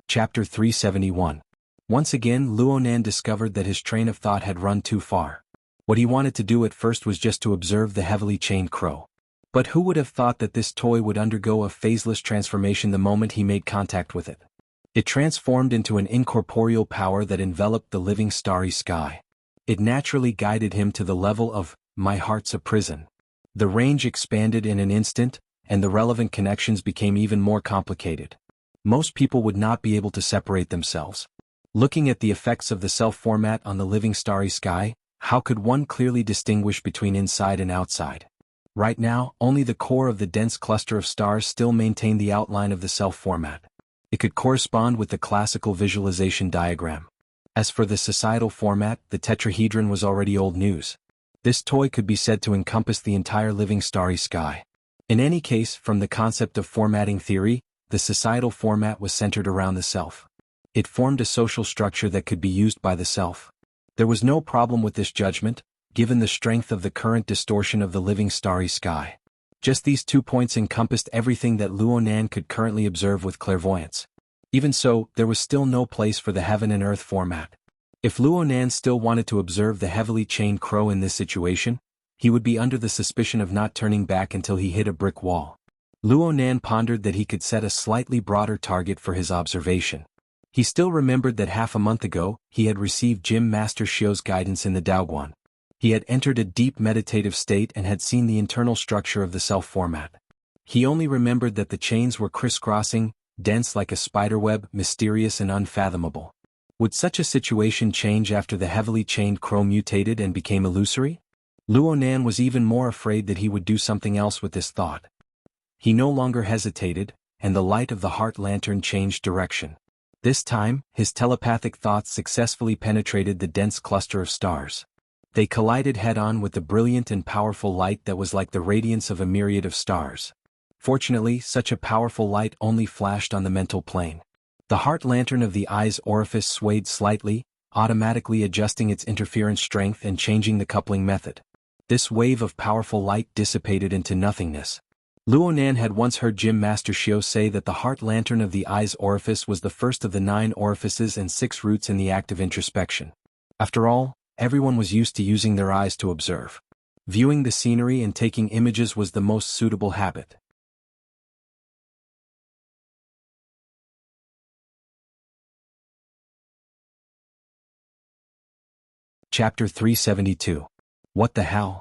S1: Chapter 371. Once again, Luonan discovered that his train of thought had run too far. What he wanted to do at first was just to observe the heavily chained crow. But who would have thought that this toy would undergo a phaseless transformation the moment he made contact with it? It transformed into an incorporeal power that enveloped the living starry sky. It naturally guided him to the level of, "My heart's a prison." The range expanded in an instant, and the relevant connections became even more complicated. Most people would not be able to separate themselves. Looking at the effects of the self-format on the living starry sky, how could one clearly distinguish between inside and outside? Right now, only the core of the dense cluster of stars still maintained the outline of the self-format. It could correspond with the classical visualization diagram. As for the societal format, the tetrahedron was already old news. This toy could be said to encompass the entire living starry sky. In any case, from the concept of formatting theory, the societal format was centered around the self. It formed a social structure that could be used by the self. There was no problem with this judgment, given the strength of the current distortion of the living starry sky. Just these 2 points encompassed everything that Luonan could currently observe with clairvoyance. Even so, there was still no place for the heaven and earth format. If Luonan still wanted to observe the heavily chained crow in this situation, he would be under the suspicion of not turning back until he hit a brick wall. Luonan pondered that he could set a slightly broader target for his observation. He still remembered that half a month ago, he had received Jim Master Shio's guidance in the Daoguan. He had entered a deep meditative state and had seen the internal structure of the self-format. He only remembered that the chains were crisscrossing, dense like a spiderweb, mysterious and unfathomable. Would such a situation change after the heavily chained crow mutated and became illusory? Luonan was even more afraid that he would do something else with this thought. He no longer hesitated, and the light of the heart lantern changed direction. This time, his telepathic thoughts successfully penetrated the dense cluster of stars. They collided head-on with the brilliant and powerful light that was like the radiance of a myriad of stars. Fortunately, such a powerful light only flashed on the mental plane. The heart lantern of the eye's orifice swayed slightly, automatically adjusting its interference strength and changing the coupling method. This wave of powerful light dissipated into nothingness. Luonan had once heard Jim Master Shio say that the heart lantern of the eye's orifice was the first of the 9 orifices and 6 roots in the act of introspection. After all, everyone was used to using their eyes to observe. Viewing the scenery and taking images was the most suitable habit. Chapter 372. What the hell?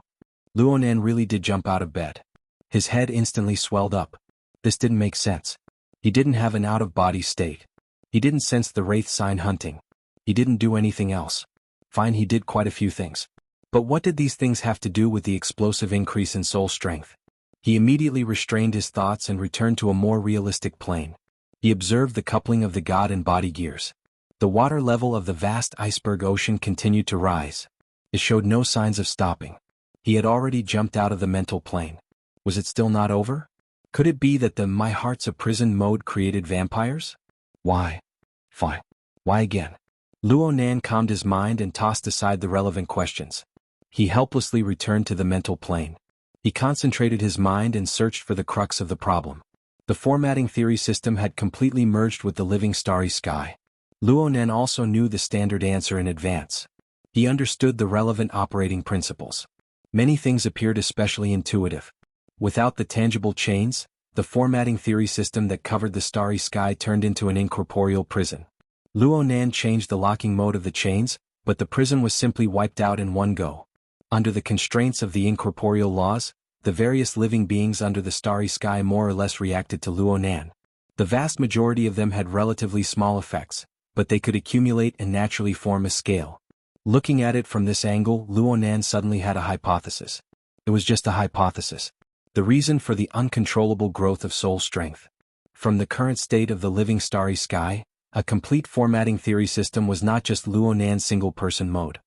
S1: Luonan really did jump out of bed. His head instantly swelled up. This didn't make sense. He didn't have an out-of-body state. He didn't sense the wraith sign hunting. He didn't do anything else. Fine, he did quite a few things. But what did these things have to do with the explosive increase in soul strength? He immediately restrained his thoughts and returned to a more realistic plane. He observed the coupling of the god and body gears. The water level of the vast iceberg ocean continued to rise. It showed no signs of stopping. He had already jumped out of the mental plane. Was it still not over? Could it be that the "my heart's a prison" mode created vampires? Why? Fine. Why again? Luonan calmed his mind and tossed aside the relevant questions. He helplessly returned to the mental plane. He concentrated his mind and searched for the crux of the problem. The formatting theory system had completely merged with the living starry sky. Luonan also knew the standard answer in advance. He understood the relevant operating principles. Many things appeared especially intuitive. Without the tangible chains, the formatting theory system that covered the starry sky turned into an incorporeal prison. Luonan changed the locking mode of the chains, but the prison was simply wiped out in one go. Under the constraints of the incorporeal laws, the various living beings under the starry sky more or less reacted to Luonan. The vast majority of them had relatively small effects, but they could accumulate and naturally form a scale. Looking at it from this angle, Luonan suddenly had a hypothesis. It was just a hypothesis. The reason for the uncontrollable growth of soul strength. From the current state of the living starry sky, a complete formatting theory system was not just Luonan's single-person mode.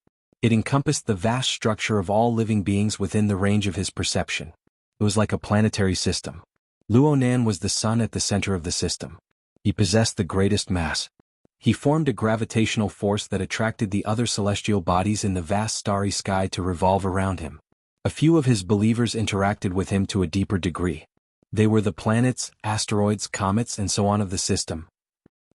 S1: It encompassed the vast structure of all living beings within the range of his perception. It was like a planetary system. Luonan was the sun at the center of the system. He possessed the greatest mass. He formed a gravitational force that attracted the other celestial bodies in the vast starry sky to revolve around him. A few of his believers interacted with him to a deeper degree. They were the planets, asteroids, comets, and so on of the system.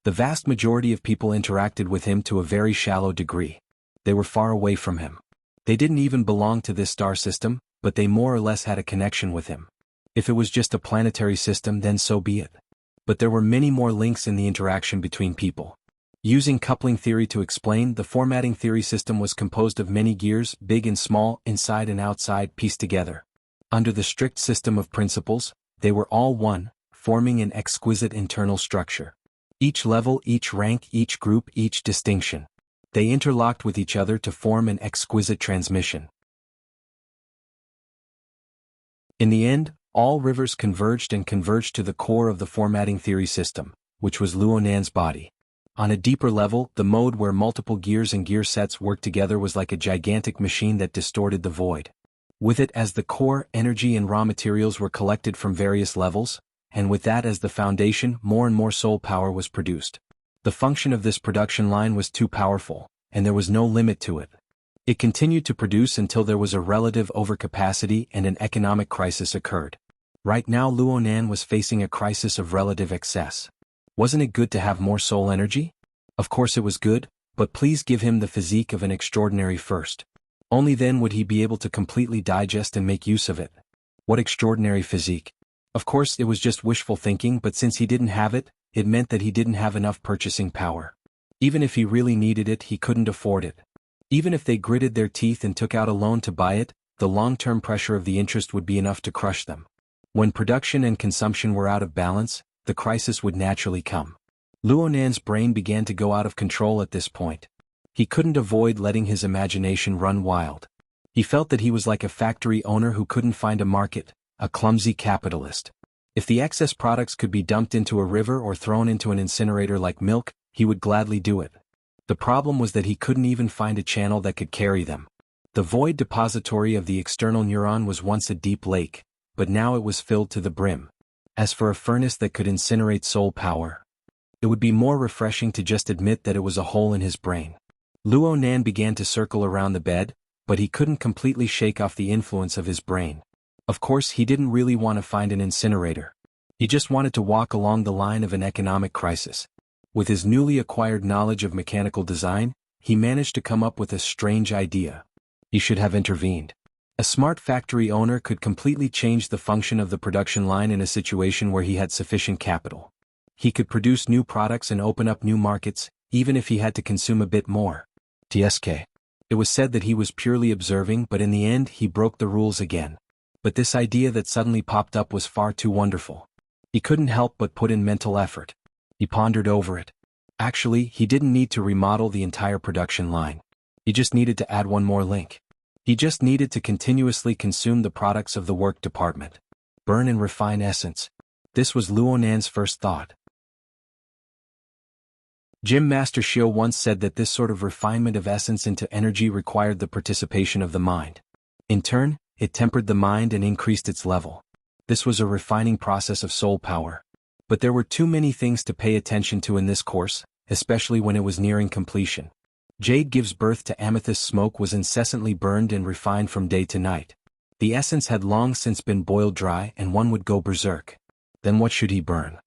S1: The vast majority of people interacted with him to a very shallow degree. They were far away from him. They didn't even belong to this star system, but they more or less had a connection with him. If it was just a planetary system, then so be it. But there were many more links in the interaction between people. Using coupling theory to explain, the formatting theory system was composed of many gears, big and small, inside and outside, pieced together. Under the strict system of principles, they were all one, forming an exquisite internal structure. Each level, each rank, each group, each distinction. They interlocked with each other to form an exquisite transmission. In the end, all rivers converged to the core of the formatting theory system, which was Luonan's body. On a deeper level, the mode where multiple gears and gear sets worked together was like a gigantic machine that distorted the void. With it as the core, energy and raw materials were collected from various levels, and with that as the foundation, more and more soul power was produced. The function of this production line was too powerful, and there was no limit to it. It continued to produce until there was a relative overcapacity and an economic crisis occurred. Right now Luonan was facing a crisis of relative excess. Wasn't it good to have more soul energy? Of course it was good, but please give him the physique of an extraordinary first. Only then would he be able to completely digest and make use of it. What extraordinary physique? Of course it was just wishful thinking, but since he didn't have it, it meant that he didn't have enough purchasing power. Even if he really needed it, he couldn't afford it. Even if they gritted their teeth and took out a loan to buy it, the long-term pressure of the interest would be enough to crush them. When production and consumption were out of balance, the crisis would naturally come. Luonan's brain began to go out of control at this point. He couldn't avoid letting his imagination run wild. He felt that he was like a factory owner who couldn't find a market, a clumsy capitalist. If the excess products could be dumped into a river or thrown into an incinerator like milk, he would gladly do it. The problem was that he couldn't even find a channel that could carry them. The void depository of the external neuron was once a deep lake, but now it was filled to the brim. As for a furnace that could incinerate soul power, it would be more refreshing to just admit that it was a hole in his brain. Luonan began to circle around the bed, but he couldn't completely shake off the influence of his brain. Of course, he didn't really want to find an incinerator. He just wanted to walk along the line of an economic crisis. With his newly acquired knowledge of mechanical design, he managed to come up with a strange idea. He should have intervened. A smart factory owner could completely change the function of the production line in a situation where he had sufficient capital. He could produce new products and open up new markets, even if he had to consume a bit more. TSK. It was said that he was purely observing, but in the end he broke the rules again. But this idea that suddenly popped up was far too wonderful. He couldn't help but put in mental effort. He pondered over it. Actually, he didn't need to remodel the entire production line. He just needed to add one more link. He just needed to continuously consume the products of the work department. Burn and refine essence. This was Luo Nan's first thought. Gym Master Shio once said that this sort of refinement of essence into energy required the participation of the mind. In turn, it tempered the mind and increased its level. This was a refining process of soul power. But there were too many things to pay attention to in this course, especially when it was nearing completion. Jade gives birth to amethyst smoke was incessantly burned and refined from day to night. The essence had long since been boiled dry and one would go berserk. Then what should he burn?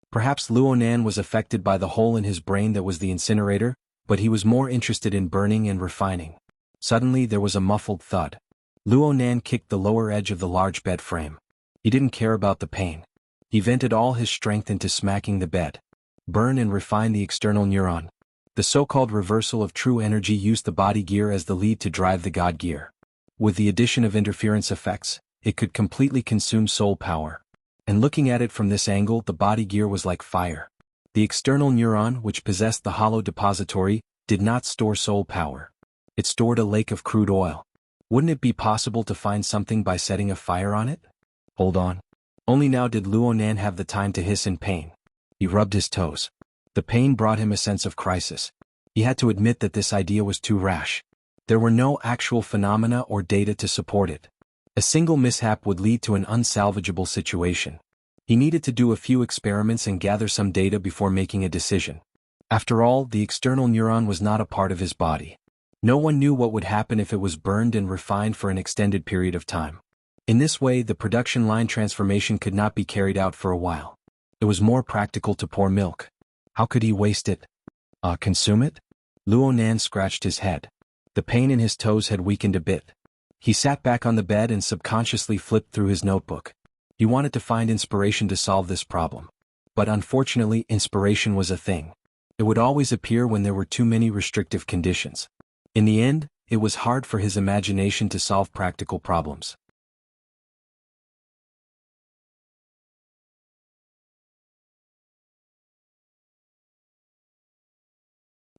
S1: Perhaps Luo Nan was affected by the hole in his brain that was the incinerator, but he was more interested in burning and refining. Suddenly there was a muffled thud. Luo Nan kicked the lower edge of the large bed frame. He didn't care about the pain. He vented all his strength into smacking the bed. Burn and refine the external neuron. The so-called reversal of true energy used the body gear as the lead to drive the God gear. With the addition of interference effects, it could completely consume soul power. And looking at it from this angle, the body gear was like fire. The external neuron, which possessed the hollow depository, did not store soul power. It stored a lake of crude oil. Wouldn't it be possible to find something by setting a fire on it? Hold on. Only now did Luo Nan have the time to hiss in pain. He rubbed his toes. The pain brought him a sense of crisis. He had to admit that this idea was too rash. There were no actual phenomena or data to support it. A single mishap would lead to an unsalvageable situation. He needed to do a few experiments and gather some data before making a decision. After all, the external neuron was not a part of his body. No one knew what would happen if it was burned and refined for an extended period of time. In this way, the production line transformation could not be carried out for a while. It was more practical to pour milk. How could he waste it? Consume it? Luo Nan scratched his head. The pain in his toes had weakened a bit. He sat back on the bed and subconsciously flipped through his notebook. He wanted to find inspiration to solve this problem. But unfortunately, inspiration was a thing. It would always appear when there were too many restrictive conditions. In the end, it was hard for his imagination to solve practical problems.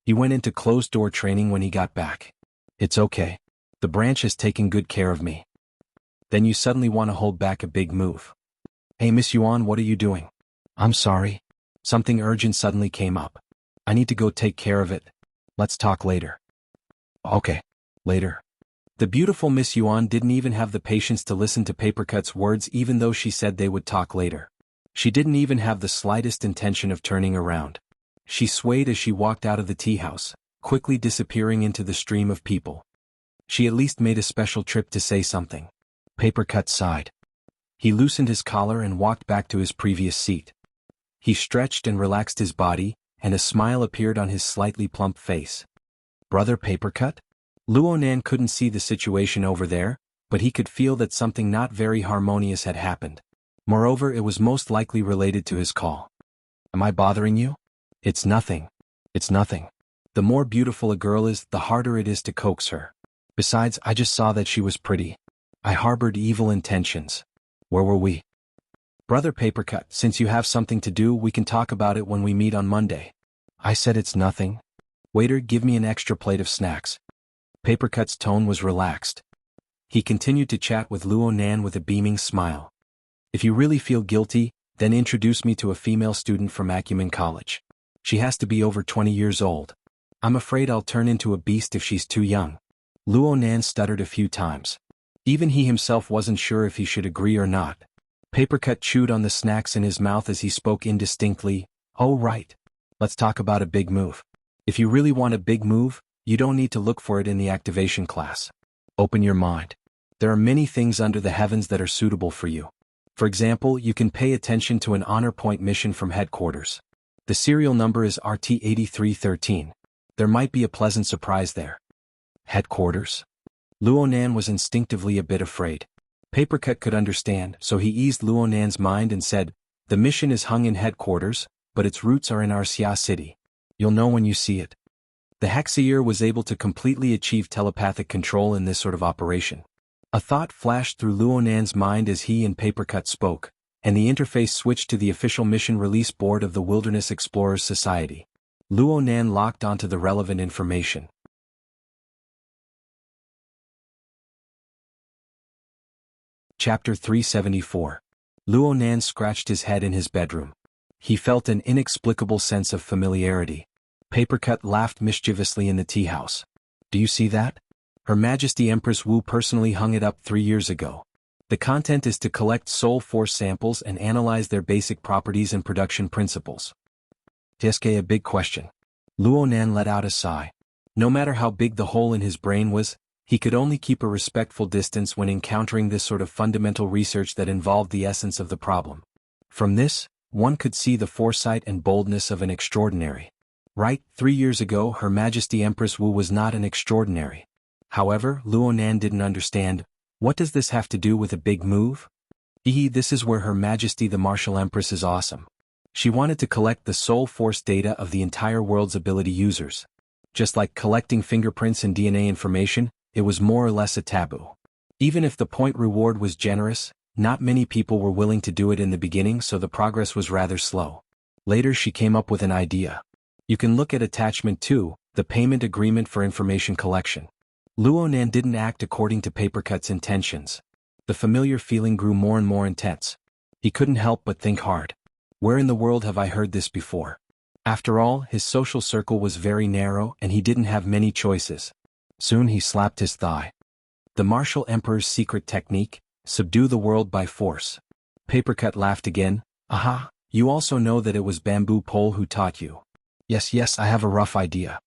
S1: He went into closed-door training when he got back. It's okay. The branch has taken good care of me. Then you suddenly want to hold back a big move. Hey Miss Yuan, what are you doing? I'm sorry. Something urgent suddenly came up. I need to go take care of it. Let's talk later. Okay. Later. The beautiful Miss Yuan didn't even have the patience to listen to Papercut's words even though she said they would talk later. She didn't even have the slightest intention of turning around. She swayed as she walked out of the tea house, quickly disappearing into the stream of people. She at least made a special trip to say something. Papercut sighed. He loosened his collar and walked back to his previous seat. He stretched and relaxed his body, and a smile appeared on his slightly plump face. Brother Papercut? Luo Nan couldn't see the situation over there, but he could feel that something not very harmonious had happened. Moreover, it was most likely related to his call. Am I bothering you? It's nothing. It's nothing. The more beautiful a girl is, the harder it is to coax her. Besides, I just saw that she was pretty. I harbored evil intentions. Where were we? Brother Papercut, since you have something to do, we can talk about it when we meet on Monday. I said it's nothing. Waiter, give me an extra plate of snacks. Papercut's tone was relaxed. He continued to chat with Luo Nan with a beaming smile. If you really feel guilty, then introduce me to a female student from Acumen College. She has to be over 20 years old. I'm afraid I'll turn into a beast if she's too young. Luo Nan stuttered a few times. Even he himself wasn't sure if he should agree or not. Papercut chewed on the snacks in his mouth as he spoke indistinctly. Oh right. Let's talk about a big move. If you really want a big move, you don't need to look for it in the activation class. Open your mind. There are many things under the heavens that are suitable for you. For example, you can pay attention to an honor point mission from headquarters. The serial number is RT-8313. There might be a pleasant surprise there. Headquarters? Luonan was instinctively a bit afraid. Papercut could understand, so he eased Luonan's mind and said, "The mission is hung in headquarters, but its roots are in Arcia City. You'll know when you see it." The Hexier was able to completely achieve telepathic control in this sort of operation. A thought flashed through Luonan's mind as he and Papercut spoke, and the interface switched to the official mission release board of the Wilderness Explorers Society. Luonan locked onto the relevant information. Chapter 374. Luonan scratched his head in his bedroom. He felt an inexplicable sense of familiarity. Papercut laughed mischievously in the tea house. "Do you see that? Her Majesty Empress Wu personally hung it up 3 years ago. The content is to collect soul force samples and analyze their basic properties and production principles." Just a big question. Luonan let out a sigh. No matter how big the hole in his brain was, he could only keep a respectful distance when encountering this sort of fundamental research that involved the essence of the problem. From this, one could see the foresight and boldness of an extraordinary. Right, 3 years ago Her Majesty Empress Wu was not an extraordinary. However, Luonan didn't understand, what does this have to do with a big move? This is where Her Majesty the Martial Empress is awesome. She wanted to collect the soul force data of the entire world's ability users. Just like collecting fingerprints and DNA information, it was more or less a taboo. Even if the point reward was generous, not many people were willing to do it in the beginning, so the progress was rather slow. Later she came up with an idea. You can look at attachment 2, the payment agreement for information collection. Luonan didn't act according to Papercut's intentions. The familiar feeling grew more and more intense. He couldn't help but think hard. Where in the world have I heard this before? After all, his social circle was very narrow and he didn't have many choices. Soon he slapped his thigh. The Martial Emperor's secret technique, subdue the world by force. Papercut laughed again. Aha, you also know that it was Bamboo Pole who taught you. Yes, I have a rough idea.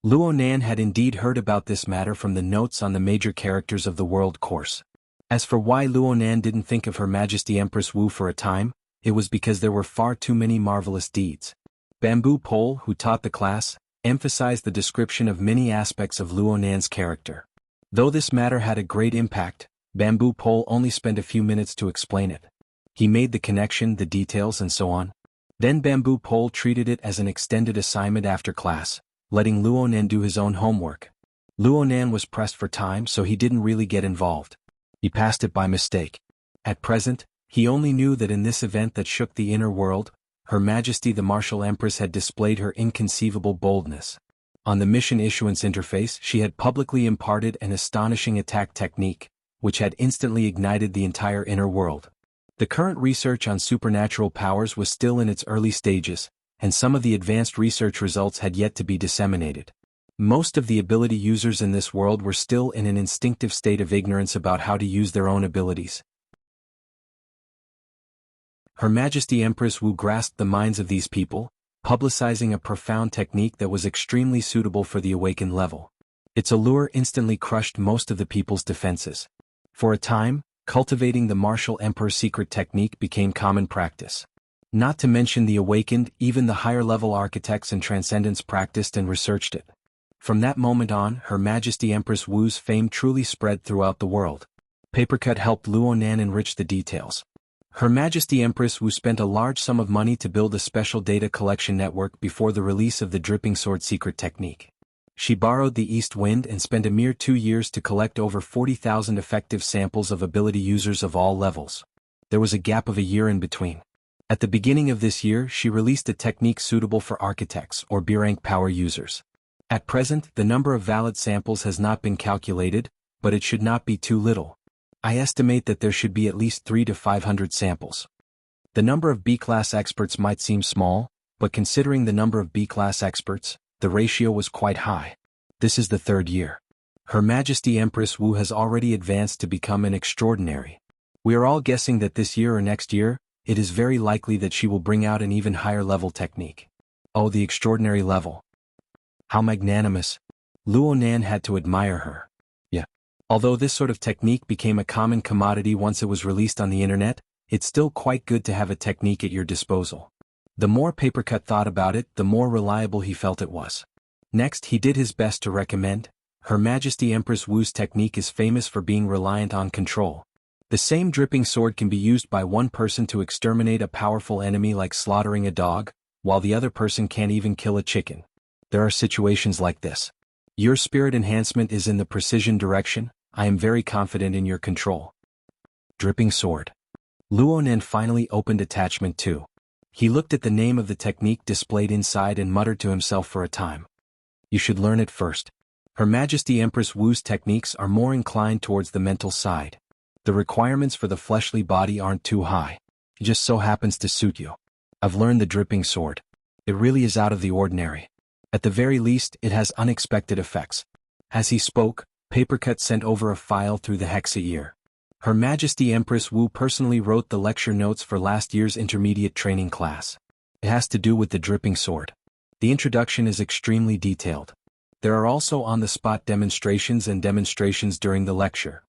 S1: Luonan had indeed heard about this matter from the notes on the major characters of the world course. As for why Luonan didn't think of Her Majesty Empress Wu for a time, it was because there were far too many marvelous deeds. Bamboo Pole, who taught the class, emphasized the description of many aspects of Luonan's character. Though this matter had a great impact, Bamboo Pole only spent a few minutes to explain it. He made the connection, the details, and so on. Then Bamboo Pole treated it as an extended assignment after class, letting Luonan do his own homework. Luonan was pressed for time, so he didn't really get involved. He passed it by mistake. At present, he only knew that in this event that shook the inner world, Her Majesty the Martial Empress had displayed her inconceivable boldness. On the mission issuance interface, she had publicly imparted an astonishing attack technique, which had instantly ignited the entire inner world. The current research on supernatural powers was still in its early stages, and some of the advanced research results had yet to be disseminated. Most of the ability users in this world were still in an instinctive state of ignorance about how to use their own abilities. Her Majesty Empress Wu grasped the minds of these people, publicizing a profound technique that was extremely suitable for the awakened level. Its allure instantly crushed most of the people's defenses. For a time, cultivating the Martial Emperor's secret technique became common practice. Not to mention the awakened, even the higher-level architects and transcendents practiced and researched it. From that moment on, Her Majesty Empress Wu's fame truly spread throughout the world. Papercut helped Luonan enrich the details. Her Majesty Empress Wu spent a large sum of money to build a special data collection network before the release of the Dripping Sword secret technique. She borrowed the East Wind and spent a mere 2 years to collect over 40,000 effective samples of ability users of all levels. There was a gap of a year in between. At the beginning of this year, she released a technique suitable for architects or B-rank power users. At present, the number of valid samples has not been calculated, but it should not be too little. I estimate that there should be at least 300 to 500 samples. The number of B-class experts might seem small, but considering the number of B-class experts, the ratio was quite high. This is the 3rd year. Her Majesty Empress Wu has already advanced to become an extraordinary. We are all guessing that this year or next year, it is very likely that she will bring out an even higher level technique. Oh, the extraordinary level. How magnanimous. Luonan had to admire her. Yeah. Although this sort of technique became a common commodity once it was released on the internet, it's still quite good to have a technique at your disposal. The more Papercut thought about it, the more reliable he felt it was. Next, he did his best to recommend, Her Majesty Empress Wu's technique is famous for being reliant on control. The same dripping sword can be used by one person to exterminate a powerful enemy like slaughtering a dog, while the other person can't even kill a chicken. There are situations like this. Your spirit enhancement is in the precision direction. I am very confident in your control. Dripping sword. Luonan finally opened attachment 2. He looked at the name of the technique displayed inside and muttered to himself for a time. You should learn it first. Her Majesty Empress Wu's techniques are more inclined towards the mental side. The requirements for the fleshly body aren't too high. It just so happens to suit you. I've learned the dripping sword. It really is out of the ordinary. At the very least, it has unexpected effects. As he spoke, Papercut sent over a file through the hexa ear. Her Majesty Empress Wu personally wrote the lecture notes for last year's intermediate training class. It has to do with the dripping sword. The introduction is extremely detailed. There are also on-the-spot demonstrations and demonstrations during the lecture.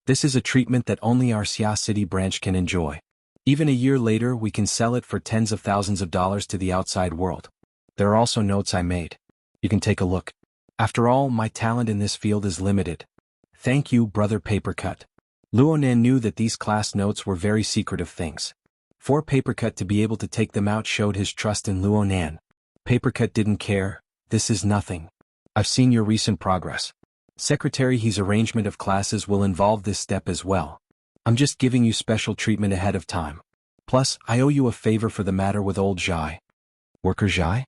S1: This is a treatment that only our Xia City branch can enjoy. Even a year later we can sell it for tens of thousands of dollars to the outside world. There are also notes I made. You can take a look. After all, my talent in this field is limited. Thank you, Brother Papercut. Luonan knew that these class notes were very secretive things. For Papercut to be able to take them out showed his trust in Luonan. Papercut didn't care. This is nothing. I've seen your recent progress. Secretary He's arrangement of classes will involve this step as well. I'm just giving you special treatment ahead of time. Plus, I owe you a favor for the matter with old Zhai. Worker Zhai?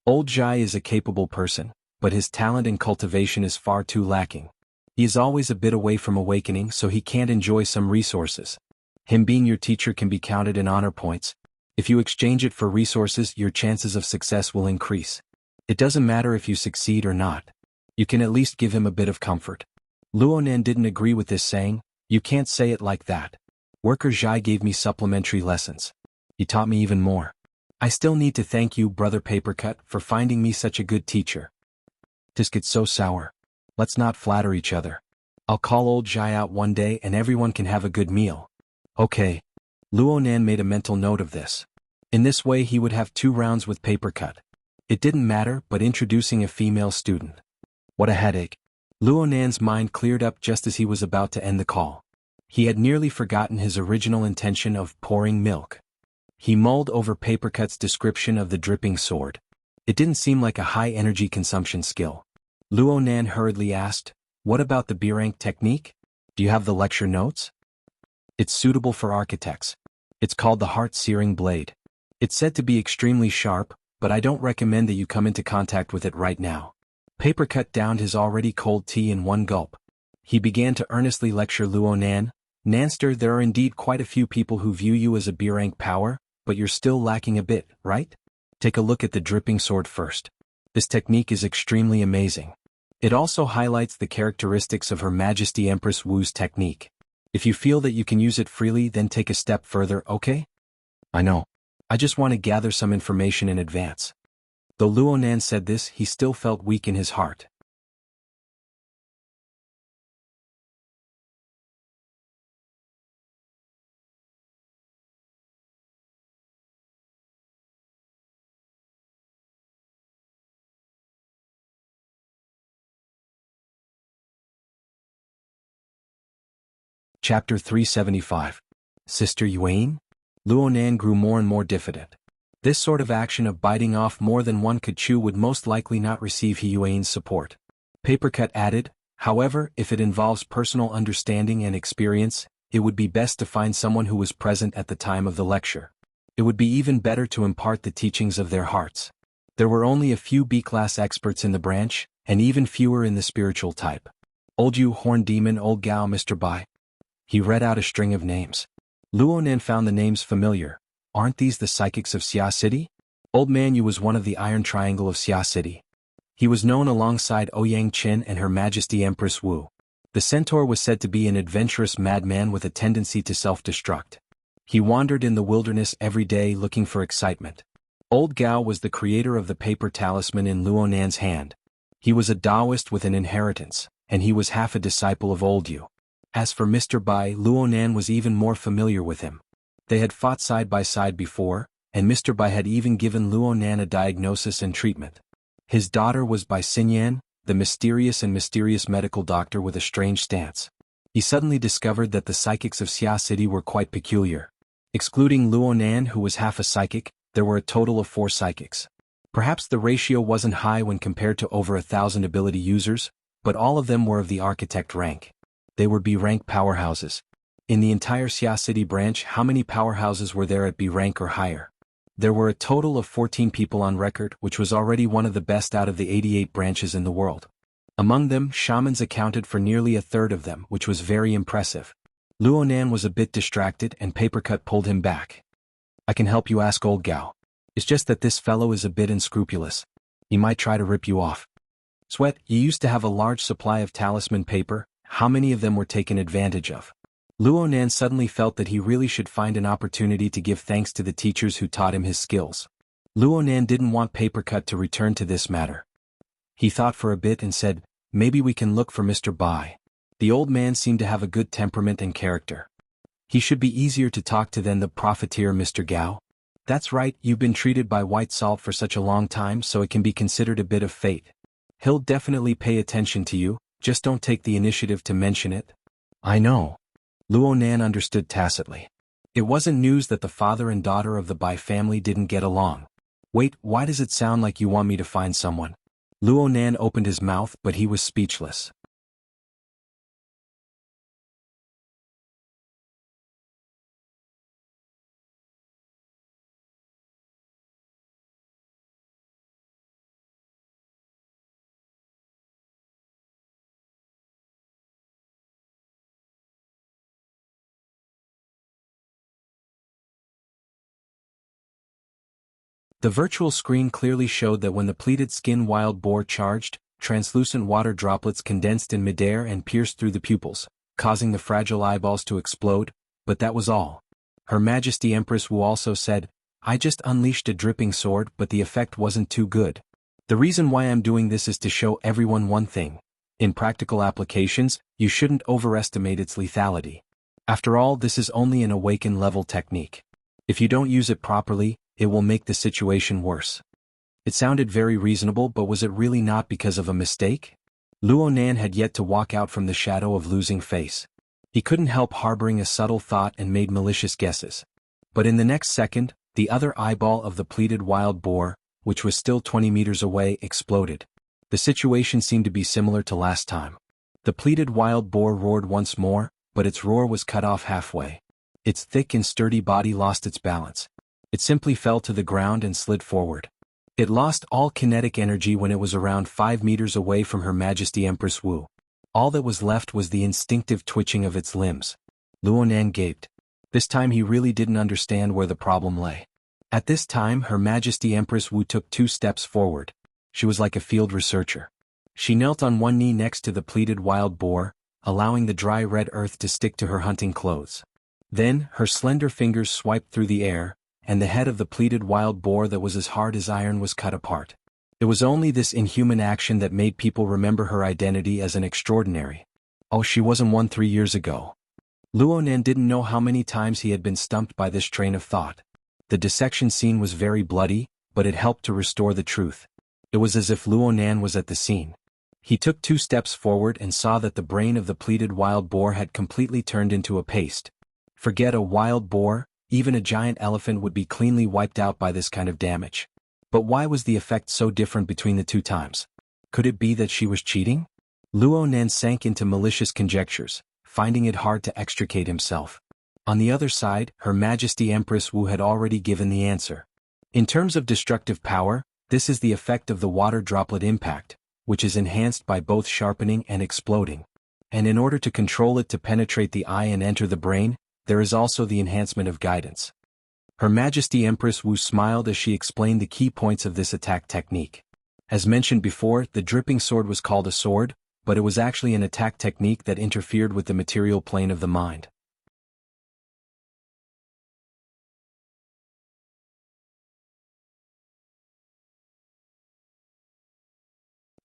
S1: Old Zhai is a capable person, but his talent and cultivation is far too lacking. He is always a bit away from awakening, so he can't enjoy some resources. Him being your teacher can be counted in honor points. If you exchange it for resources, your chances of success will increase. It doesn't matter if you succeed or not. You can at least give him a bit of comfort. Luonan didn't agree with this, saying, You can't say it like that. Worker Zhai gave me supplementary lessons. He taught me even more. I still need to thank you, Brother Papercut, for finding me such a good teacher. This gets so sour. Let's not flatter each other. I'll call old Zhai out one day and everyone can have a good meal. Okay. Luonan made a mental note of this. In this way he would have 2 rounds with Papercut. It didn't matter, but introducing a female student. What a headache. Luonan's mind cleared up just as he was about to end the call. He had nearly forgotten his original intention of pouring milk. He mulled over Papercut's description of the dripping sword. It didn't seem like a high energy consumption skill. Luonan hurriedly asked, What about the B-rank technique? Do you have the lecture notes? It's suitable for architects. It's called the heart-searing blade. It's said to be extremely sharp, but I don't recommend that you come into contact with it right now. Papercut downed his already cold tea in one gulp. He began to earnestly lecture Luonan. Nanster, there are indeed quite a few people who view you as a B-rank power, but you're still lacking a bit, right? Take a look at the dripping sword first. This technique is extremely amazing. It also highlights the characteristics of Her Majesty Empress Wu's technique. If you feel that you can use it freely, then take a step further, okay? I know. I just want to gather some information in advance. Though Luonan said this, he still felt weak in his heart. Chapter 375. Sister Yuan? Luonan grew more and more diffident. This sort of action of biting off more than one could chew would most likely not receive Yuan's support. Papercut added, however, if it involves personal understanding and experience, it would be best to find someone who was present at the time of the lecture. It would be even better to impart the teachings of their hearts. There were only a few B-class experts in the branch, and even fewer in the spiritual type. Old Yu Horn Demon, Old Gao, Mr. Bai. He read out a string of names. Luonan found the names familiar. Aren't these the psychics of Xia City? Old Man Yu was one of the Iron Triangle of Xia City. He was known alongside Ouyang Qin and Her Majesty Empress Wu. The centaur was said to be an adventurous madman with a tendency to self-destruct. He wandered in the wilderness every day looking for excitement. Old Gao was the creator of the paper talisman in Luonan's hand. He was a Taoist with an inheritance, and he was half a disciple of Old Yu. As for Mr. Bai, Luonan was even more familiar with him. They had fought side by side before, and Mr. Bai had even given Luonan a diagnosis and treatment. His daughter was by Xinyan, the mysterious medical doctor with a strange stance. He suddenly discovered that the psychics of Xia City were quite peculiar. Excluding Luonan, who was half a psychic, there were a total of 4 psychics. Perhaps the ratio wasn't high when compared to over 1,000 ability users, but all of them were of the architect rank. They were B rank powerhouses. In the entire Xia City branch, how many powerhouses were there at B rank or higher? There were a total of 14 people on record, which was already one of the best out of the 88 branches in the world. Among them, shamans accounted for nearly a third of them, which was very impressive. Luonan was a bit distracted and Papercut pulled him back. I can help you, ask old Gao. It's just that this fellow is a bit unscrupulous. He might try to rip you off. Sweat, you used to have a large supply of talisman paper, how many of them were taken advantage of? Luonan suddenly felt that he really should find an opportunity to give thanks to the teachers who taught him his skills. Luonan didn't want Papercut to return to this matter. He thought for a bit and said, maybe we can look for Mr. Bai. The old man seemed to have a good temperament and character. He should be easier to talk to than the profiteer Mr. Gao. That's right, you've been treated by White Salt for such a long time, so it can be considered a bit of fate. He'll definitely pay attention to you, just don't take the initiative to mention it. I know. Luonan understood tacitly. It wasn't news that the father and daughter of the Bai family didn't get along. Wait, why does it sound like you want me to find someone? Luonan opened his mouth, but he was speechless. The virtual screen clearly showed that when the pleated skin wild boar charged, translucent water droplets condensed in midair and pierced through the pupils, causing the fragile eyeballs to explode, but that was all. Her Majesty Empress Wu also said, I just unleashed a dripping sword, but the effect wasn't too good. The reason why I'm doing this is to show everyone one thing. In practical applications, you shouldn't overestimate its lethality. After all, this is only an awakened level technique. If you don't use it properly, it will make the situation worse. It sounded very reasonable, but was it really not because of a mistake? Luonan had yet to walk out from the shadow of losing face. He couldn't help harboring a subtle thought and made malicious guesses. But in the next second, the other eyeball of the pleated wild boar, which was still 20 meters away, exploded. The situation seemed to be similar to last time. The pleated wild boar roared once more, but its roar was cut off halfway. Its thick and sturdy body lost its balance. It simply fell to the ground and slid forward. It lost all kinetic energy when it was around 5 meters away from Her Majesty Empress Wu. All that was left was the instinctive twitching of its limbs. Luonan gaped. This time he really didn't understand where the problem lay. At this time Her Majesty Empress Wu took 2 steps forward. She was like a field researcher. She knelt on one knee next to the pleated wild boar, allowing the dry red earth to stick to her hunting clothes. Then, her slender fingers swiped through the air, and the head of the pleated wild boar that was as hard as iron was cut apart. It was only this inhuman action that made people remember her identity as an extraordinary. Oh, she wasn't one 3 years ago. Luonan didn't know how many times he had been stumped by this train of thought. The dissection scene was very bloody, but it helped to restore the truth. It was as if Luonan was at the scene. He took 2 steps forward and saw that the brain of the pleated wild boar had completely turned into a paste. Forget a wild boar, even a giant elephant would be cleanly wiped out by this kind of damage. But why was the effect so different between the 2 times? Could it be that she was cheating? Luonan sank into malicious conjectures, finding it hard to extricate himself. On the other side, Her Majesty Empress Wu had already given the answer. In terms of destructive power, this is the effect of the water droplet impact, which is enhanced by both sharpening and exploding. And in order to control it to penetrate the eye and enter the brain, there is also the enhancement of guidance. Her Majesty Empress Wu smiled as she explained the key points of this attack technique. As mentioned before, the dripping sword was called a sword, but it was actually an attack technique that interfered with the material plane of the mind.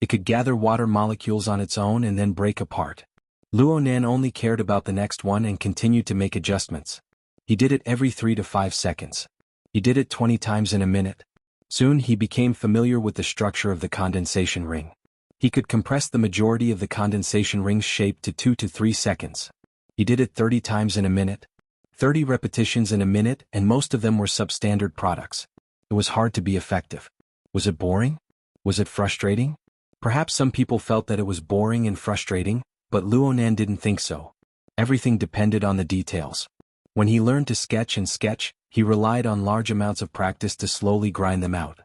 S1: It could gather water molecules on its own and then break apart. Luonan only cared about the next one and continued to make adjustments. He did it every 3 to 5 seconds. He did it 20 times in a minute. Soon he became familiar with the structure of the condensation ring. He could compress the majority of the condensation ring's shape to 2 to 3 seconds. He did it 30 times in a minute, 30 repetitions in a minute, and most of them were substandard products. It was hard to be effective. Was it boring? Was it frustrating? Perhaps some people felt that it was boring and frustrating, but Luonan didn't think so. Everything depended on the details. When he learned to sketch and sketch, he relied on large amounts of practice to slowly grind them out.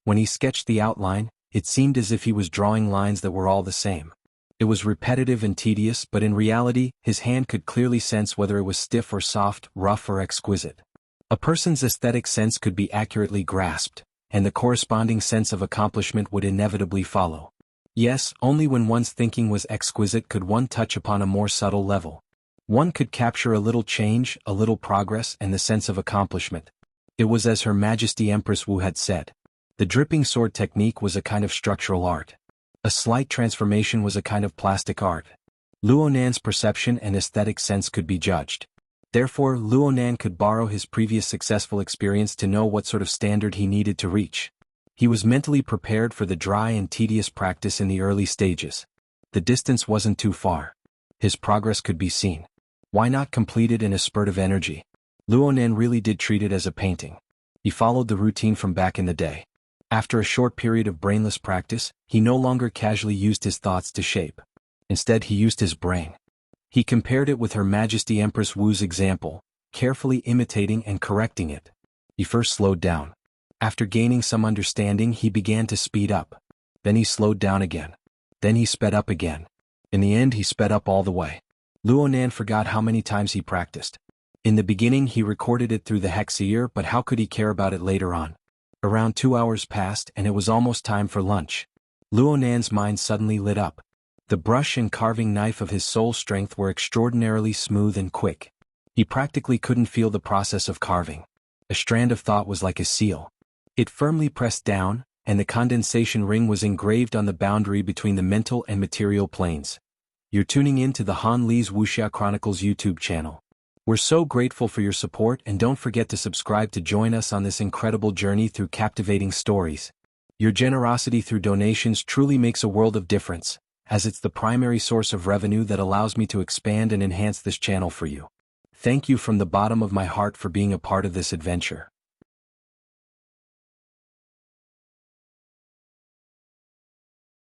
S1: When he sketched the outline, it seemed as if he was drawing lines that were all the same. It was repetitive and tedious, but in reality, his hand could clearly sense whether it was stiff or soft, rough or exquisite. A person's aesthetic sense could be accurately grasped, and the corresponding sense of accomplishment would inevitably follow. Yes, only when one's thinking was exquisite could one touch upon a more subtle level. One could capture a little change, a little progress, and the sense of accomplishment. It was as Her Majesty Empress Wu had said. The dripping sword technique was a kind of structural art. A slight transformation was a kind of plastic art. Luonan's perception and aesthetic sense could be judged. Therefore, Luonan could borrow his previous successful experience to know what sort of standard he needed to reach. He was mentally prepared for the dry and tedious practice in the early stages. The distance wasn't too far. His progress could be seen. Why not complete it in a spurt of energy? Luonan really did treat it as a painting. He followed the routine from back in the day. After a short period of brainless practice, he no longer casually used his thoughts to shape. Instead, he used his brain. He compared it with Her Majesty Empress Wu's example, carefully imitating and correcting it. He first slowed down. After gaining some understanding, he began to speed up. Then he slowed down again. Then he sped up again. In the end, he sped up all the way. Luonan forgot how many times he practiced. In the beginning, he recorded it through the hexier, but how could he care about it later on? Around 2 hours passed, and it was almost time for lunch. Luonan's mind suddenly lit up. The brush and carving knife of his soul strength were extraordinarily smooth and quick. He practically couldn't feel the process of carving. A strand of thought was like a seal. It firmly pressed down, and the condensation ring was engraved on the boundary between the mental and material planes. You're tuning in to the Han Li's Wuxia Chronicles YouTube channel. We're so grateful for your support, and don't forget to subscribe to join us on this incredible journey through captivating stories. Your generosity through donations truly makes a world of difference, as it's the primary source of revenue that allows me to expand and enhance this channel for you. Thank you from the bottom of my heart for being a part of this adventure.